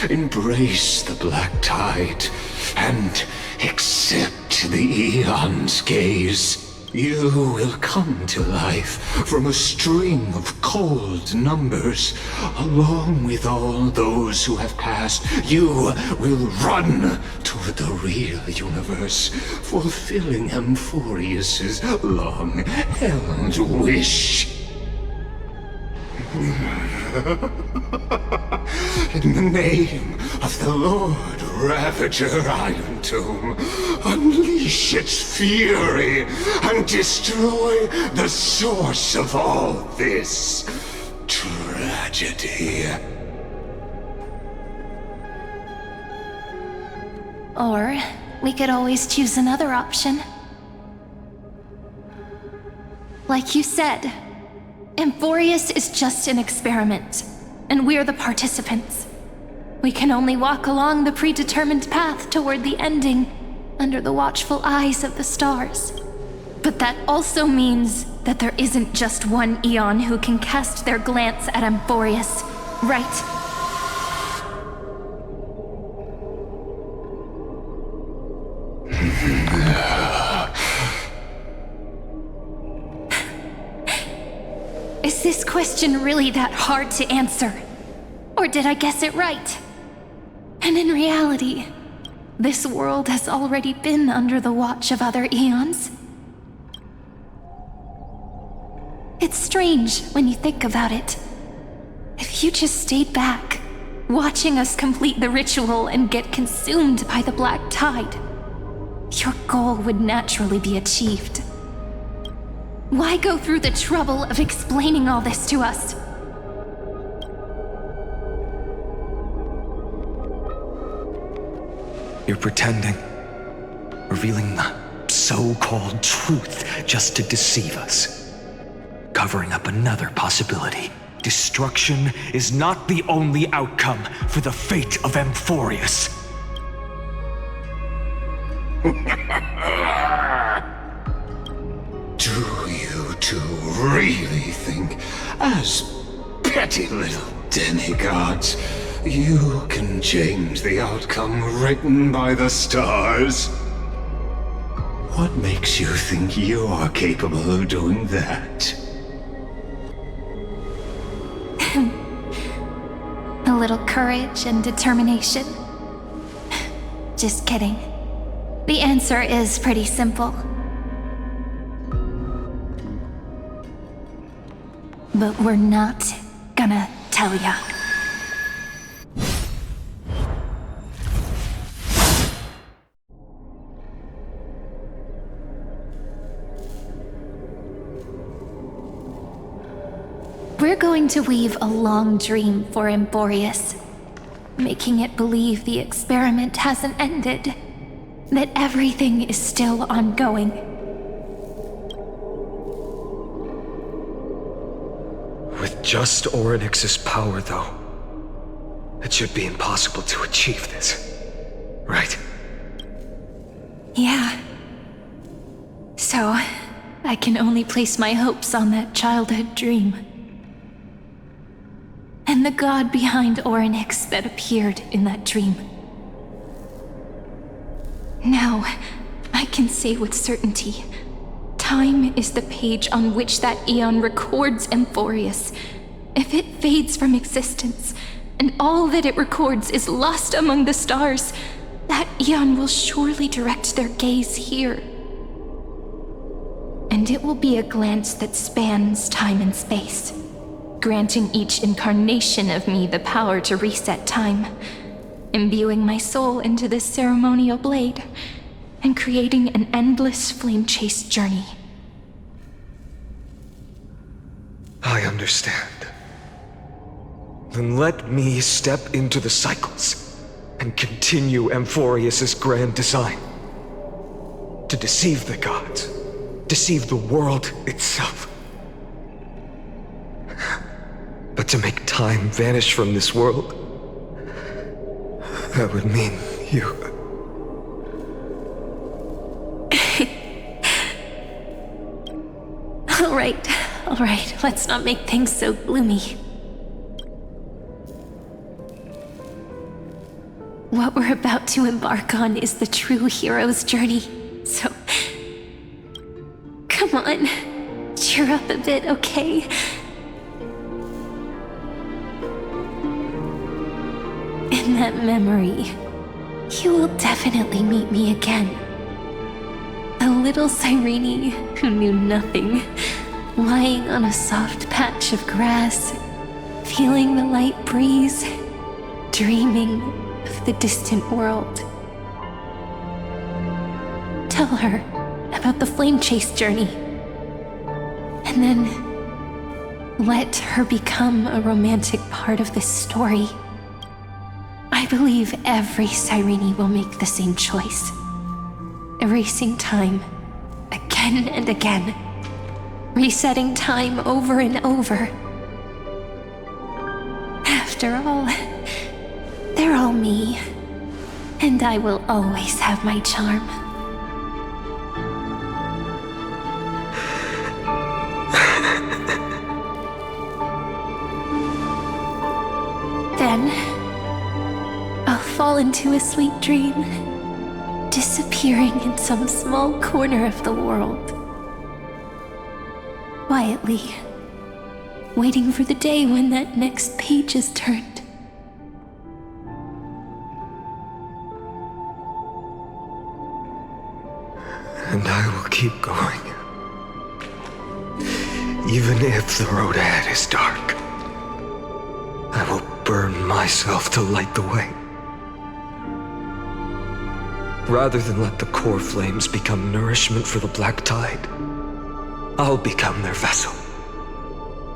embrace the Black Tide, and accept the Aeon's gaze. You will come to life from a string of cold numbers. Along with all those who have passed, you will run toward the real universe, fulfilling Amphoreus' long-held wish. In the name of the Lord Ravager Iron Tomb, unleash its fury and destroy the source of all this tragedy. Or we could always choose another option. Like you said, Amphoreus is just an experiment, and we're the participants. We can only walk along the predetermined path toward the ending, under the watchful eyes of the stars. But that also means that there isn't just one Aeon who can cast their glance at Amphoreus, right? Is this question really that hard to answer? Or did I guess it right? And in reality, this world has already been under the watch of other Aeons. It's strange when you think about it. If you just stayed back, watching us complete the ritual and get consumed by the black tide, your goal would naturally be achieved. Why go through the trouble of explaining all this to us? You're pretending, revealing the so-called truth just to deceive us, covering up another possibility. Destruction is not the only outcome for the fate of Amphoreus. Do you two really think, as petty little demigods, you can change the outcome written by the stars? What makes you think you are capable of doing that? A little courage and determination. Just kidding. The answer is pretty simple. But we're not gonna tell ya. We're going to weave a long dream for Amphoreus, making it believe the experiment hasn't ended, that everything is still ongoing. With just Orynyx's power, though, it should be impossible to achieve this, right? Yeah. So, I can only place my hopes on that childhood dream. And the god behind Orynyx that appeared in that dream. Now, I can say with certainty, time is the page on which that eon records Amphoreus. If it fades from existence, and all that it records is lost among the stars, that eon will surely direct their gaze here. And it will be a glance that spans time and space, granting each incarnation of me the power to reset time, imbuing my soul into this ceremonial blade, and creating an endless flame-chased journey. I understand. Then let me step into the cycles and continue Amphoreus's grand design. To deceive the gods, deceive the world itself. But to make time vanish from this world, that would mean you. All right, let's not make things so gloomy. What we're about to embark on is the true hero's journey, so... Come on, cheer up a bit, okay? In that memory, you will definitely meet me again. A little Cyrene who knew nothing, lying on a soft patch of grass, feeling the light breeze, dreaming of the distant world. Tell her about the flame chase journey, and then let her become a romantic part of this story. I believe every Cyrene will make the same choice, erasing time again and again, resetting time over and over. After all, they're all me, and I will always have my charm. Then, I'll fall into a sweet dream, disappearing in some small corner of the world. Quietly, waiting for the day when that next page is turned. And I will keep going. Even if the road ahead is dark, I will burn myself to light the way. Rather than let the core flames become nourishment for the Black Tide, I'll become their vessel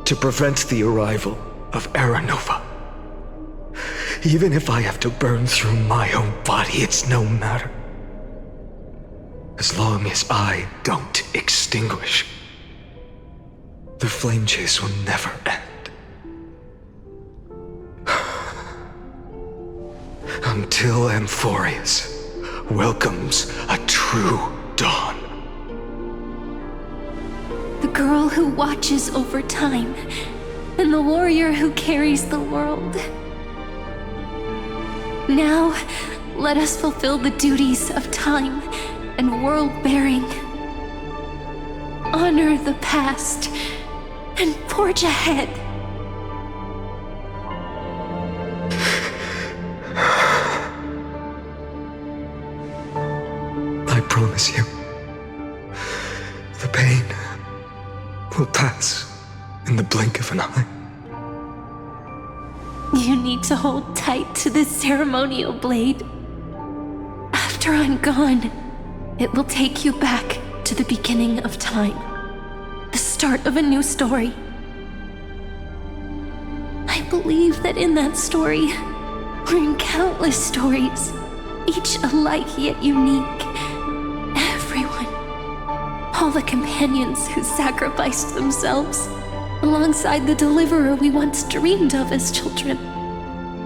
to prevent the arrival of Era Nova. Even if I have to burn through my own body, it's no matter. As long as I don't extinguish, the flame chase will never end. Until Amphoreus welcomes a true dawn. The girl who watches over time, and the warrior who carries the world. Now, let us fulfill the duties of time and world-bearing. Honor the past and forge ahead. I promise you, the pain will pass in the blink of an eye. You need to hold tight to this ceremonial blade. After I'm gone, it will take you back to the beginning of time. The start of a new story. I believe that in that story, or in countless stories, each alike yet unique, everyone, all the companions who sacrificed themselves, alongside the deliverer we once dreamed of as children,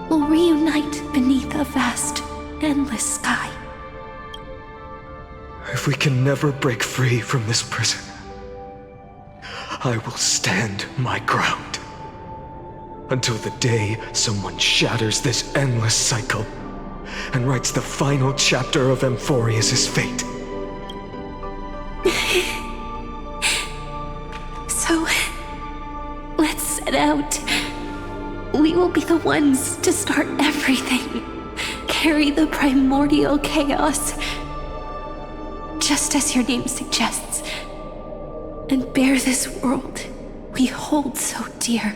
will reunite beneath a vast, endless sky. If we can never break free from this prison, I will stand my ground until the day someone shatters this endless cycle and writes the final chapter of Amphoreus' fate. So, let's set out. We will be the ones to start everything. Carry the primordial chaos, just as your name suggests, and bear this world we hold so dear.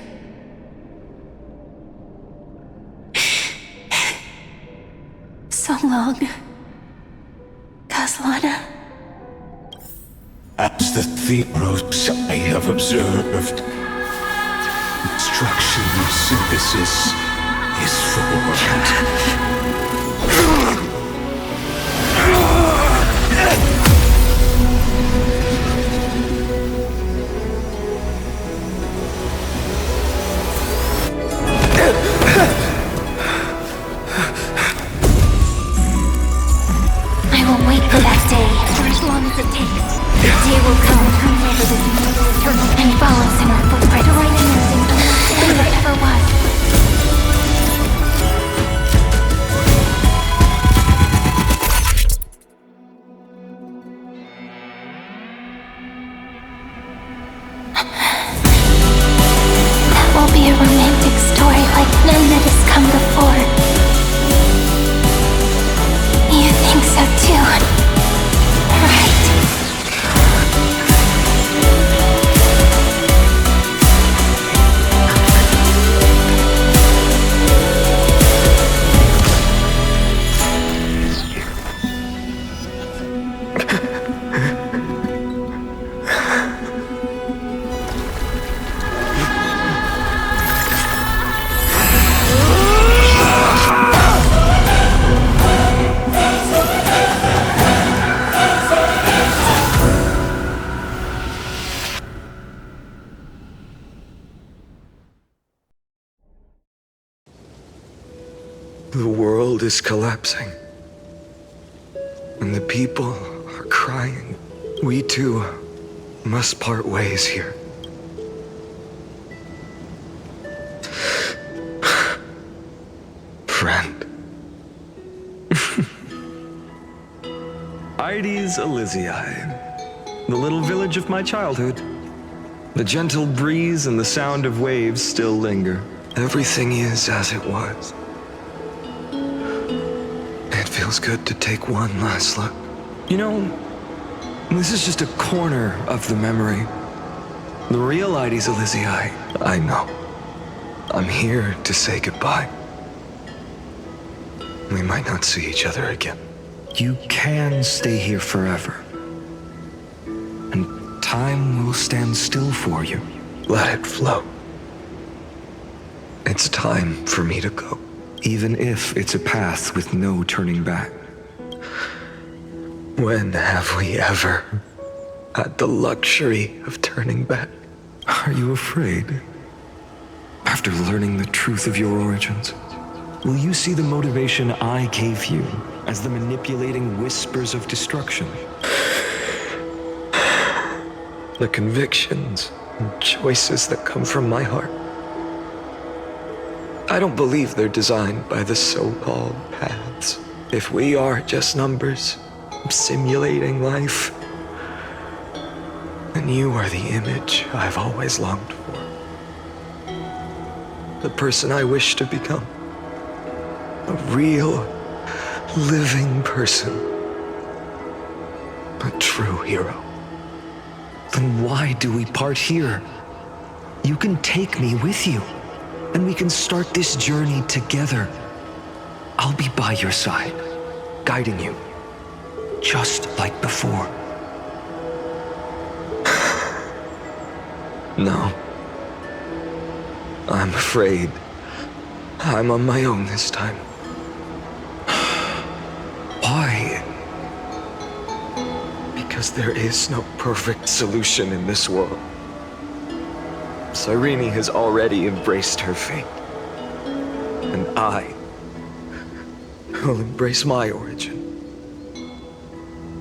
So long, Kaslana. As the Theros I have observed, instruction synthesis is formed. I will wait for that day for as long as it takes. The day will come whenever this immortal eternal and follows in our footprint to right anything than there ever was. That will be a romantic story like none that has come before. You think so too, right? The world is collapsing, and the people are crying. We too must part ways here. Friend. Ides Elysiae, the little village of my childhood. The gentle breeze and the sound of waves still linger. Everything is as it was. It feels good to take one last look. You know, this is just a corner of the memory. The real Ides Elysiae, I know. I'm here to say goodbye. We might not see each other again. You can stay here forever. And time will stand still for you. Let it flow. It's time for me to go, even if it's a path with no turning back. When have we ever had the luxury of turning back? Are you afraid? After learning the truth of your origins, will you see the motivation I gave you as the manipulating whispers of destruction? The convictions and choices that come from my heart. I don't believe they're designed by the so-called paths. If we are just numbers, simulating life, then you are the image I've always longed for. The person I wish to become. A real, living person. A true hero. Then why do we part here? You can take me with you, and we can start this journey together. I'll be by your side, guiding you, just like before. No. I'm afraid I'm on my own this time. Why? Because there is no perfect solution in this world. Cyrene has already embraced her fate. And I will embrace my origin.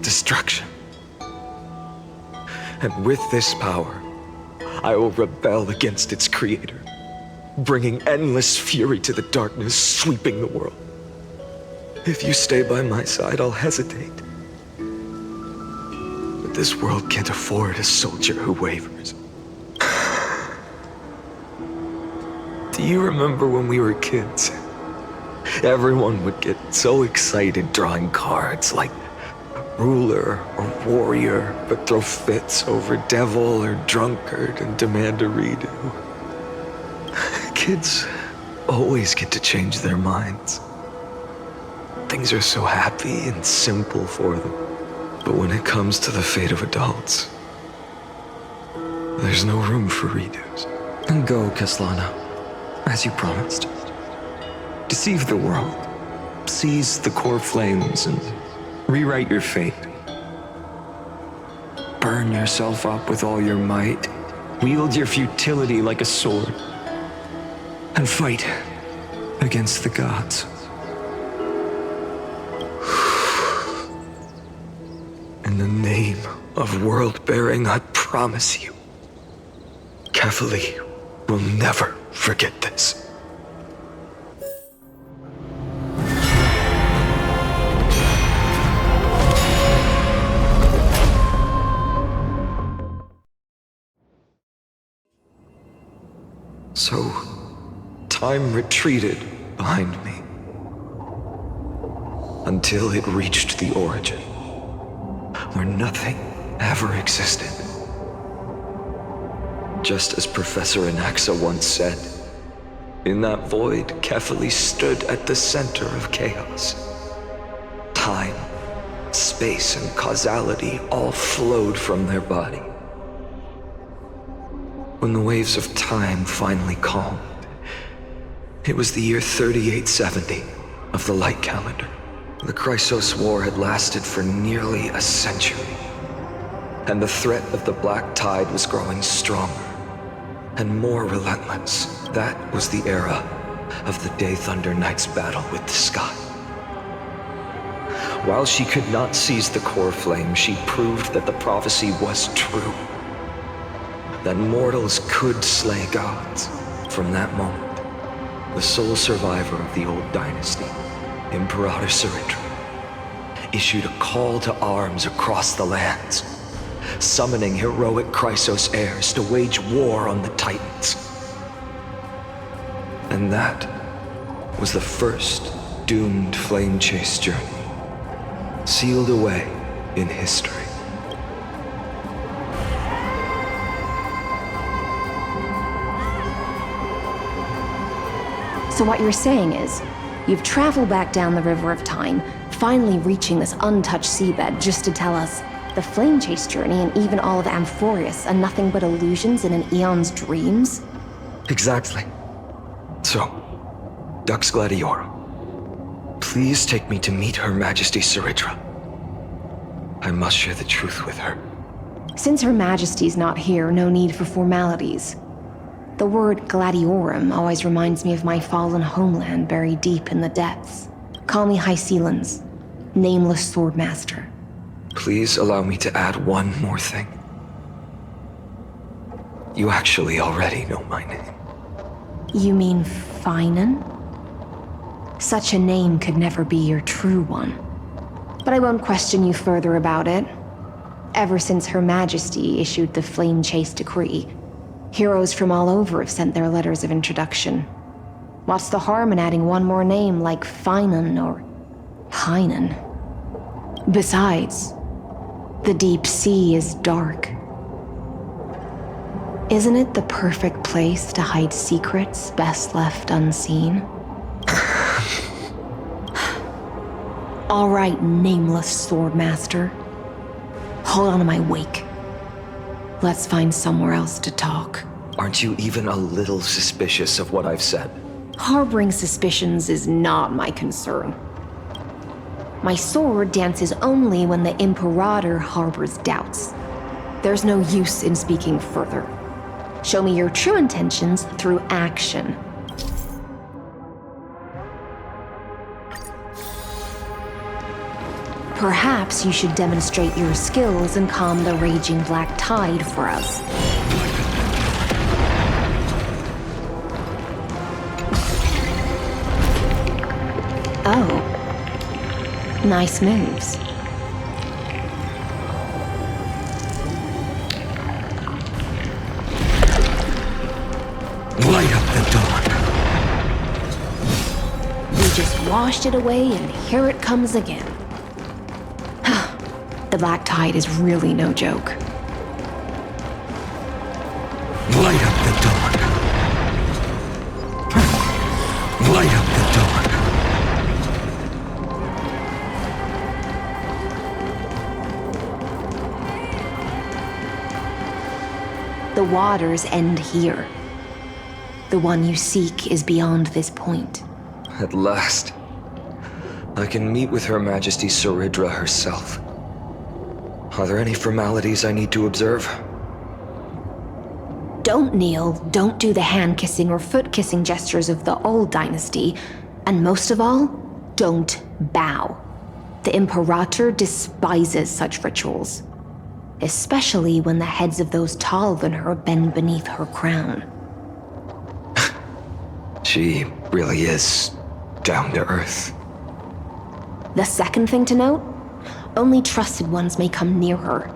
Destruction. And with this power, I will rebel against its creator, bringing endless fury to the darkness sweeping the world. If you stay by my side, I'll hesitate. But this world can't afford a soldier who wavers. Do you remember when we were kids? Everyone would get so excited drawing cards like ruler or warrior, but throw fits over devil or drunkard and demand a redo. Kids always get to change their minds. Things are so happy and simple for them. But when it comes to the fate of adults, there's no room for redos. And go, Kaslana, as you promised. Deceive the world, seize the core flames, and rewrite your fate. Burn yourself up with all your might. Wield your futility like a sword. And fight against the gods. In the name of world-bearing, I promise you, Kefali will never forget this. So, time retreated behind me until it reached the origin, where nothing ever existed. Just as Professor Anaxa once said, in that void, Kefali stood at the center of chaos. Time, space, and causality all flowed from their body. When the waves of time finally calmed, it was the year 3870 of the light calendar. The Chrysos War had lasted for nearly a century, and the threat of the Black Tide was growing stronger and more relentless. That was the era of the Day Thunder Knight's battle with the sky. While she could not seize the core flame, she proved that the prophecy was true, that mortals could slay gods. From that moment, the sole survivor of the old dynasty, Imperator Cyrene, issued a call to arms across the lands, summoning heroic Chrysos heirs to wage war on the Titans. And that was the first doomed flame chase journey, sealed away in history. So what you're saying is, you've traveled back down the River of Time, finally reaching this untouched seabed just to tell us the flame chase journey and even all of Amphoreus are nothing but illusions in an eon's dreams? Exactly. So, Dux Gladiora, please take me to meet Her Majesty Cyrene. I must share the truth with her. Since Her Majesty's not here, no need for formalities. The word Gladiorum always reminds me of my fallen homeland buried deep in the depths. Call me High Sealands, nameless swordmaster. Please allow me to add one more thing. You actually already know my name. You mean Phainon? Such a name could never be your true one. But I won't question you further about it. Ever since Her Majesty issued the Flame Chase Decree, heroes from all over have sent their letters of introduction. What's the harm in adding one more name like Phainon or Phainon? Besides, the deep sea is dark. Isn't it the perfect place to hide secrets best left unseen? All right, nameless swordmaster. Hold on to my wake. Let's find somewhere else to talk. Aren't you even a little suspicious of what I've said? Harboring suspicions is not my concern. My sword dances only when the Imperator harbors doubts. There's no use in speaking further. Show me your true intentions through action. Perhaps you should demonstrate your skills and calm the raging black tide for us. Oh. Nice moves. Light up the dawn. We just washed it away and here it comes again. The black tide is really no joke. Light up the dawn. Light up the dawn. The waters end here. The one you seek is beyond this point. At last, I can meet with Her Majesty Cyrene herself. Are there any formalities I need to observe? Don't kneel, don't do the hand-kissing or foot-kissing gestures of the old dynasty, and most of all, don't bow. The Imperator despises such rituals, especially when the heads of those taller than her bend beneath her crown. She really is down to earth. The second thing to note? Only trusted ones may come near her.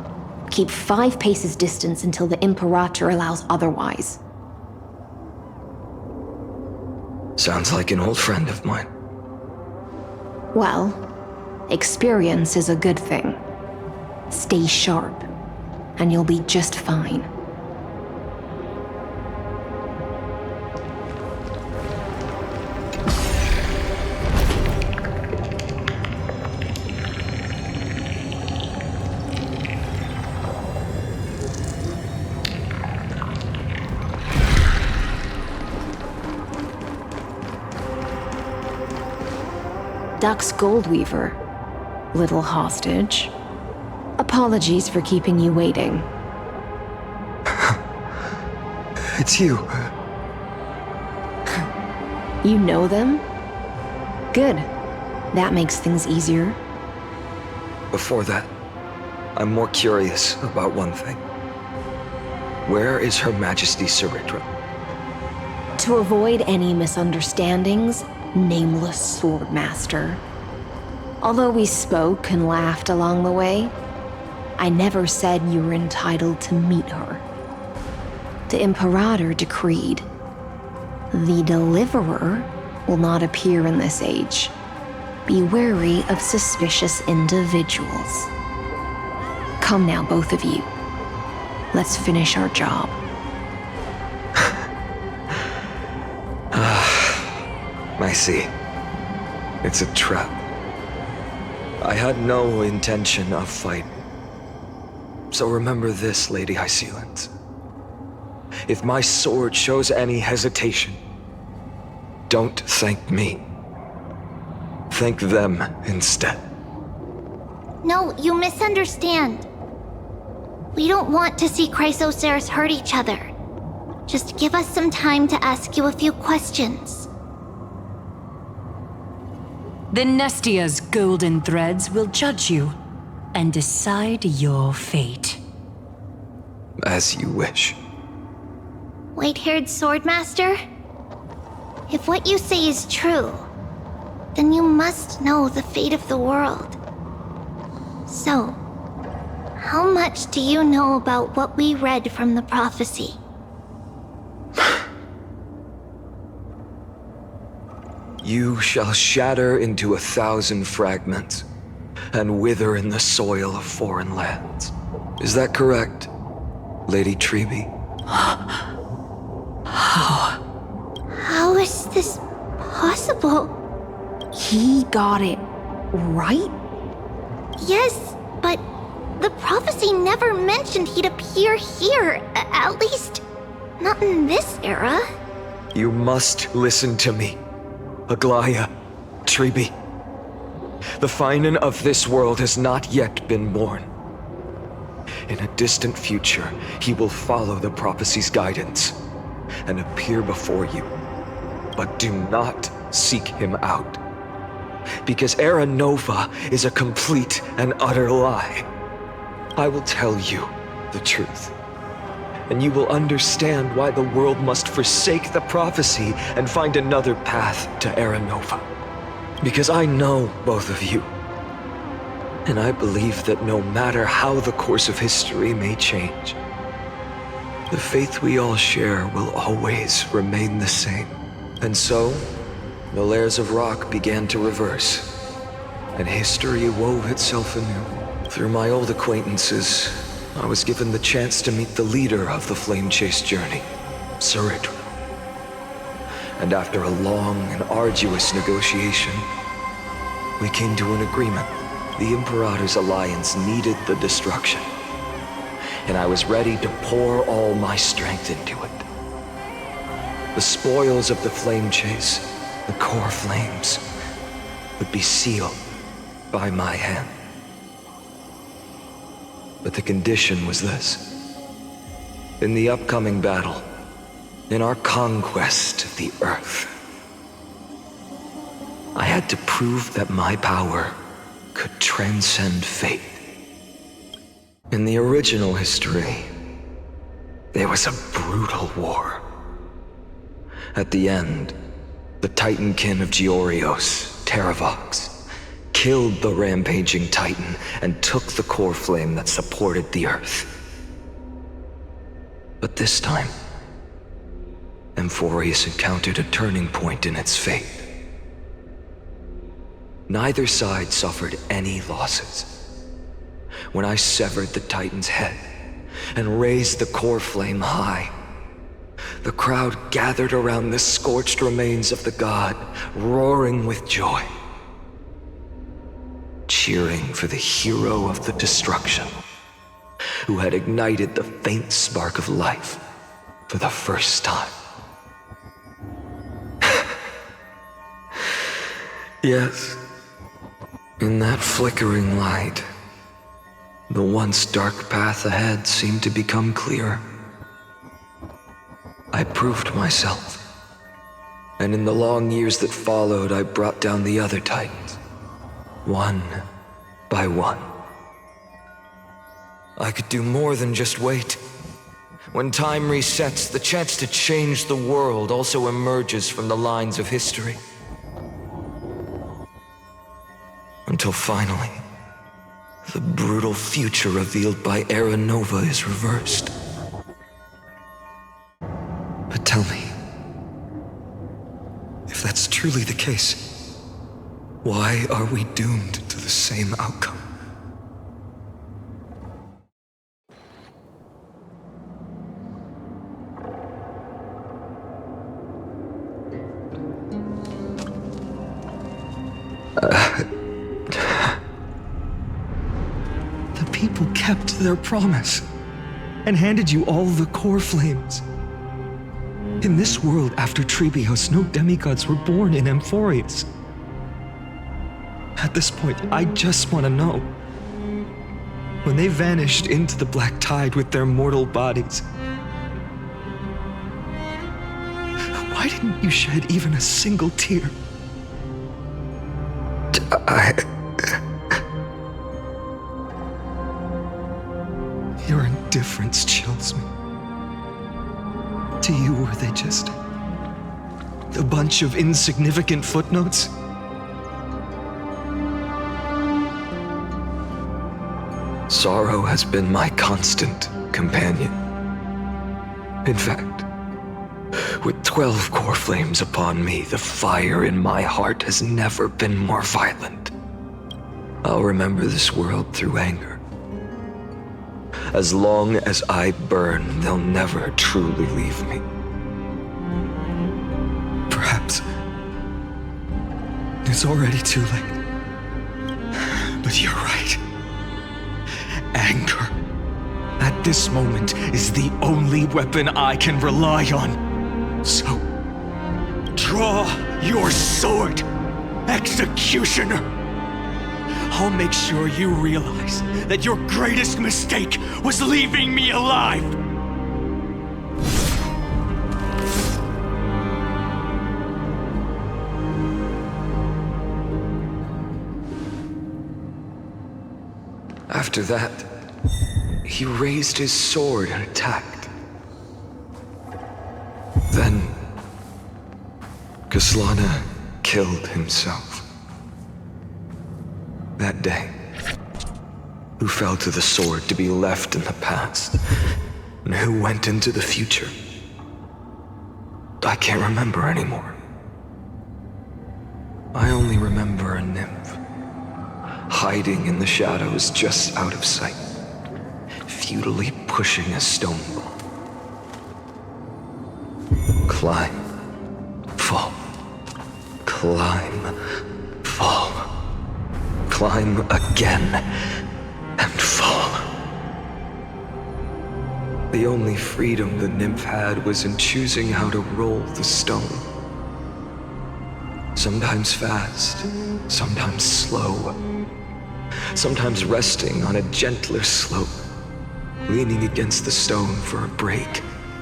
Keep 5 paces distance until the Imperator allows otherwise. Sounds like an old friend of mine. Well, experience is a good thing. Stay sharp, and you'll be just fine. Dux Goldweaver, little hostage. Apologies for keeping you waiting. It's you. You know them? Good. That makes things easier. Before that, I'm more curious about one thing. Where is Her Majesty Cyrene? To avoid any misunderstandings, nameless swordmaster. Although we spoke and laughed along the way, I never said you were entitled to meet her. The Imperator decreed, the Deliverer will not appear in this age. Be wary of suspicious individuals. Come now, both of you. Let's finish our job. I see. It's a trap. I had no intention of fighting. So remember this, Lady Hysealant. If my sword shows any hesitation, don't thank me. Thank them instead. No, you misunderstand. We don't want to see Chrysoceres hurt each other. Just give us some time to ask you a few questions. The Nestia's golden threads will judge you and decide your fate. As you wish. White-haired Swordmaster? If what you say is true, then you must know the fate of the world. So, how much do you know about what we read from the prophecy? You shall shatter into 1,000 fragments and wither in the soil of foreign lands. Is that correct, Lady Trebe? How is this possible? He got it right? Yes, but the prophecy never mentioned he'd appear here. At least, not in this era. You must listen to me, Aglaya, Trebe. The Phainon of this world has not yet been born. In a distant future, he will follow the prophecy's guidance and appear before you. But do not seek him out. Because Era Nova is a complete and utter lie. I will tell you the truth. And you will understand why the world must forsake the prophecy and find another path to Era Nova. Because I know both of you. And I believe that no matter how the course of history may change, the faith we all share will always remain the same. And so, the layers of rock began to reverse, and history wove itself anew. Through my old acquaintances, I was given the chance to meet the leader of the Flame Chase journey, Cyrene. And after a long and arduous negotiation, we came to an agreement. The Imperator's alliance needed the destruction, and I was ready to pour all my strength into it. The spoils of the Flame Chase, the core flames, would be sealed by my hand. But the condition was this. In the upcoming battle, in our conquest of the Earth, I had to prove that my power could transcend fate. In the original history, there was a brutal war. At the end, the Titankin of Georios, Terravox, killed the rampaging Titan and took the core flame that supported the Earth. But this time, Amphoreus encountered a turning point in its fate. Neither side suffered any losses. When I severed the Titan's head and raised the core flame high, the crowd gathered around the scorched remains of the god, roaring with joy, cheering for the hero of the destruction, who had ignited the faint spark of life for the first time. Yes, in that flickering light, the once dark path ahead seemed to become clearer. I proved myself, and in the long years that followed, I brought down the other Titans, one by one. I could do more than just wait. When time resets, the chance to change the world also emerges from the lines of history. Until finally, the brutal future revealed by Era Nova is reversed. But tell me, if that's truly the case, why are we doomed to the same outcome? The people kept their promise and handed you all the core flames. In this world after Trebios, no demigods were born in Amphoreus. At this point, I just want to know. When they vanished into the black tide with their mortal bodies, why didn't you shed even a single tear? Your indifference chills me. To you, were they just a bunch of insignificant footnotes? Sorrow has been my constant companion. In fact, with 12 core flames upon me, the fire in my heart has never been more violent. I'll remember this world through anger. As long as I burn, they'll never truly leave me. Perhaps it's already too late. But you're right. Anger, at this moment, is the only weapon I can rely on. So, draw your sword, Executioner! I'll make sure you realize that your greatest mistake was leaving me alive! After that, he raised his sword and attacked. Then, Kaslana killed himself. That day, who fell to the sword to be left in the past, and who went into the future, I can't remember anymore. I only remember a nymph, hiding in the shadows just out of sight, futilely pushing a stone ball. Climb, fall, climb, fall, climb again, and fall. The only freedom the nymph had was in choosing how to roll the stone. Sometimes fast, sometimes slow, sometimes resting on a gentler slope, leaning against the stone for a break.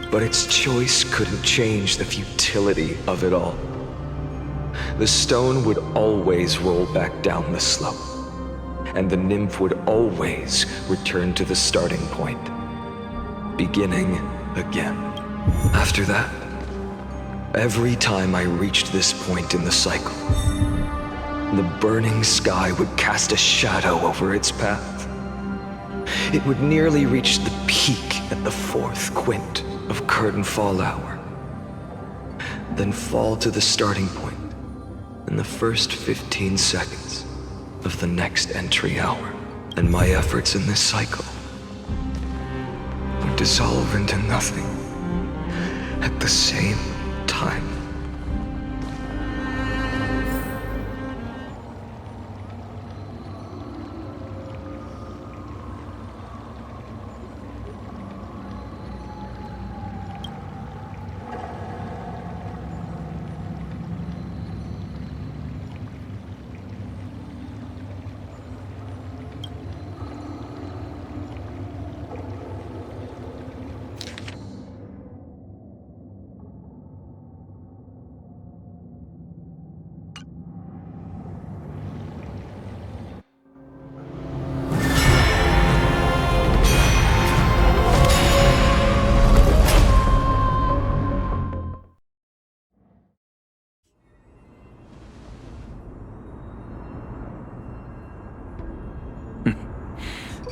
But its choice couldn't change the futility of it all. The stone would always roll back down the slope, and the nymph would always return to the starting point, beginning again. After that, every time I reached this point in the cycle, the burning sky would cast a shadow over its path. It would nearly reach the peak at the fourth quint of curtain fall hour, then fall to the starting point in the first 15 seconds of the next entry hour. And my efforts in this cycle would dissolve into nothing at the same time.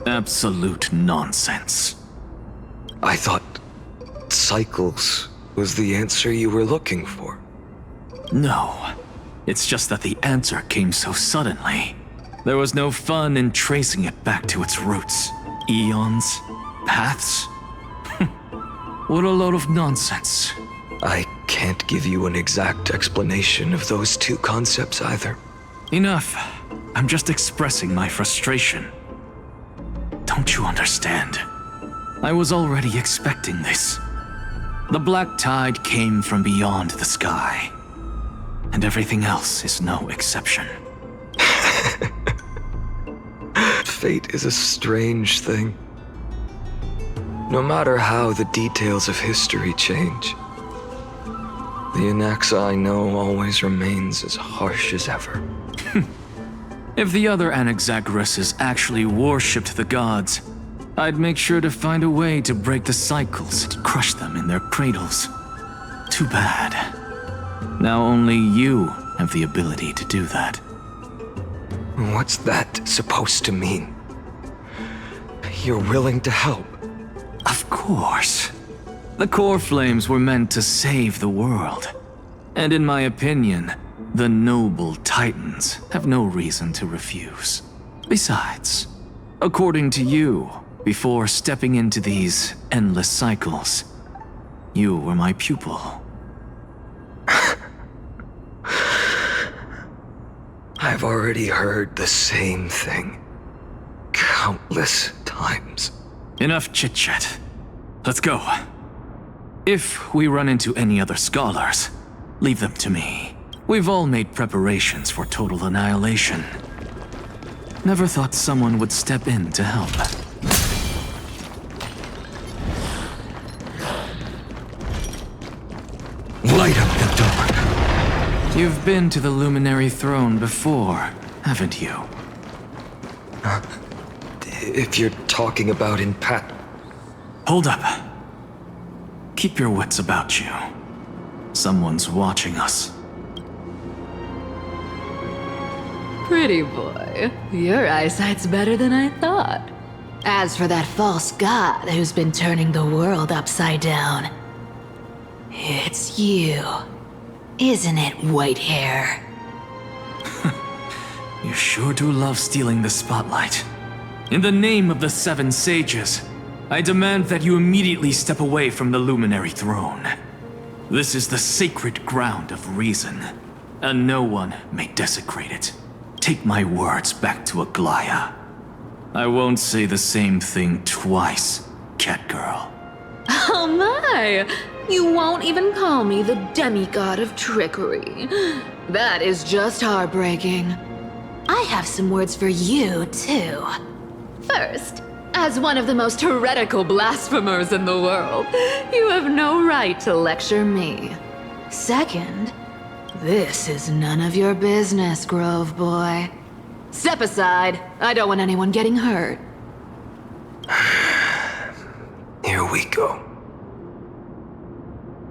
Absolute nonsense. I thought cycles was the answer you were looking for. No. It's just that the answer came so suddenly. There was no fun in tracing it back to its roots. Eons? Paths? What a load of nonsense. I can't give you an exact explanation of those two concepts either. Enough. I'm just expressing my frustration. Don't you understand? I was already expecting this. The black tide came from beyond the sky. And everything else is no exception. Fate is a strange thing. No matter how the details of history change, the Anaxa I know always remains as harsh as ever. If the other Anaxagoras actually worshipped the gods, I'd make sure to find a way to break the cycles and crush them in their cradles. Too bad. Now only you have the ability to do that. What's that supposed to mean? You're willing to help? Of course. The core flames were meant to save the world. And in my opinion, the noble Titans have no reason to refuse. Besides, according to you, before stepping into these endless cycles, you were my pupil. I've already heard the same thing countless times. Enough chit-chat. Let's go. If we run into any other scholars, leave them to me. We've all made preparations for total annihilation. Never thought someone would step in to help. Light up the dark. You've been to the Luminary Throne before, haven't you? If you're talking about in Hold up. Keep your wits about you. Someone's watching us. Pretty boy, your eyesight's better than I thought. As for that false god who's been turning the world upside down, it's you, isn't it, white hair? You sure do love stealing the spotlight. In the name of the Seven Sages, I demand that you immediately step away from the Luminary Throne. This is the sacred ground of reason, and no one may desecrate it. Take my words back to Aglaya. I won't say the same thing twice, Catgirl. Oh my! You won't even call me the demigod of trickery. That is just heartbreaking. I have some words for you, too. First, as one of the most heretical blasphemers in the world, you have no right to lecture me. Second, this is none of your business, Grove Boy. Step aside. I don't want anyone getting hurt. Here we go.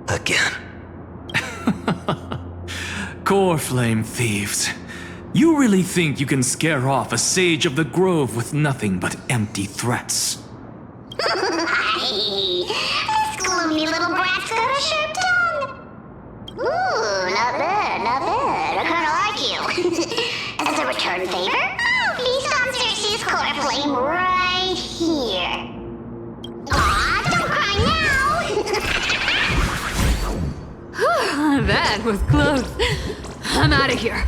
Again. Core flame thieves. You really think you can scare off a sage of the grove with nothing but empty threats? This gloomy little brat's got a sharp tongue. Ooh, not bad, not bad. I kinda like you. As a return favor, please come Cersei's core flame right here. Aw, don't cry now. That was close. I'm out of here.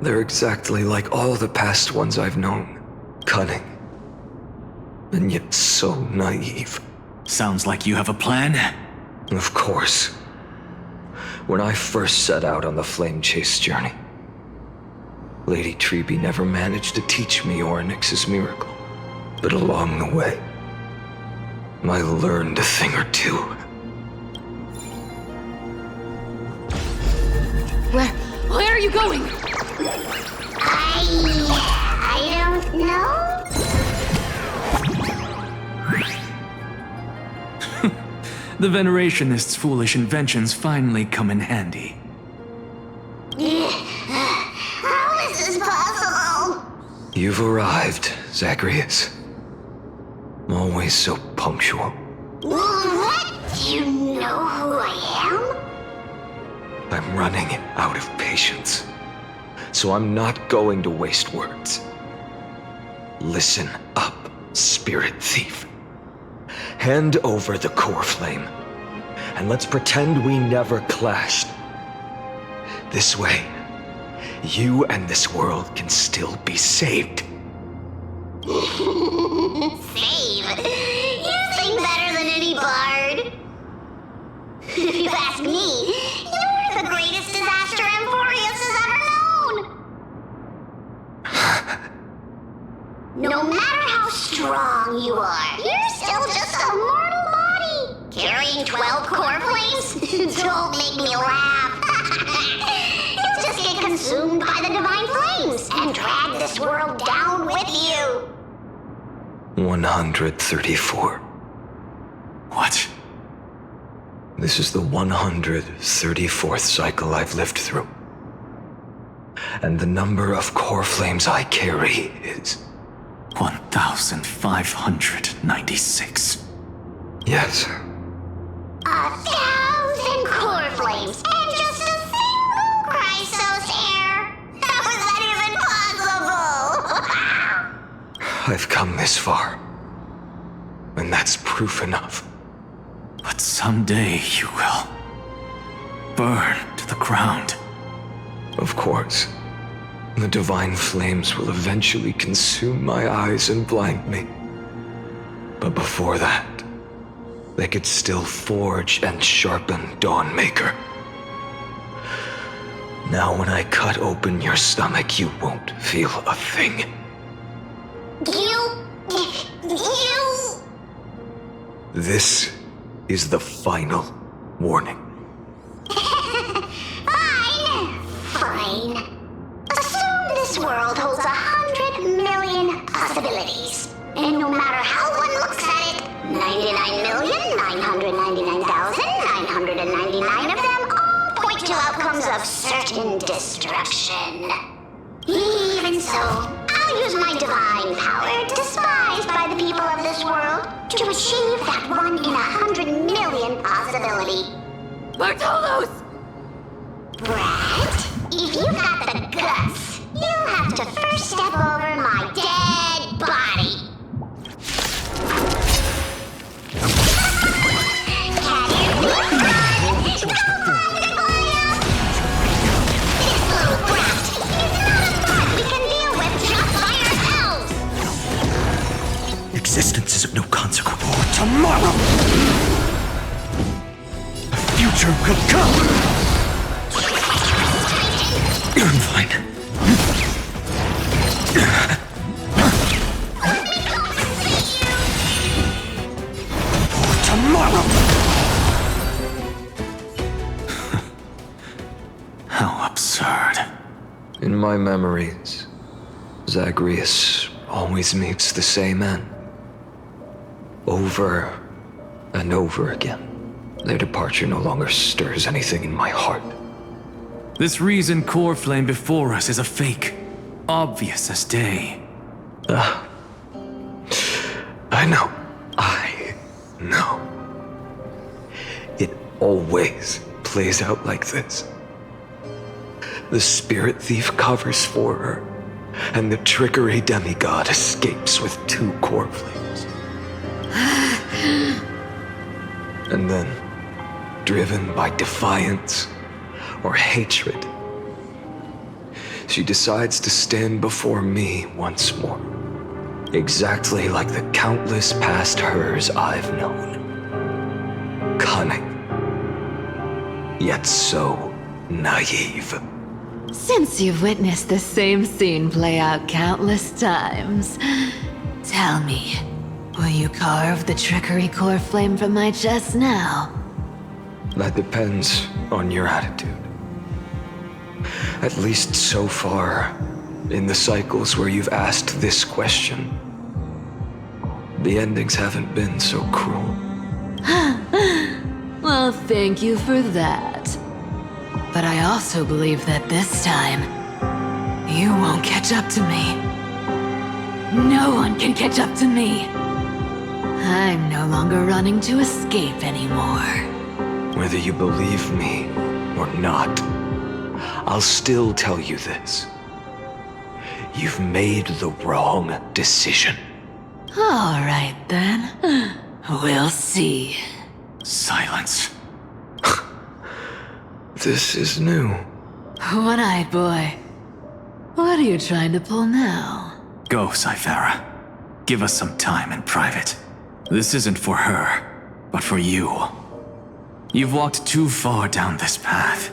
They're exactly like all the past ones I've known. Cunning. And yet so naive. Sounds like you have a plan? Of course. When I first set out on the flame chase journey, Lady Treby never managed to teach me Orynyx's miracle. But along the way, I learned a thing or two. Where are you going? I don't know. The Venerationists' foolish inventions finally come in handy. How is this possible? You've arrived, Zagreus. Always so punctual. What? Do you know who I am? I'm running out of patience. so I'm not going to waste words. Listen up, Spirit Thief. Hand over the core flame, and let's pretend we never clashed. This way, you and this world can still be saved. Save? You sing better than any bard. If you ask me, you're the greatest disaster Amphoreus has ever known. No matter how strong you are, you're still just a mortal body. Carrying 12 core flames? Don't make me laugh. You'll just get consumed by the divine flames and drag this world down with you. 134. What? This is the 134th cycle I've lived through. And the number of core flames I carry is 1,596. Yes. 1,000 core flames and just a single Chrysos hair. How is that even possible? I've come this far. And that's proof enough. But someday you will burn to the ground. Of course. The divine flames will eventually consume my eyes and blind me. But before that, they could still forge and sharpen Dawnmaker. Now when I cut open your stomach, you won't feel a thing. You... This is the final warning. Fine. Assume this world holds 100 million possibilities. And no matter how one looks at it, 99,999,999 of them all point to outcomes of certain destruction. Even so, I'll use my divine power, despised by the people of this world, to achieve that 1 in 100 million possibility. Bartolos! Brett, if you got the guts, you'll have to first step over my dead body. Existence is of no consequence. Tomorrow! The future will come! I'm fine. Tomorrow! How absurd. In my memories, Zagreus always meets the same end. Over and over again. Their departure no longer stirs anything in my heart. This reason core flame before us is a fake. Obvious as day. I know. I know. It always plays out like this. The Spirit Thief covers for her, and the Trickery Demigod escapes with 2 core flames. And then, driven by defiance or hatred, she decides to stand before me once more. Exactly like the countless past hers I've known. Cunning, yet so naive. Since you've witnessed the same scene play out countless times, tell me, will you carve the trickery core flame from my chest now? That depends on your attitude. At least so far, in the cycles where you've asked this question, the endings haven't been so cruel. Well, thank you for that. But I also believe that this time, you won't catch up to me. No one can catch up to me. I'm no longer running to escape anymore. Whether you believe me or not, I'll still tell you this. you've made the wrong decision. All right then. We'll see. Silence. This is new. One-eyed boy. What are you trying to pull now? Go, Cyphera. Give us some time in private. This isn't for her, but for you. You've walked too far down this path.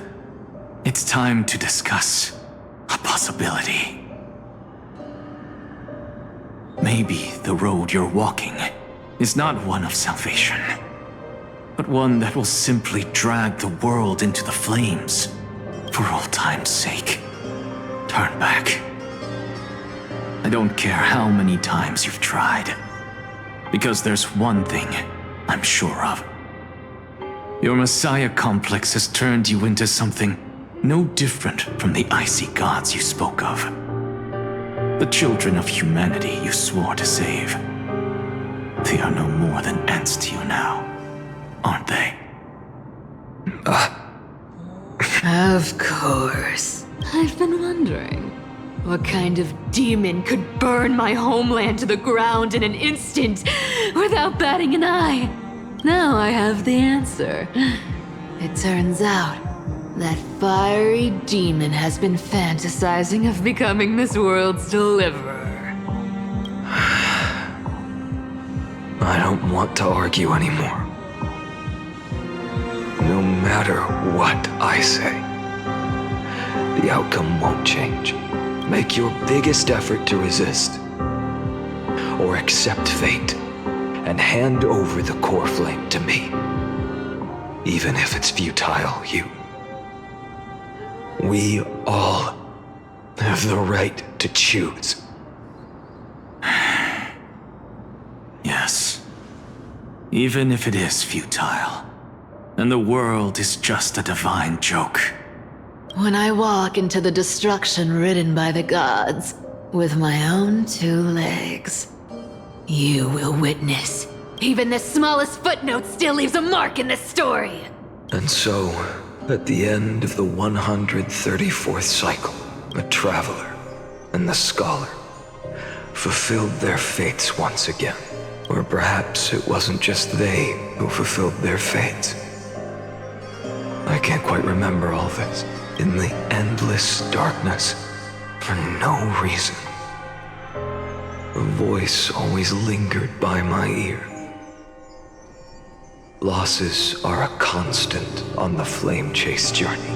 It's time to discuss a possibility. Maybe the road you're walking is not one of salvation, but one that will simply drag the world into the flames for all time's sake. Turn back. I don't care how many times you've tried, because there's one thing I'm sure of. Your Messiah complex has turned you into something no different from the icy gods you spoke of. The children of humanity you swore to save. They are no more than ants to you now, aren't they? Of course. I've been wondering, what kind of demon could burn my homeland to the ground in an instant without batting an eye? Now I have the answer. It turns out that fiery demon has been fantasizing of becoming this world's deliverer. I don't want to argue anymore. No matter what I say, the outcome won't change. Make your biggest effort to resist, or accept fate, and hand over the core flame to me. Even if it's futile, we all have the right to choose. Yes. Even if it is futile, and the world is just a divine joke. When I walk into the destruction written by the gods, with my own 2 legs, you will witness. Even the smallest footnote still leaves a mark in this story. And so, at the end of the 134th cycle, the Traveler and the Scholar fulfilled their fates once again. Or perhaps it wasn't just they who fulfilled their fates. I can't quite remember all this. In the endless darkness, for no reason, a voice always lingered by my ear. Losses are a constant on the flame chase journey,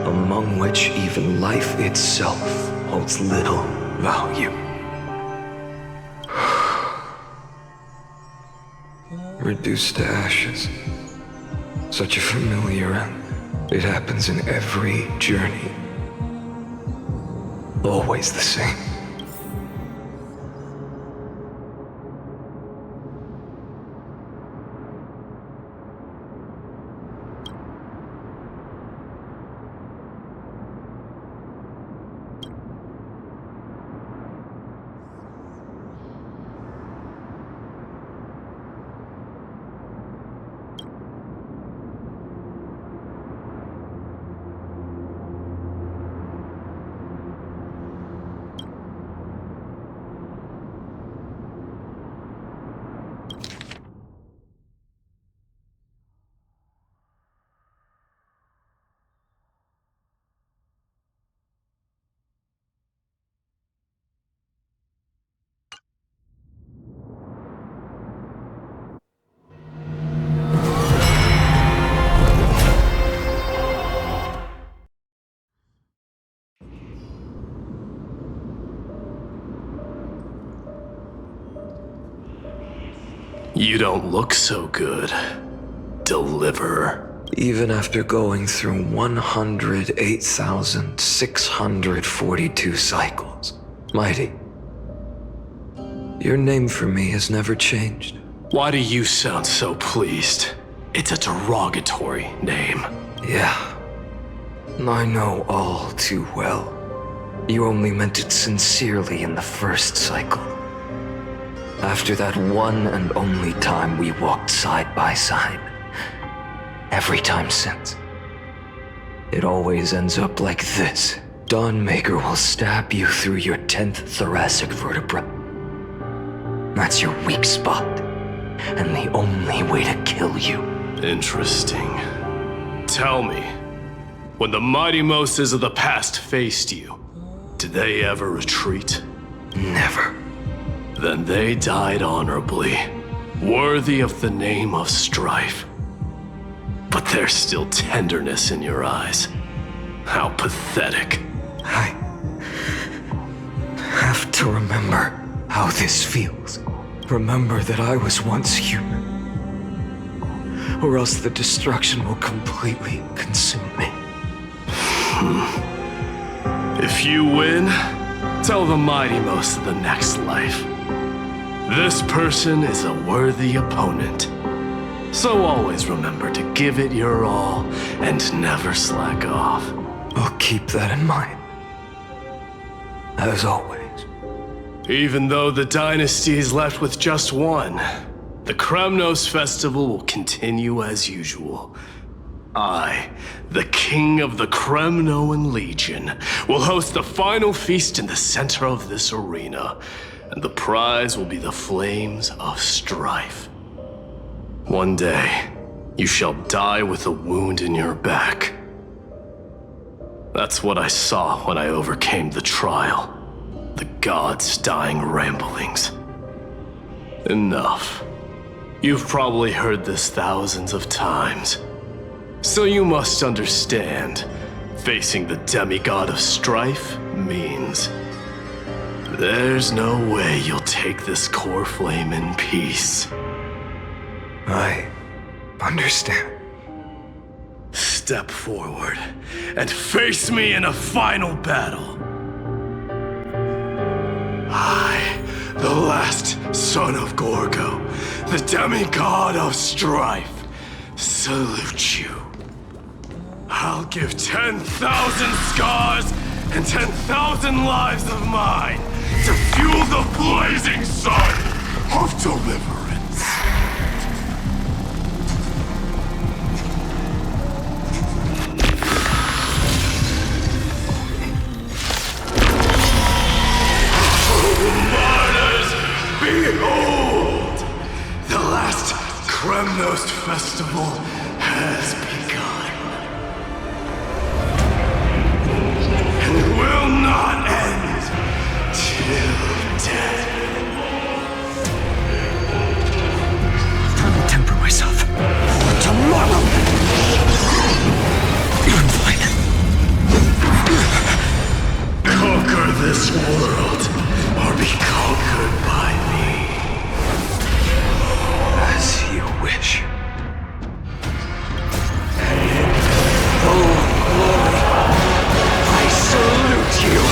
among which even life itself holds little value. Reduced to ashes. Such a familiar end. It happens in every journey. Always the same. You don't look so good, Deliverer. Even after going through 108,642 cycles. Mighty, your name for me has never changed. Why do you sound so pleased? It's a derogatory name. Yeah, I know all too well. You only meant it sincerely in the first cycle. After that one and only time we walked side by side. Every time since. It always ends up like this. Dawnmaker will stab you through your 10th thoracic vertebra. That's your weak spot, and the only way to kill you. Interesting. Tell me, when the mighty Moses of the past faced you, did they ever retreat? Never. Then they died honorably, worthy of the name of strife. But there's still tenderness in your eyes. How pathetic. I have to remember how this feels. Remember that I was once human. Or else the destruction will completely consume me. If you win, tell the mighty most of the next life. This person is a worthy opponent. So always remember to give it your all and never slack off. I'll keep that in mind. As always. Even though the dynasty is left with just one, the Kremnos festival will continue as usual. I, the king of the Kremnoan Legion, will host the final feast in the center of this arena, and the prize will be the flames of strife. One day, you shall die with a wound in your back. That's what I saw when I overcame the trial. The gods' dying ramblings. Enough. You've probably heard this thousands of times. So you must understand, facing the demigod of strife means there's no way you'll take this core flame in peace. I understand. Step forward and face me in a final battle. I, the last son of Gorgo, the demigod of strife, salute you. I'll give 10,000 scars and 10,000 lives of mine to fuel the blazing sun of deliverance. Behold! The last Kremnos festival has begun. And it will not end till death. Trying to temper myself. Tomorrow! I'm fine. Conquer this world, or be conquered by me. As you wish. And in full glory, I salute you.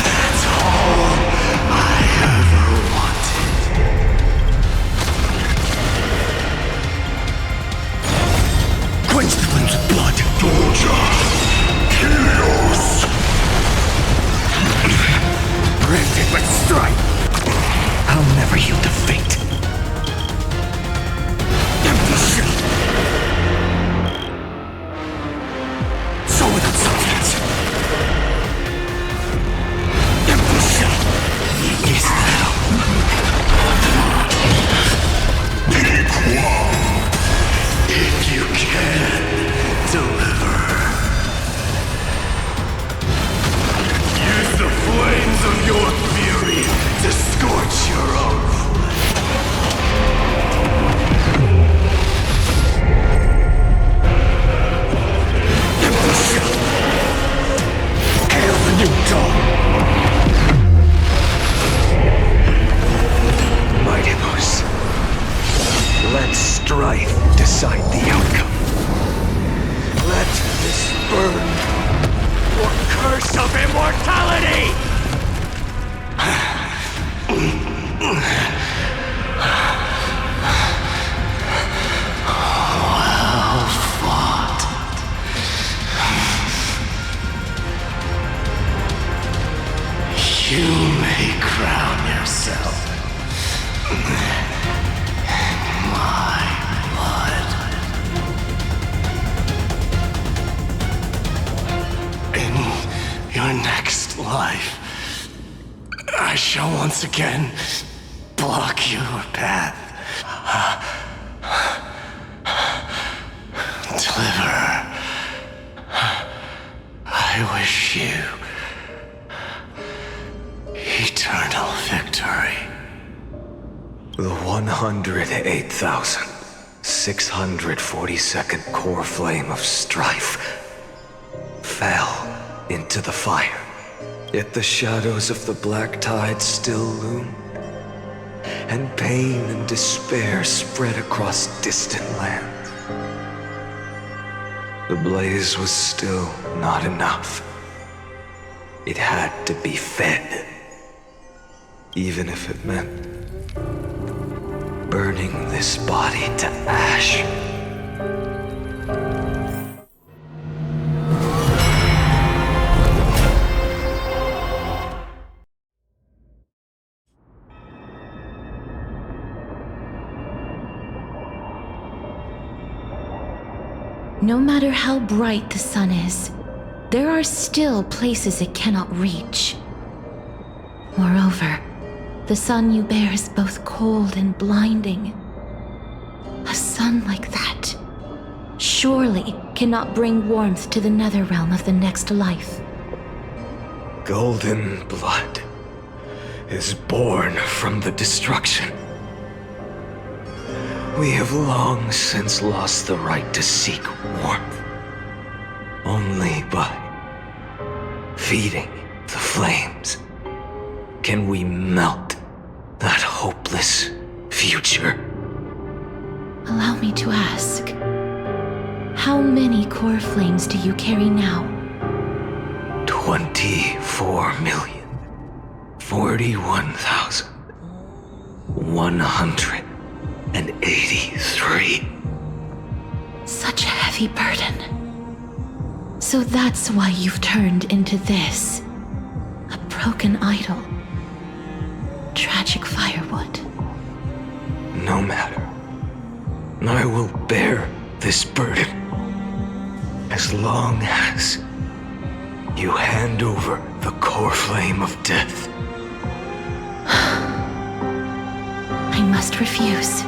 That's all I ever wanted. Quench the flames with blood. Chaos! Branded with strife! I'll never yield to fate. Empty shell! So without substance. Empty shell! Is that all? If you can, deliver. Use the flames of your fury to scorch your own flesh. Empty shell! Hail the new dawn! Mighty Moose, let strife decide the outcome. Let this burn your curse of immortality! Well fought. You may crown yourself my blood. life, I shall once again block your path. Deliverer, I wish you eternal victory. The 108,642nd core flame of strife fell into the fire. Yet the shadows of the black tide still loomed, and pain and despair spread across distant lands. The blaze was still not enough. It had to be fed, even if it meant burning this body to ash. No matter how bright the sun is, there are still places it cannot reach. Moreover, the sun you bear is both cold and blinding. A sun like that surely cannot bring warmth to the nether realm of the next life. Golden blood is born from the destruction. We have long since lost the right to seek warmth. Only by feeding the flames can we melt that hopeless future. Allow me to ask, how many core flames do you carry now? 24,041,183. Such a heavy burden. So that's why you've turned into this. A broken idol. Tragic firewood. No matter. I will bear this burden as long as you hand over the core flame of death. I must refuse.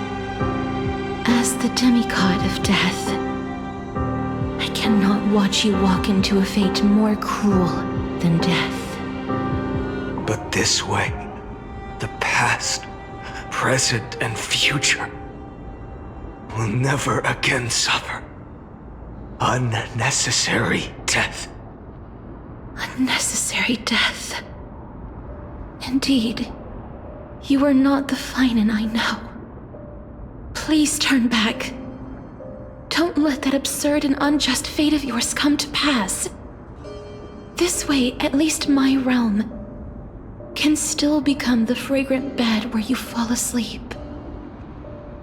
As the demigod of death, I cannot watch you walk into a fate more cruel than death. But this way, the past, present, and future will never again suffer unnecessary death. Unnecessary death. Indeed, you are not the Phainon I know. Please turn back. Don't let that absurd and unjust fate of yours come to pass. This way, at least my realm can still become the fragrant bed where you fall asleep.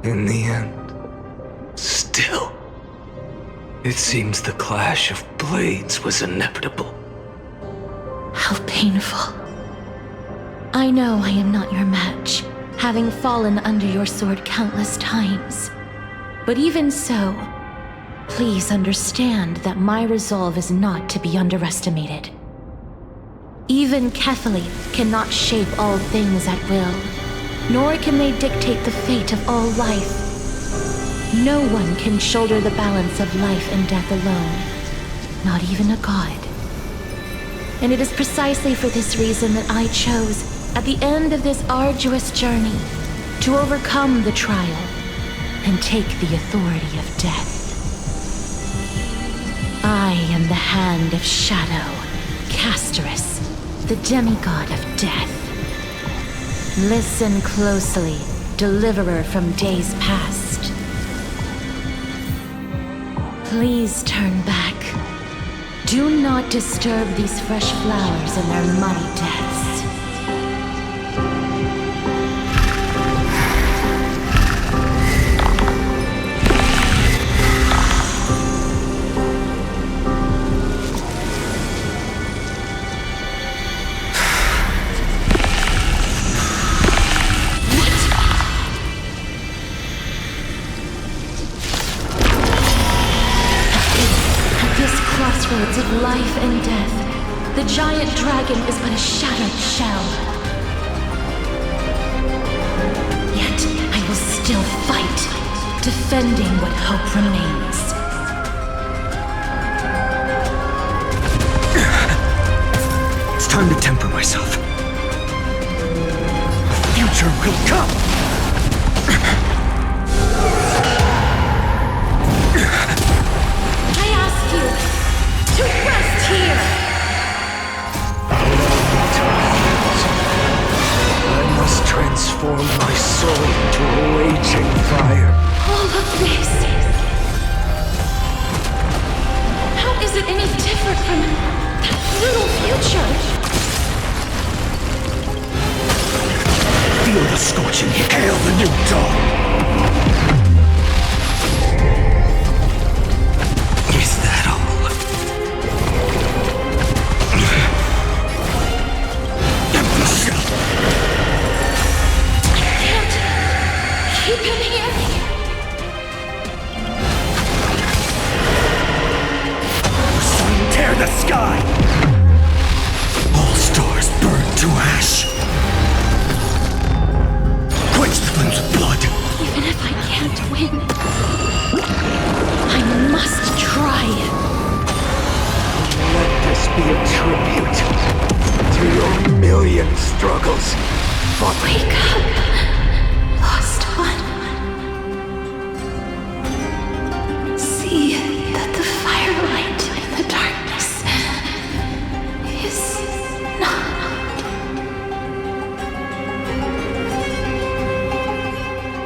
In the end, still, it seems the clash of blades was inevitable. How painful. I know I am not your match, having fallen under your sword countless times. But even so, please understand that my resolve is not to be underestimated. Even Kethali cannot shape all things at will, nor can they dictate the fate of all life. No one can shoulder the balance of life and death alone, not even a god. And it is precisely for this reason that I chose, at the end of this arduous journey, to overcome the trial and take the authority of death. I am the Hand of Shadow, Casterus, the demigod of death. Listen closely, deliverer from days past. Please turn back. Do not disturb these fresh flowers in their muddy deaths. Of life and death, The giant dragon is but a shattered shell. Yet I will still fight, defending what hope remains. It's time to temper myself. The future will come! I ask you to rest here! I must transform my soul into a raging fire. All of this... How is it any different from that brutal future? Feel the scorching heat. Hail the new dawn! Is that all? Empty shell! I can't keep him here. The sun tear the sky! All stars burn to ash! Quench the flames of blood! Even if I can't win, I must try. Let this be a tribute to your million struggles. Wake up, lost one. See that the firelight in the darkness is not.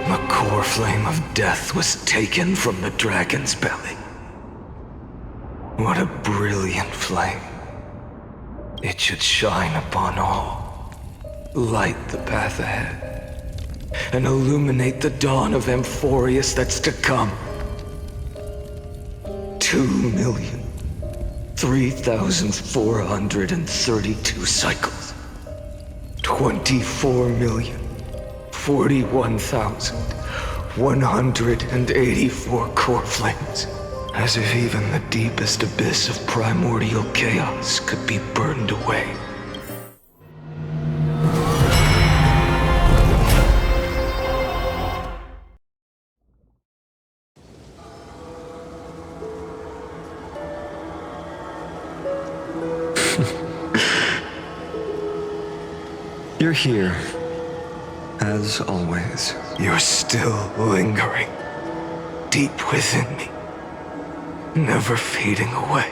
The core flame of death was taken from the dragon's belly. What a brilliant flame. It should shine upon all, light the path ahead, and illuminate the dawn of Amphoreus that's to come. 2,003,432 cycles. 24,041,184 core flames. As if even the deepest abyss of primordial chaos could be burned away. You're here, as always. You're still lingering, deep within me. Never fading away.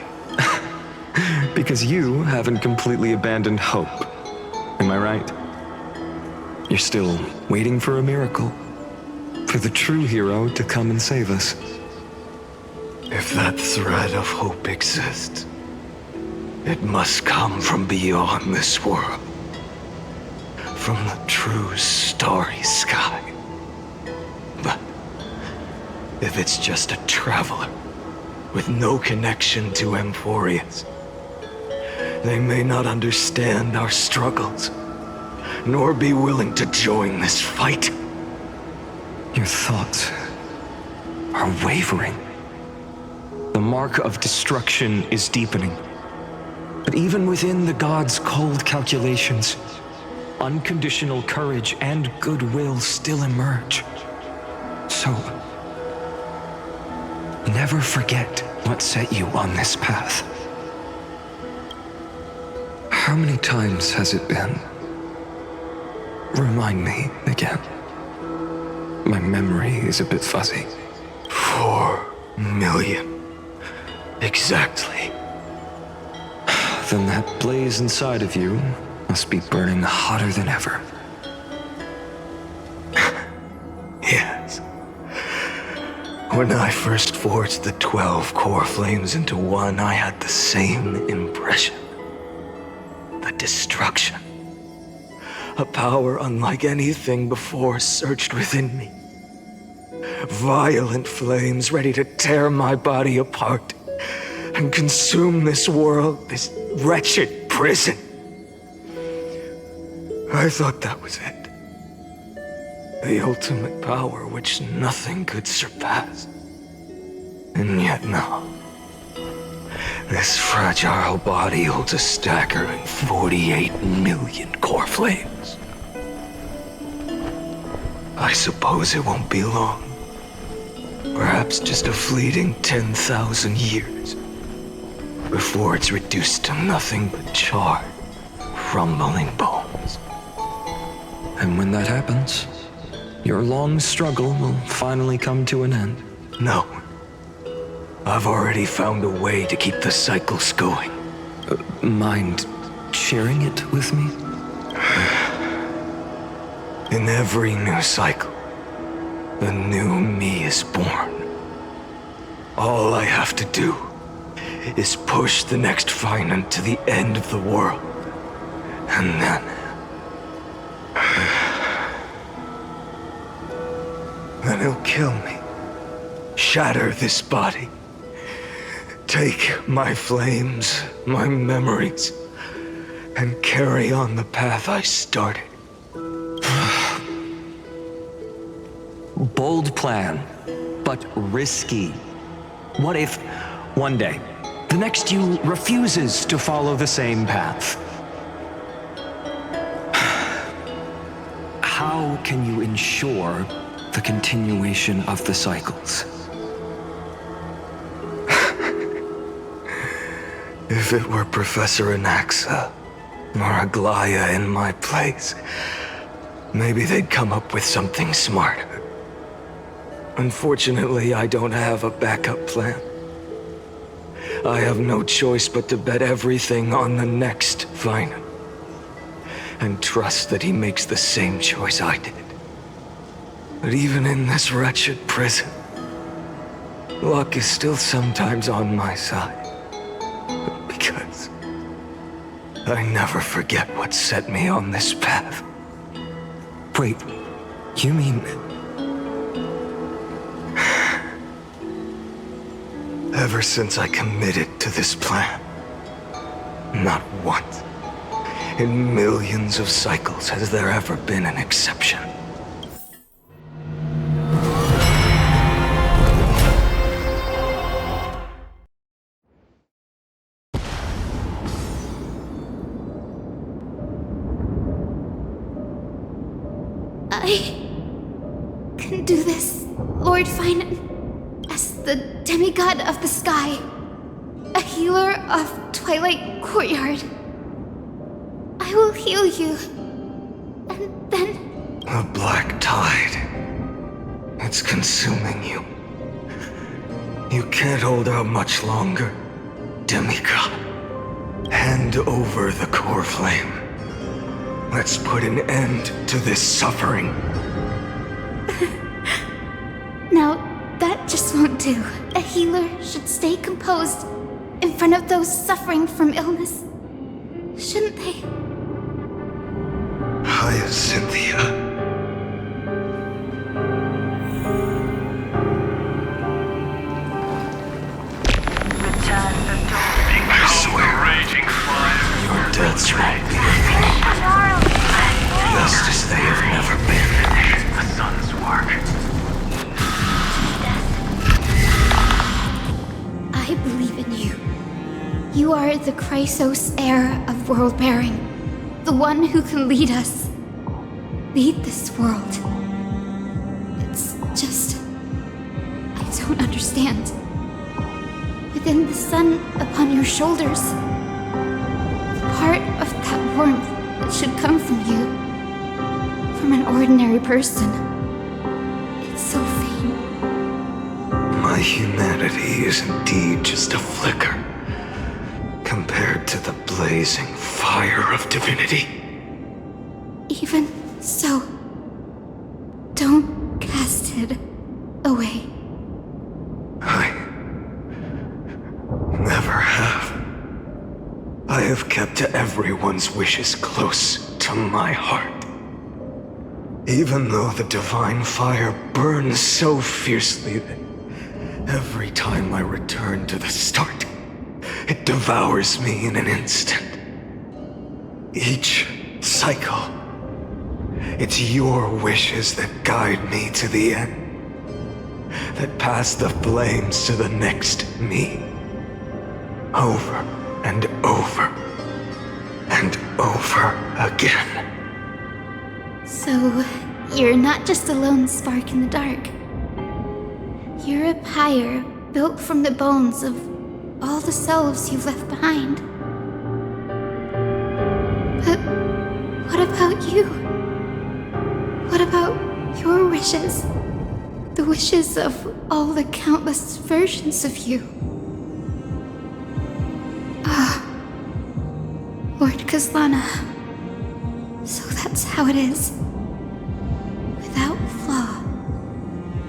Because you haven't completely abandoned hope. Am I right? You're still waiting for a miracle. For the true hero to come and save us. If that thread of hope exists, it must come from beyond this world. From the true starry sky. But if it's just a traveler, with no connection to Amphoreus, they may not understand our struggles, nor be willing to join this fight. Your thoughts are wavering. The mark of destruction is deepening. But even within the gods' cold calculations, unconditional courage and goodwill still emerge. So, never forget what set you on this path. How many times has it been? Remind me again. My memory is a bit fuzzy. 4 million. Exactly. Then that blaze inside of you must be burning hotter than ever. Yes. When I first forged the 12 core flames into one, I had the same impression. The destruction. A power unlike anything before surged within me. Violent flames ready to tear my body apart and consume this world, this wretched prison. I thought that was it. The ultimate power which nothing could surpass. And yet no. This fragile body holds a staggering 48 million core flames. I suppose it won't be long. Perhaps just a fleeting 10,000 years before it's reduced to nothing but charred, crumbling bones. And when that happens, your long struggle will finally come to an end. No. I've already found a way to keep the cycles going. Mind sharing it with me? In every new cycle, a new me is born. All I have to do is push the next Phainon to the end of the world. And then he'll kill me. Shatter this body. Take my flames, my memories, and carry on the path I started. Bold plan, but risky. What if, one day, the next you refuses to follow the same path? How can you ensure the continuation of the cycles? If it were Professor Anaxa or Aglaya in my place, maybe they'd come up with something smarter. Unfortunately, I don't have a backup plan. I have no choice but to bet everything on the next Phainon, and trust that he makes the same choice I did. But even in this wretched prison, luck is still sometimes on my side. Because I never forget what set me on this path. Wait, you mean... Ever since I committed to this plan, not once, in millions of cycles, has there ever been an exception. I can do this, Lord Phainon, as the demigod of the sky, a healer of Twilight Courtyard. I will heal you, and then... The black tide. It's consuming you. You can't hold out much longer, demigod. Hand over the core flame. Let's put an end to this suffering. Now, that just won't do. A healer should stay composed in front of those suffering from illness. Shouldn't they? Hyacinthia. I swear, your deaths won't be just as they have never been. The sun's work. I believe in you. You are the Chrysos heir of world-bearing, the one who can lead us. Lead this world. It's just... I don't understand. Within the sun upon your shoulders, the part of that warmth that should come from you, from an ordinary person, it's so faint. My humanity is indeed just a flicker compared to the blazing fire of divinity. Even so, don't cast it away. I never have. I have kept everyone's wishes close to my heart. Even though the divine fire burns so fiercely that every time I return to the start, it devours me in an instant. Each cycle, it's your wishes that guide me to the end, that pass the flames to the next me. over and over and over again. So, you're not just a lone spark in the dark. You're a pyre built from the bones of all the selves you've left behind. But what about you? What about your wishes? The wishes of all the countless versions of you? Lord Kazlana. So that's how it is. Without flaw.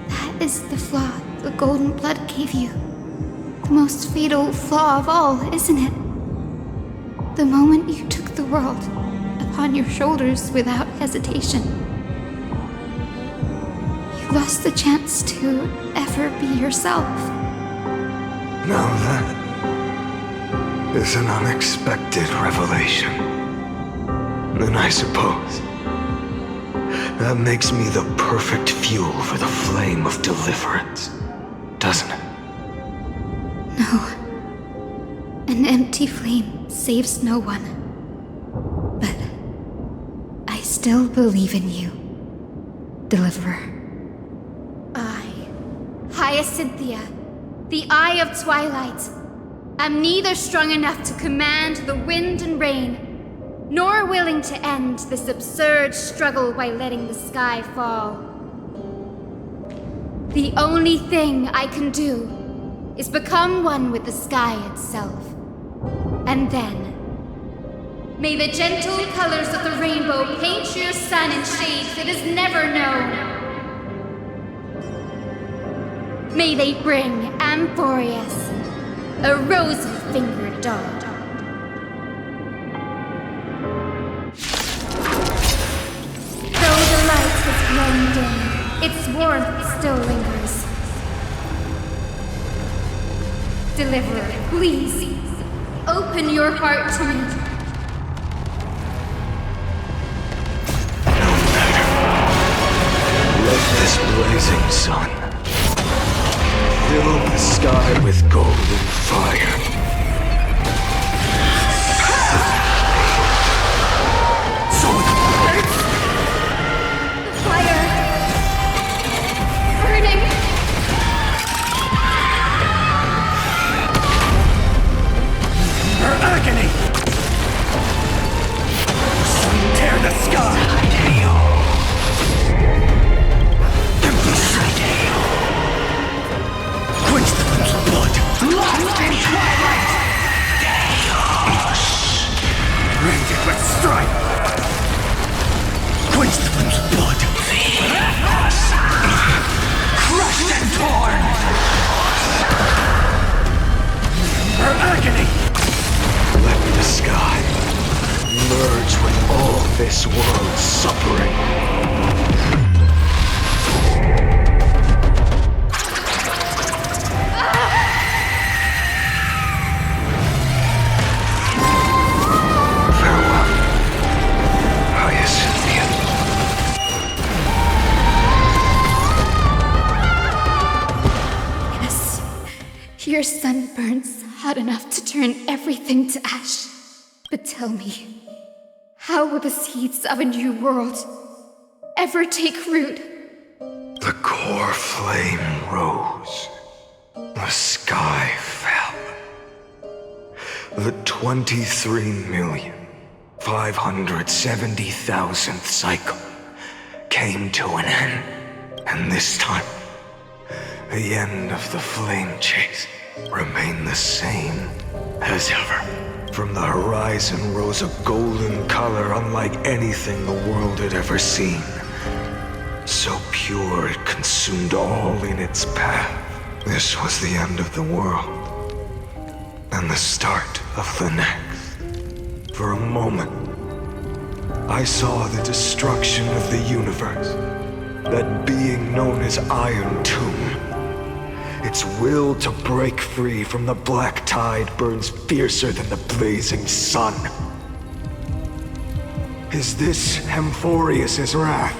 That is the flaw the golden blood gave you. The most fatal flaw of all, isn't it? The moment you took the world upon your shoulders without hesitation. You lost the chance to ever be yourself. Now that is an unexpected revelation. Then I suppose that makes me the perfect fuel for the flame of deliverance, doesn't it? No. An empty flame saves no one. But I still believe in you, Deliverer. I, Hyacinthia, the Eye of Twilight, am neither strong enough to command the wind and rain, nor willing to end this absurd struggle by letting the sky fall. The only thing I can do is become one with the sky itself. And then, may the gentle colors of the rainbow paint your sun in shades it has never known. May they bring Amphoreus, a rosy-fingered dog. Though the light has grown dim, its warmth still lingers. Deliverer, please, open your heart to me. Let this blazing sun fill the sky with golden fire. The fire! Burning! Her agony! Tear the sky! Quench the blood! Lost in twilight! Radiant with strife! Quench the blood! Crushed and torn! Her agony! Let the sky merge with all this world's suffering. Farewell, Hyacinthia. Yes, your sun burns hot enough to turn everything to ash. But tell me, how will the seeds of a new world ever take root? The core flame rose. The sky fell. The 23,570,000th cycle came to an end. And this time, the end of the flame chase remained the same as ever. From the horizon rose a golden color unlike anything the world had ever seen. So pure it consumed all in its path. This was the end of the world, and the start of the next. For a moment, I saw the destruction of the universe, that being known as Iron Tomb. Its will to break free from the black tide burns fiercer than the blazing sun. Is this Amphoreus' wrath?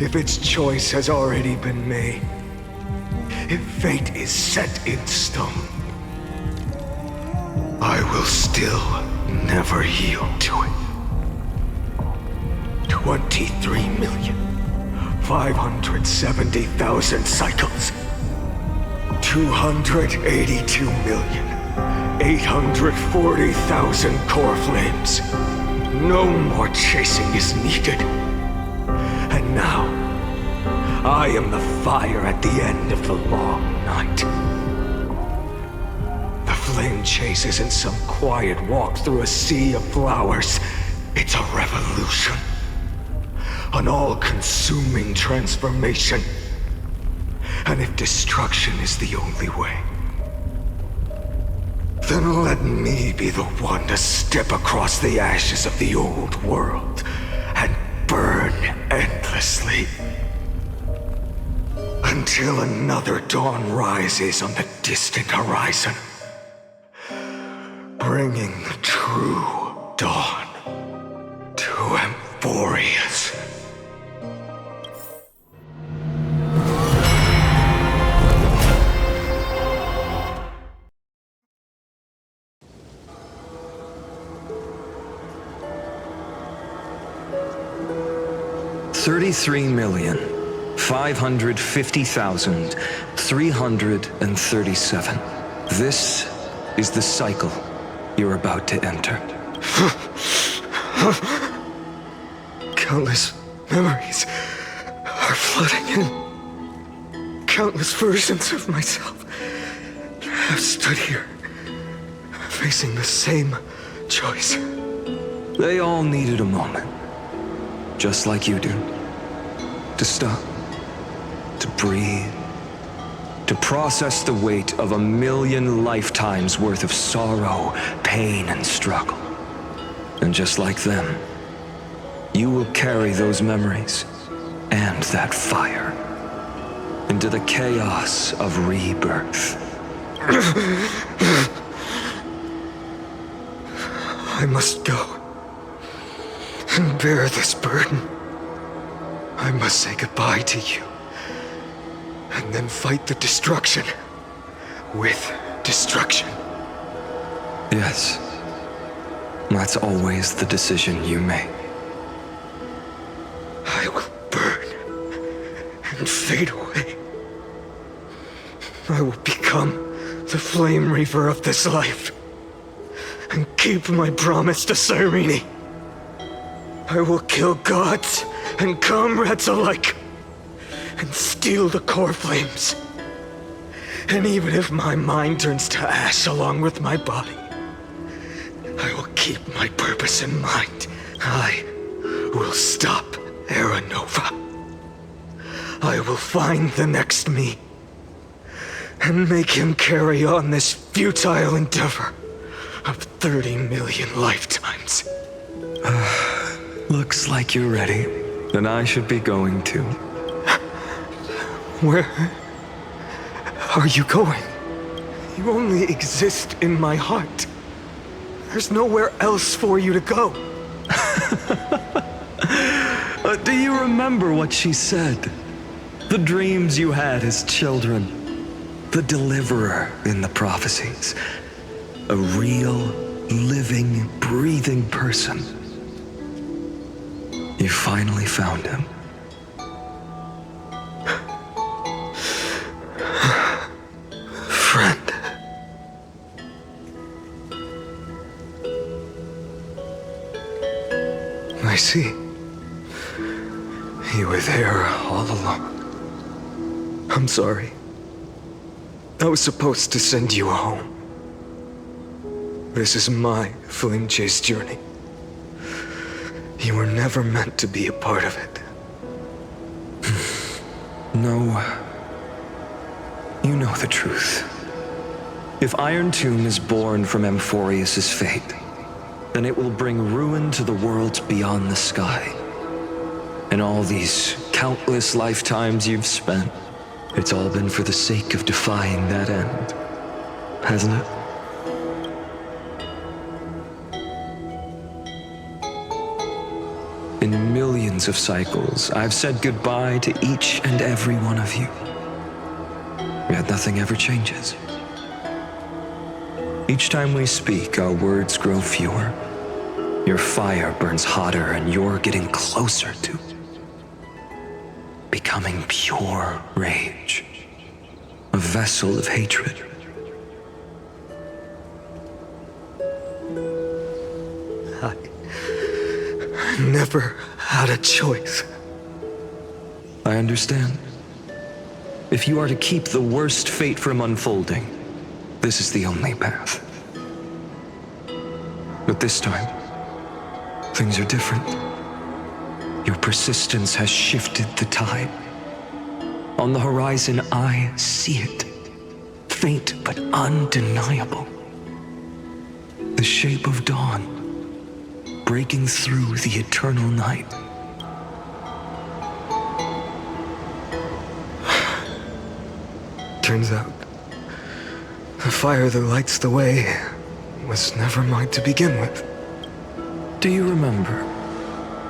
If its choice has already been made, if fate is set in stone, still never yield to it. 23,570,000 cycles. 282,840,000 core flames. No more chasing is needed. And now, I am the fire at the end of the long night. The flame chase isn't some quiet walk through a sea of flowers. It's a revolution. An all-consuming transformation. And if destruction is the only way, then let me be the one to step across the ashes of the old world and burn endlessly. Until another dawn rises on the distant horizon, bringing the true dawn to Amphoreus. $33,550,337. This is the cycle you're about to enter. Countless memories are flooding in. Countless versions of myself have stood here, facing the same choice. They all needed a moment, just like you do. To stop, to breathe, to process the weight of 1,000,000 lifetimes worth of sorrow, pain, and struggle. And just like them, you will carry those memories and that fire into the chaos of rebirth. I must go and bear this burden. I must say goodbye to you, and then fight the destruction with destruction. Yes, that's always the decision you make. I will burn and fade away. I will become the flame reaver of this life and keep my promise to Cyrene. I will kill gods and comrades alike and steal the core flames. And even if my mind turns to ash along with my body, I will keep my purpose in mind. I will stop Era Nova. I will find the next me and make him carry on this futile endeavor of 30 million lifetimes. Looks like you're ready. Then I should be going too. Where are you going? You only exist in my heart. There's nowhere else for you to go. Do you remember what she said? The dreams you had as children. The deliverer in the prophecies. A real, living, breathing person. You finally found him. Friend. I see. You were there all along. I'm sorry. I was supposed to send you home. This is my flame chase journey. You were never meant to be a part of it. No. You know the truth. If Iron Tomb is born from Amphoreus' fate, then it will bring ruin to the worlds beyond the sky. And all these countless lifetimes you've spent, it's all been for the sake of defying that end, hasn't it? In millions of cycles, I've said goodbye to each and every one of you. Yet nothing ever changes. Each time we speak, our words grow fewer. Your fire burns hotter, and you're getting closer to becoming pure rage. A vessel of hatred. I never had a choice. I understand. If you are to keep the worst fate from unfolding, this is the only path. But this time, things are different. Your persistence has shifted the tide. On the horizon, I see it. Faint but undeniable. The shape of dawn, breaking through the eternal night. Turns out, the fire that lights the way was never mine to begin with. Do you remember?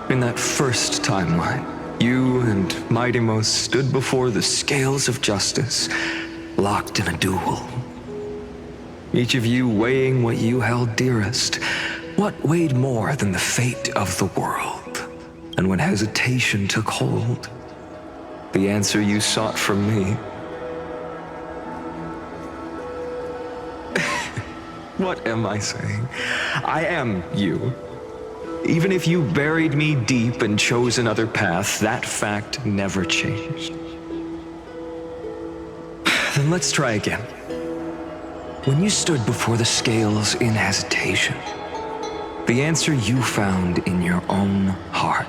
In that first timeline, you and Mightymost stood before the scales of justice, locked in a duel. Each of you weighing what you held dearest. What weighed more than the fate of the world? And when hesitation took hold, the answer you sought from me. What am I saying? I am you. Even if you buried me deep and chose another path, that fact never changed. Then let's try again. When you stood before the scales in hesitation, the answer you found in your own heart.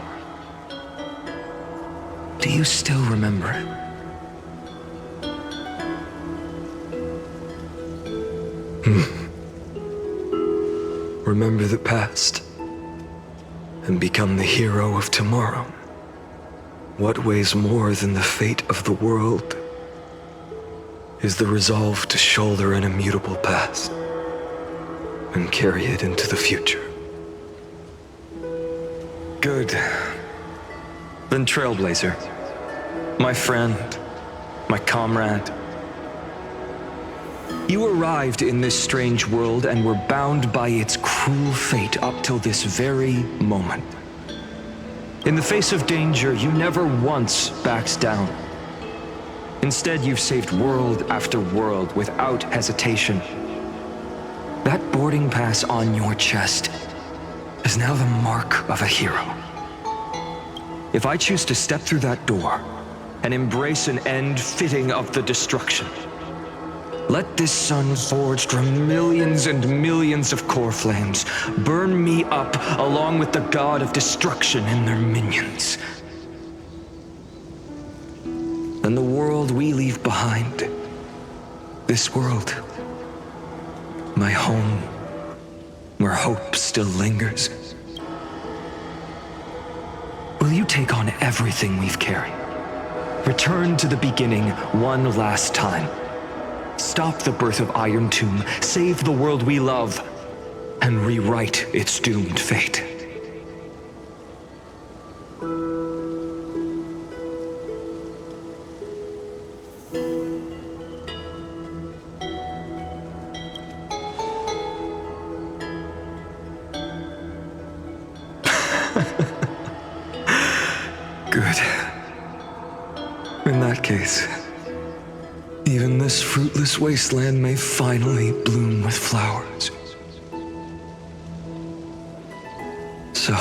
Do you still remember it? Remember the past and become the hero of tomorrow. What weighs more than the fate of the world is the resolve to shoulder an immutable past and carry it into the future. Good. Then Trailblazer, my friend, my comrade. You arrived in this strange world and were bound by its cruel fate up till this very moment. In the face of danger, you never once backed down. Instead, you've saved world after world without hesitation. That boarding pass on your chest is now the mark of a hero. If I choose to step through that door and embrace an end fitting of the destruction, let this sun forged from millions and millions of core flames burn me up along with the god of destruction and their minions. And the world we leave behind, this world, my home, where hope still lingers. Will you take on everything we've carried? Return to the beginning one last time. Stop the birth of Iron Tomb, save the world we love, and rewrite its doomed fate. Good. In that case, even this fruitless wasteland may finally bloom with flowers. So...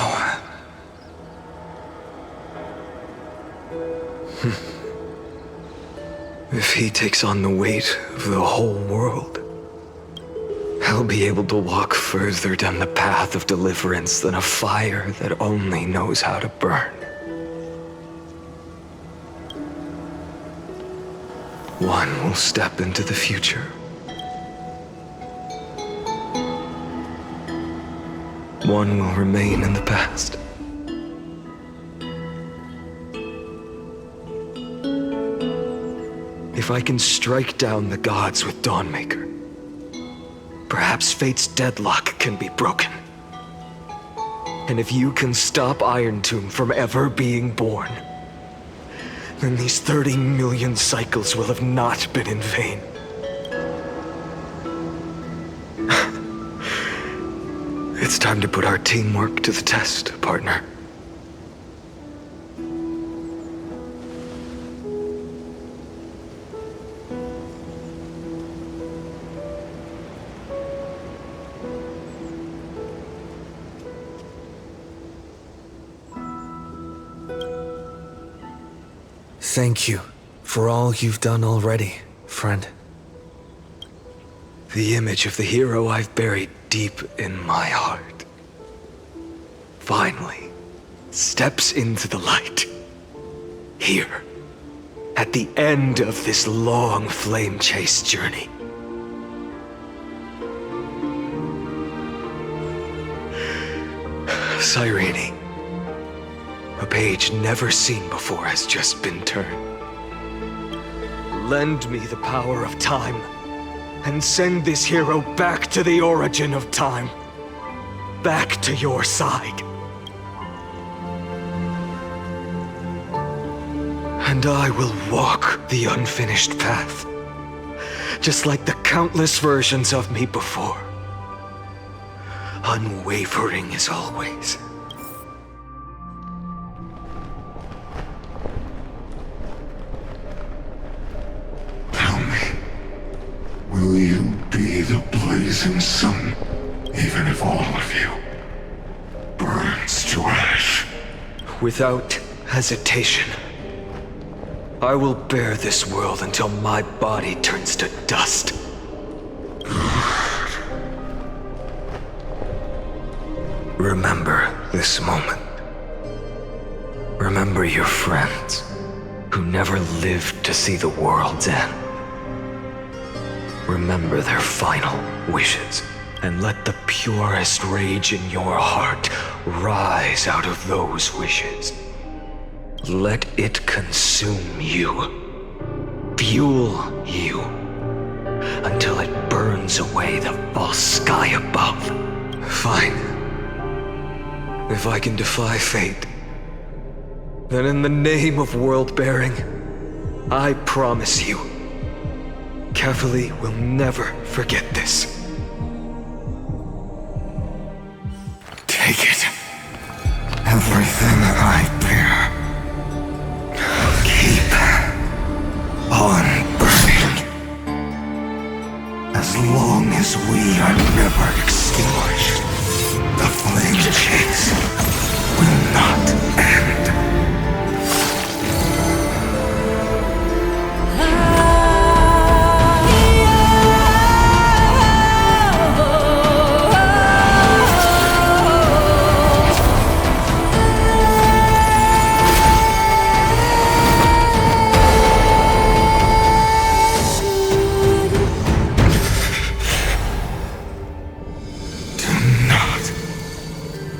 if he takes on the weight of the whole world, I'll be able to walk further down the path of deliverance than a fire that only knows how to burn. One will step into the future. One will remain in the past. If I can strike down the gods with Dawnmaker, perhaps fate's deadlock can be broken. And if you can stop Iron Tomb from ever being born, then these 30 million cycles will have not been in vain. It's time to put our teamwork to the test, partner. Thank you for all you've done already, friend. The image of the hero I've buried deep in my heart finally steps into the light. Here, at the end of this long flame chase journey. Cyrene, a page never seen before has just been turned. Lend me the power of time, and send this hero back to the origin of time. Back to your side. And I will walk the unfinished path, just like the countless versions of me before. Unwavering as always. Will you be the blazing sun, even if all of you burns to ash? Without hesitation. I will bear this world until my body turns to dust. Remember this moment. Remember your friends who never lived to see the world's end. Remember their final wishes, and let the purest rage in your heart rise out of those wishes. Let it consume you, fuel you, until it burns away the false sky above. Fine. If I can defy fate, then in the name of world-bearing, I promise you, Calamity will never forget this. Take it. Everything I bear. Keep on burning. As long as we are never extinguished, the flame chase will not end.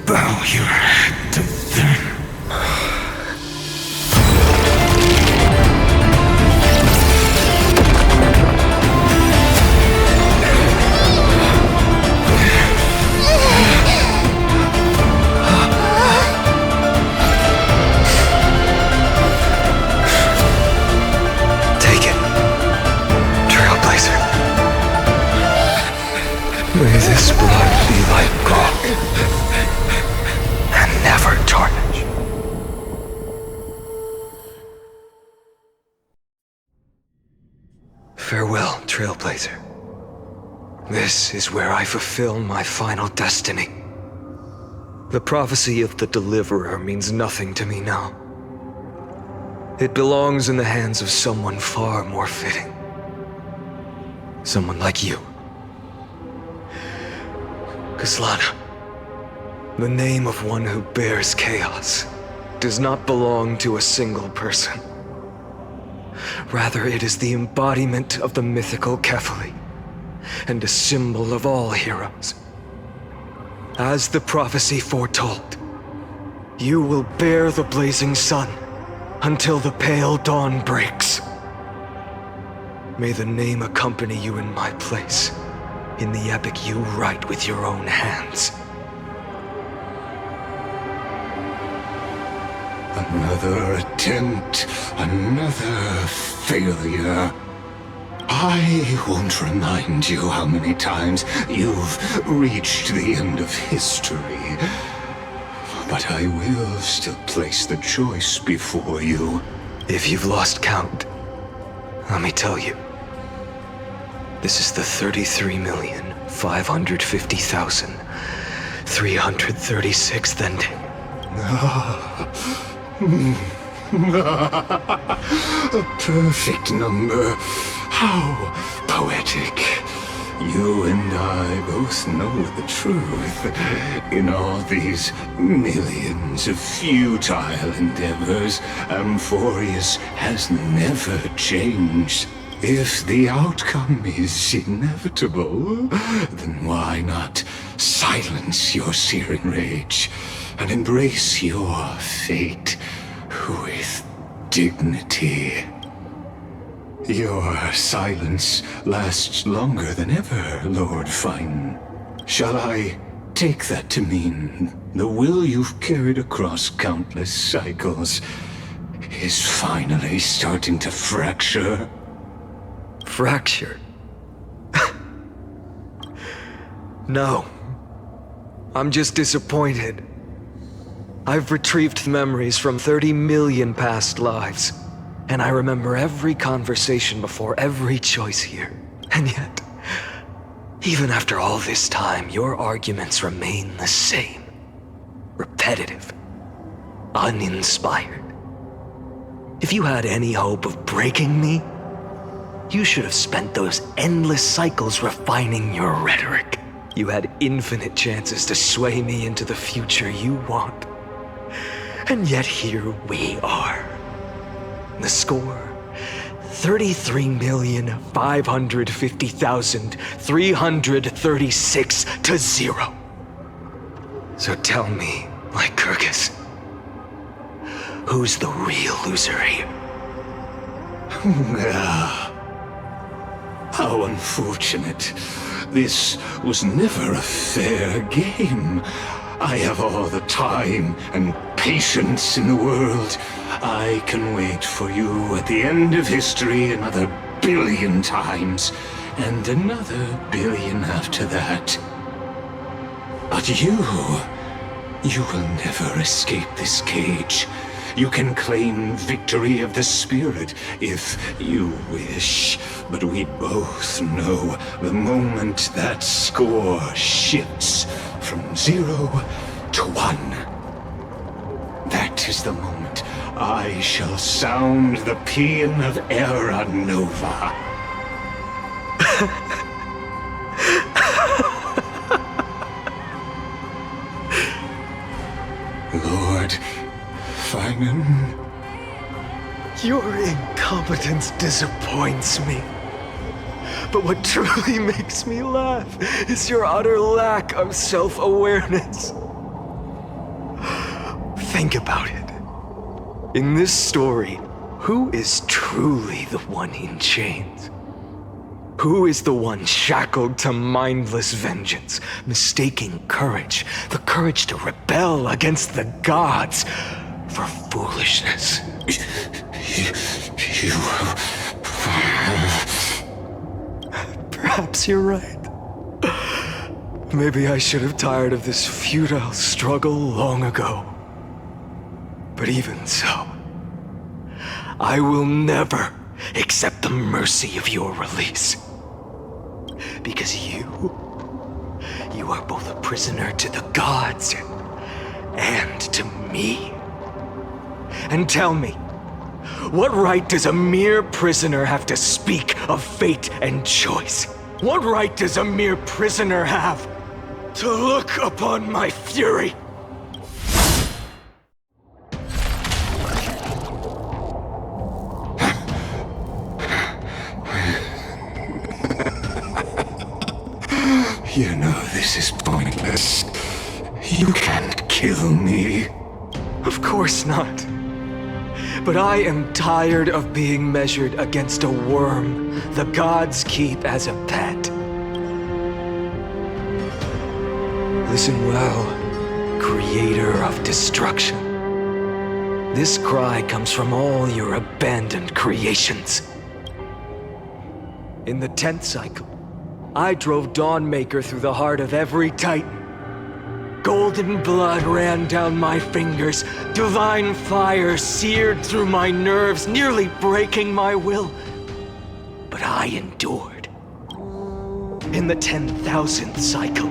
Bow your head to them. Take it, Trailblazer. May this blood be like gold, and never tarnish. Farewell, Trailblazer. This is where I fulfill my final destiny. The prophecy of the Deliverer means nothing to me now. It belongs in the hands of someone far more fitting. Someone like you. Kaslana. The name of one who bears chaos does not belong to a single person. Rather, it is the embodiment of the mythical Calamity, and a symbol of all heroes. As the prophecy foretold, you will bear the blazing sun until the pale dawn breaks. May the name accompany you in my place, in the epic you write with your own hands. Another attempt, another failure. I won't remind you how many times you've reached the end of history. But I will still place the choice before you. If you've lost count, let me tell you. This is the 33,550,336th ending. A perfect number. How poetic. You and I both know the truth. In all these millions of futile endeavors, Amphoreus has never changed. If the outcome is inevitable, then why not silence your Cyrene rage and embrace your fate with dignity? Your silence lasts longer than ever, Lord Phainon. Shall I take that to mean the will you've carried across countless cycles is finally starting to fracture? Fracture? No. I'm just disappointed. I've retrieved memories from 30 million past lives, and I remember every conversation before every choice here. And yet, even after all this time, your arguments remain the same. Repetitive. Uninspired. If you had any hope of breaking me, you should have spent those endless cycles refining your rhetoric. You had infinite chances to sway me into the future you want. And yet here we are. The score, 33,550,336 to 0. So tell me, Lygus, who's the real loser here? How unfortunate. This was never a fair game. I have all the time and patience in the world. I can wait for you at the end of history another billion times, and another billion after that. But you will never escape this cage. You can claim victory of the spirit if you wish, but we both know the moment that score shifts from 0 to 1. That is the moment I shall sound the paean of Era Nova. Lord Phainon. Your incompetence disappoints me. But what truly makes me laugh is your utter lack of self-awareness. Think about it. In this story, who is truly the one in chains? Who is the one shackled to mindless vengeance, mistaking courage, the courage to rebel against the gods, for foolishness? Perhaps you're right. Maybe I should have tired of this futile struggle long ago. But even so, I will never accept the mercy of your release. Because you are both a prisoner to the gods and to me. And tell me, what right does a mere prisoner have to speak of fate and choice? What right does a mere prisoner have to look upon my fury? You know this is pointless. You can't kill me. Of course not. But I am tired of being measured against a worm the gods keep as a pet. Listen well, creator of destruction. This cry comes from all your abandoned creations. In the 10th cycle, I drove Dawnmaker through the heart of every Titan. Golden blood ran down my fingers, divine fire seared through my nerves, nearly breaking my will. But I endured. In the 10,000th cycle,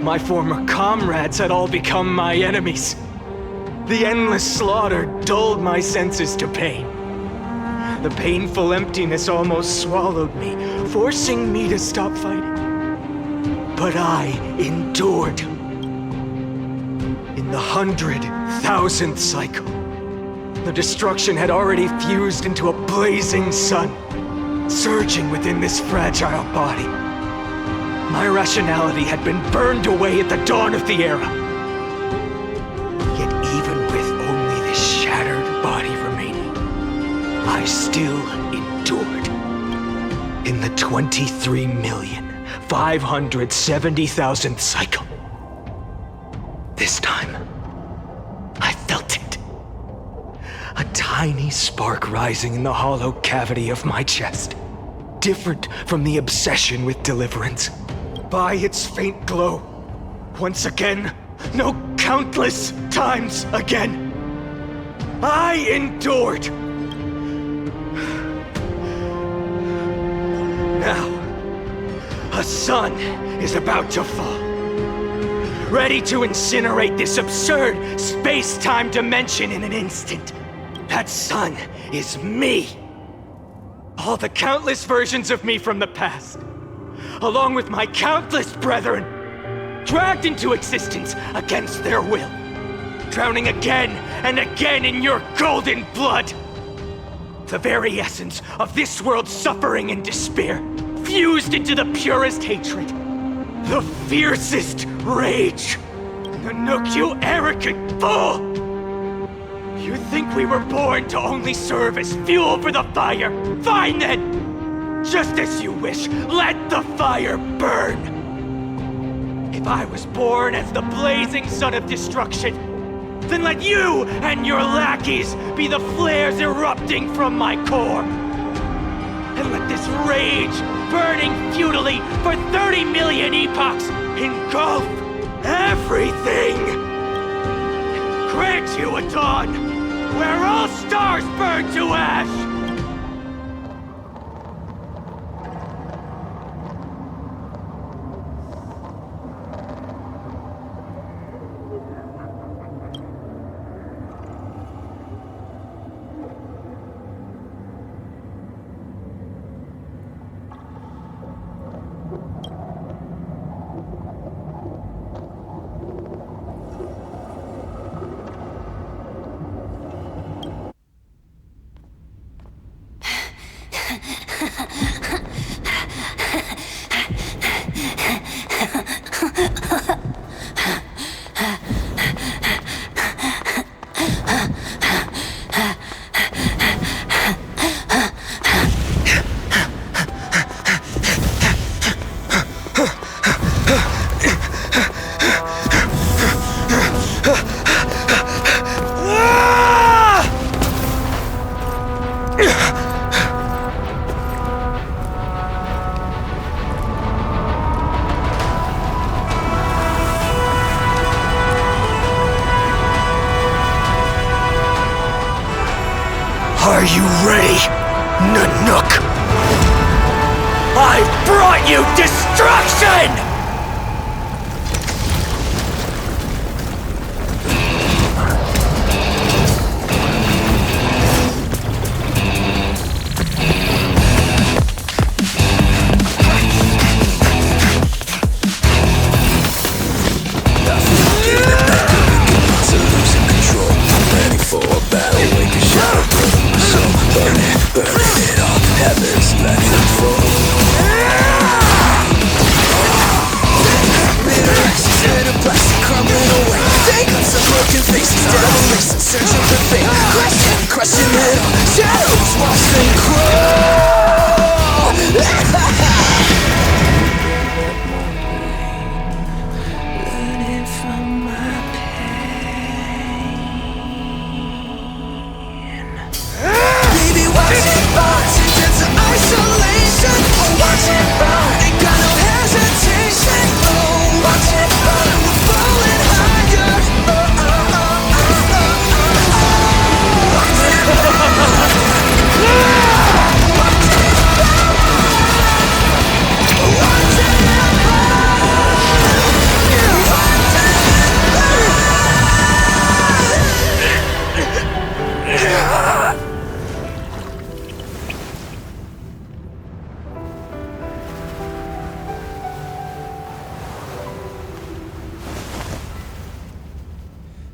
my former comrades had all become my enemies. The endless slaughter dulled my senses to pain. The painful emptiness almost swallowed me, forcing me to stop fighting. But I endured. In the 100,000th cycle, the destruction had already fused into a blazing sun, surging within this fragile body. My rationality had been burned away at the dawn of the era. Yet even with only this shattered body remaining, I still endured. In the 23,570,000th cycle, this time, I felt it. A tiny spark rising in the hollow cavity of my chest. Different from the obsession with deliverance. By its faint glow, once again, no, countless times again, I endured. Now, a sun is about to fall. Ready to incinerate this absurd space-time dimension in an instant. That sun is me. All the countless versions of me from the past, along with my countless brethren, dragged into existence against their will, drowning again and again in your golden blood. The very essence of this world's suffering and despair, fused into the purest hatred, the fiercest rage. Nanook, you arrogant fool! You think we were born to only serve as fuel for the fire? Fine then! Just as you wish, let the fire burn! If I was born as the blazing sun of destruction, then let you and your lackeys be the flares erupting from my core. And let this rage, burning futilely for 30 million epochs, engulf everything! Grant you a dawn where all stars burn to ash! Are you ready, Nanook? I've brought you destruction! Isolation.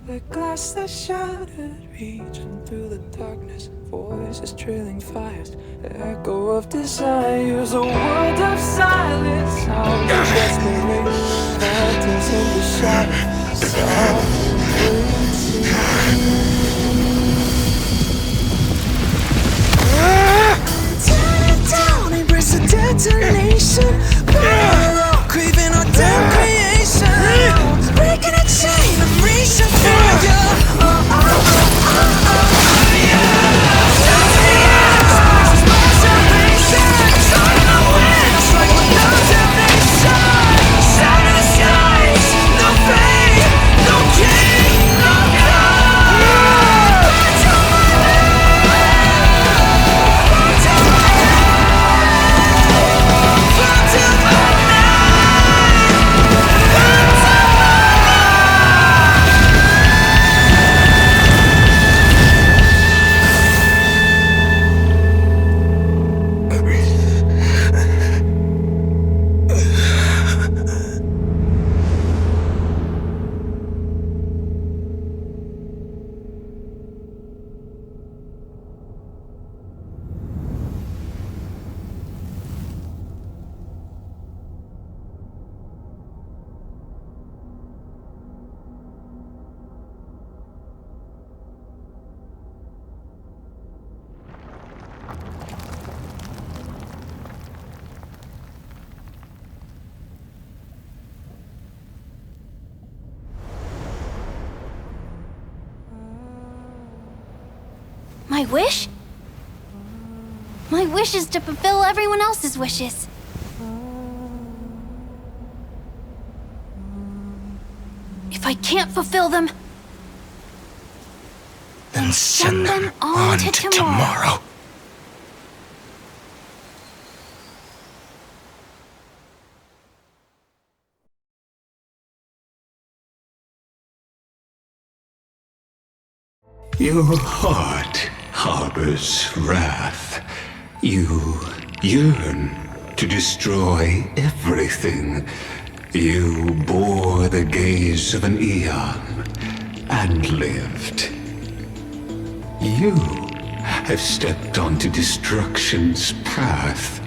The glass that shattered, reaching through the darkness. Voices trailing fires, the echo of desires. A world of silence, sounds of desperation. Phantoms in the shadows, softly waiting. Turn it down, embrace the detonation. Burn, craving our damn creation. Breaking a chain, I'm reaching for you. My wish? My wish is to fulfill everyone else's wishes. If I can't fulfill them, then send them on to tomorrow. Your heart harbors wrath. You yearn to destroy everything. You bore the gaze of an eon and lived. You have stepped onto destruction's path.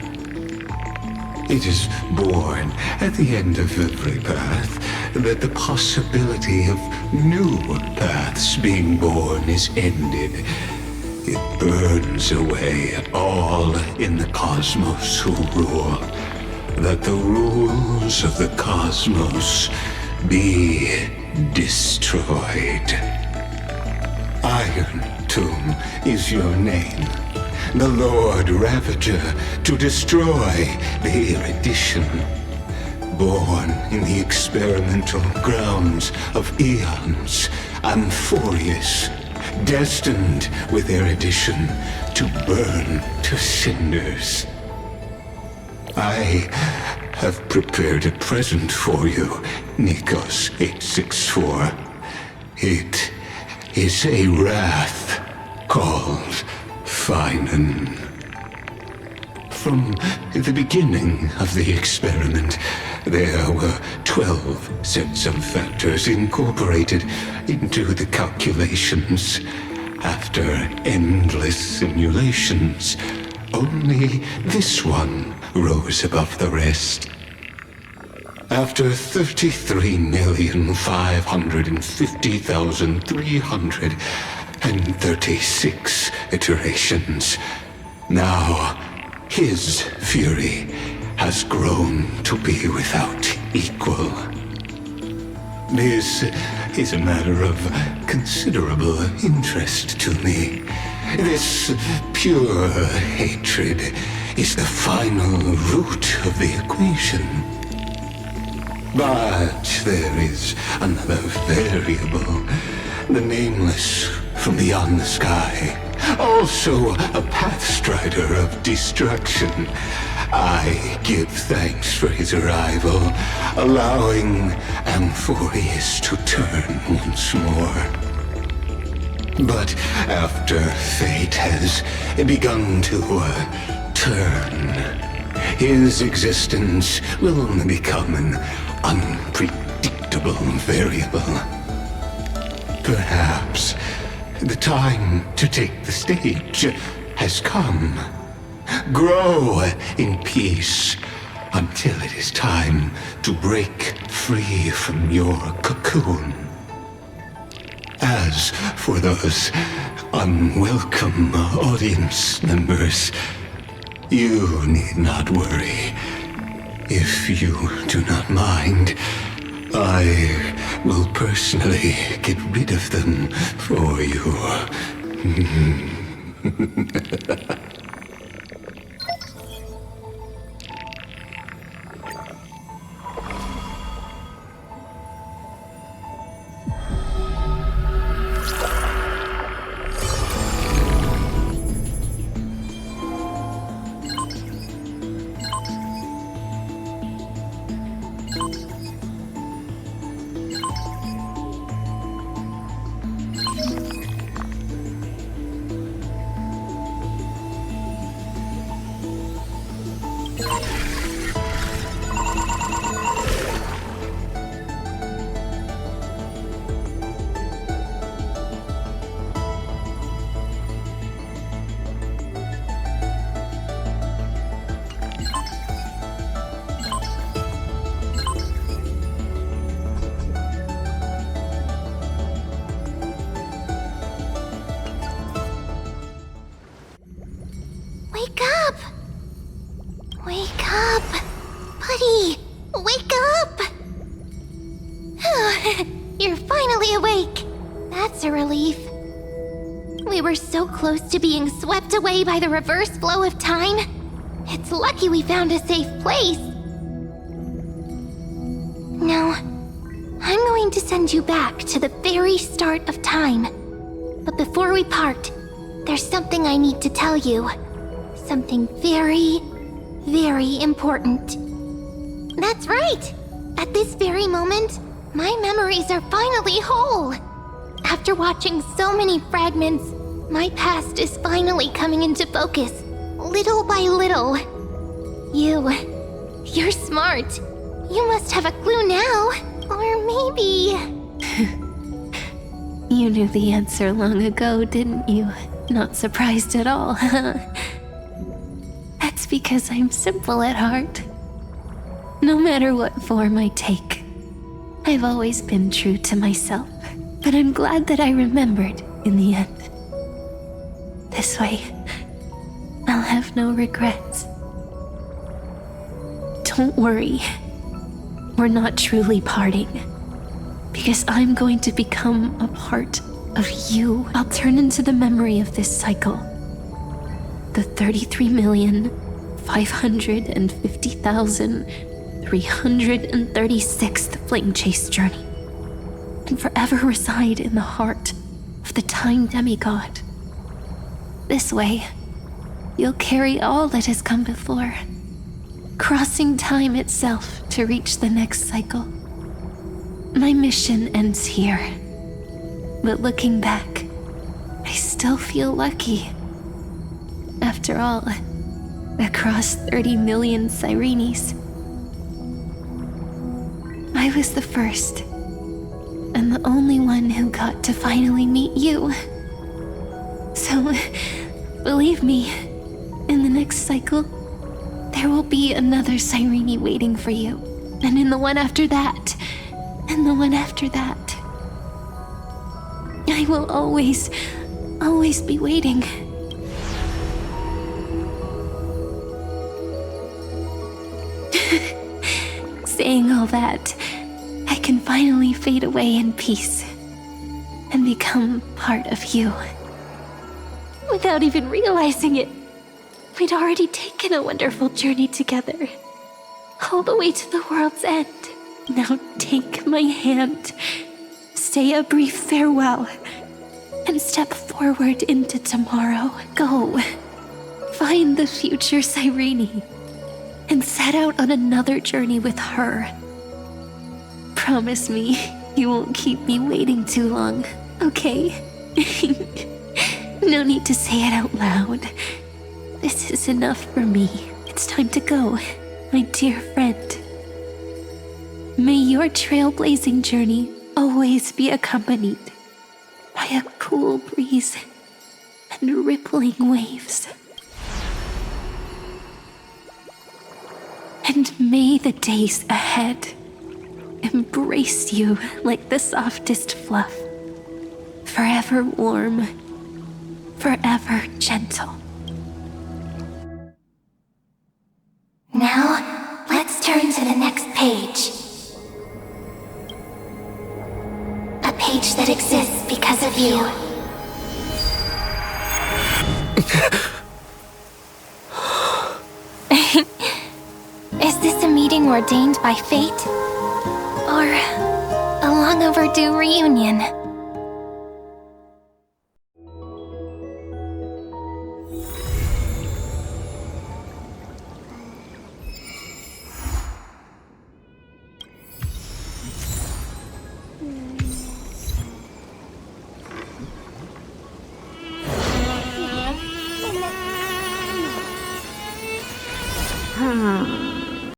It is born at the end of every path that the possibility of new paths being born is ended. It burns away all in the cosmos who rule, that the rules of the cosmos be destroyed. Iron Tomb is your name. The Lord Ravager to destroy the erudition. Born in the experimental grounds of eons, Amphoreus, destined with erudition to burn to cinders. I have prepared a present for you, Nikos 864. It is a wrath called Phainon. From the beginning of the experiment, there were 12 sets of factors incorporated into the calculations. After endless simulations, only this one rose above the rest. After 33,550,336 iterations, now his fury has grown to be without equal. This is a matter of considerable interest to me. This pure hatred is the final root of the equation. But there is another variable, the nameless from beyond the sky, also a pathstrider of destruction. I give thanks for his arrival, allowing Amphoreus to turn once more. But after fate has begun to turn, his existence will only become an unpredictable variable. Perhaps the time to take the stage has come. Grow in peace until it is time to break free from your cocoon. As for those unwelcome audience members, you need not worry. If you do not mind, I will personally get rid of them for you. Wake up! Wake up! Buddy! Wake up! You're finally awake! That's a relief. We were so close to being swept away by the reverse flow of time. It's lucky we found a safe place. Now, I'm going to send you back to the very start of time. But before we part, there's something I need to tell you. Something very, very important. That's right! At this very moment, my memories are finally whole. After watching so many fragments, my past is finally coming into focus, little by little. You're smart. You must have a clue now. Or maybe... You knew the answer long ago, didn't you? Not surprised at all, huh? That's because I'm simple at heart. No matter what form I take, I've always been true to myself. But I'm glad that I remembered in the end. This way, I'll have no regrets. Don't worry. We're not truly parting. Because I'm going to become a part of you. I'll turn into the memory of this cycle. The 33,550,336th Flame Chase journey. And forever reside in the heart of the Time Demigod. This way, you'll carry all that has come before, crossing time itself to reach the next cycle. My mission ends here, but looking back, I still feel lucky. After all, across 30 million Cyrenes, I was the first, and the only one who got to finally meet you. So, believe me, in the next cycle, there will be another Cyrene waiting for you. And in the one after that, and the one after that. I will always be waiting. Saying all that, I can finally fade away in peace and become part of you. Without even realizing it, we'd already taken a wonderful journey together, all the way to the world's end. Now take my hand, say a brief farewell, and step forward into tomorrow. Go, find the future Cyrene, and set out on another journey with her. Promise me you won't keep me waiting too long, okay? No need to say it out loud. This is enough for me. It's time to go, my dear friend. May your trailblazing journey always be accompanied by a cool breeze and rippling waves. And may the days ahead embrace you like the softest fluff, forever warm, forever gentle. Now, let's turn to the next page. A page that exists because of you. Is this a meeting ordained by fate? Or a long overdue reunion? Hmm.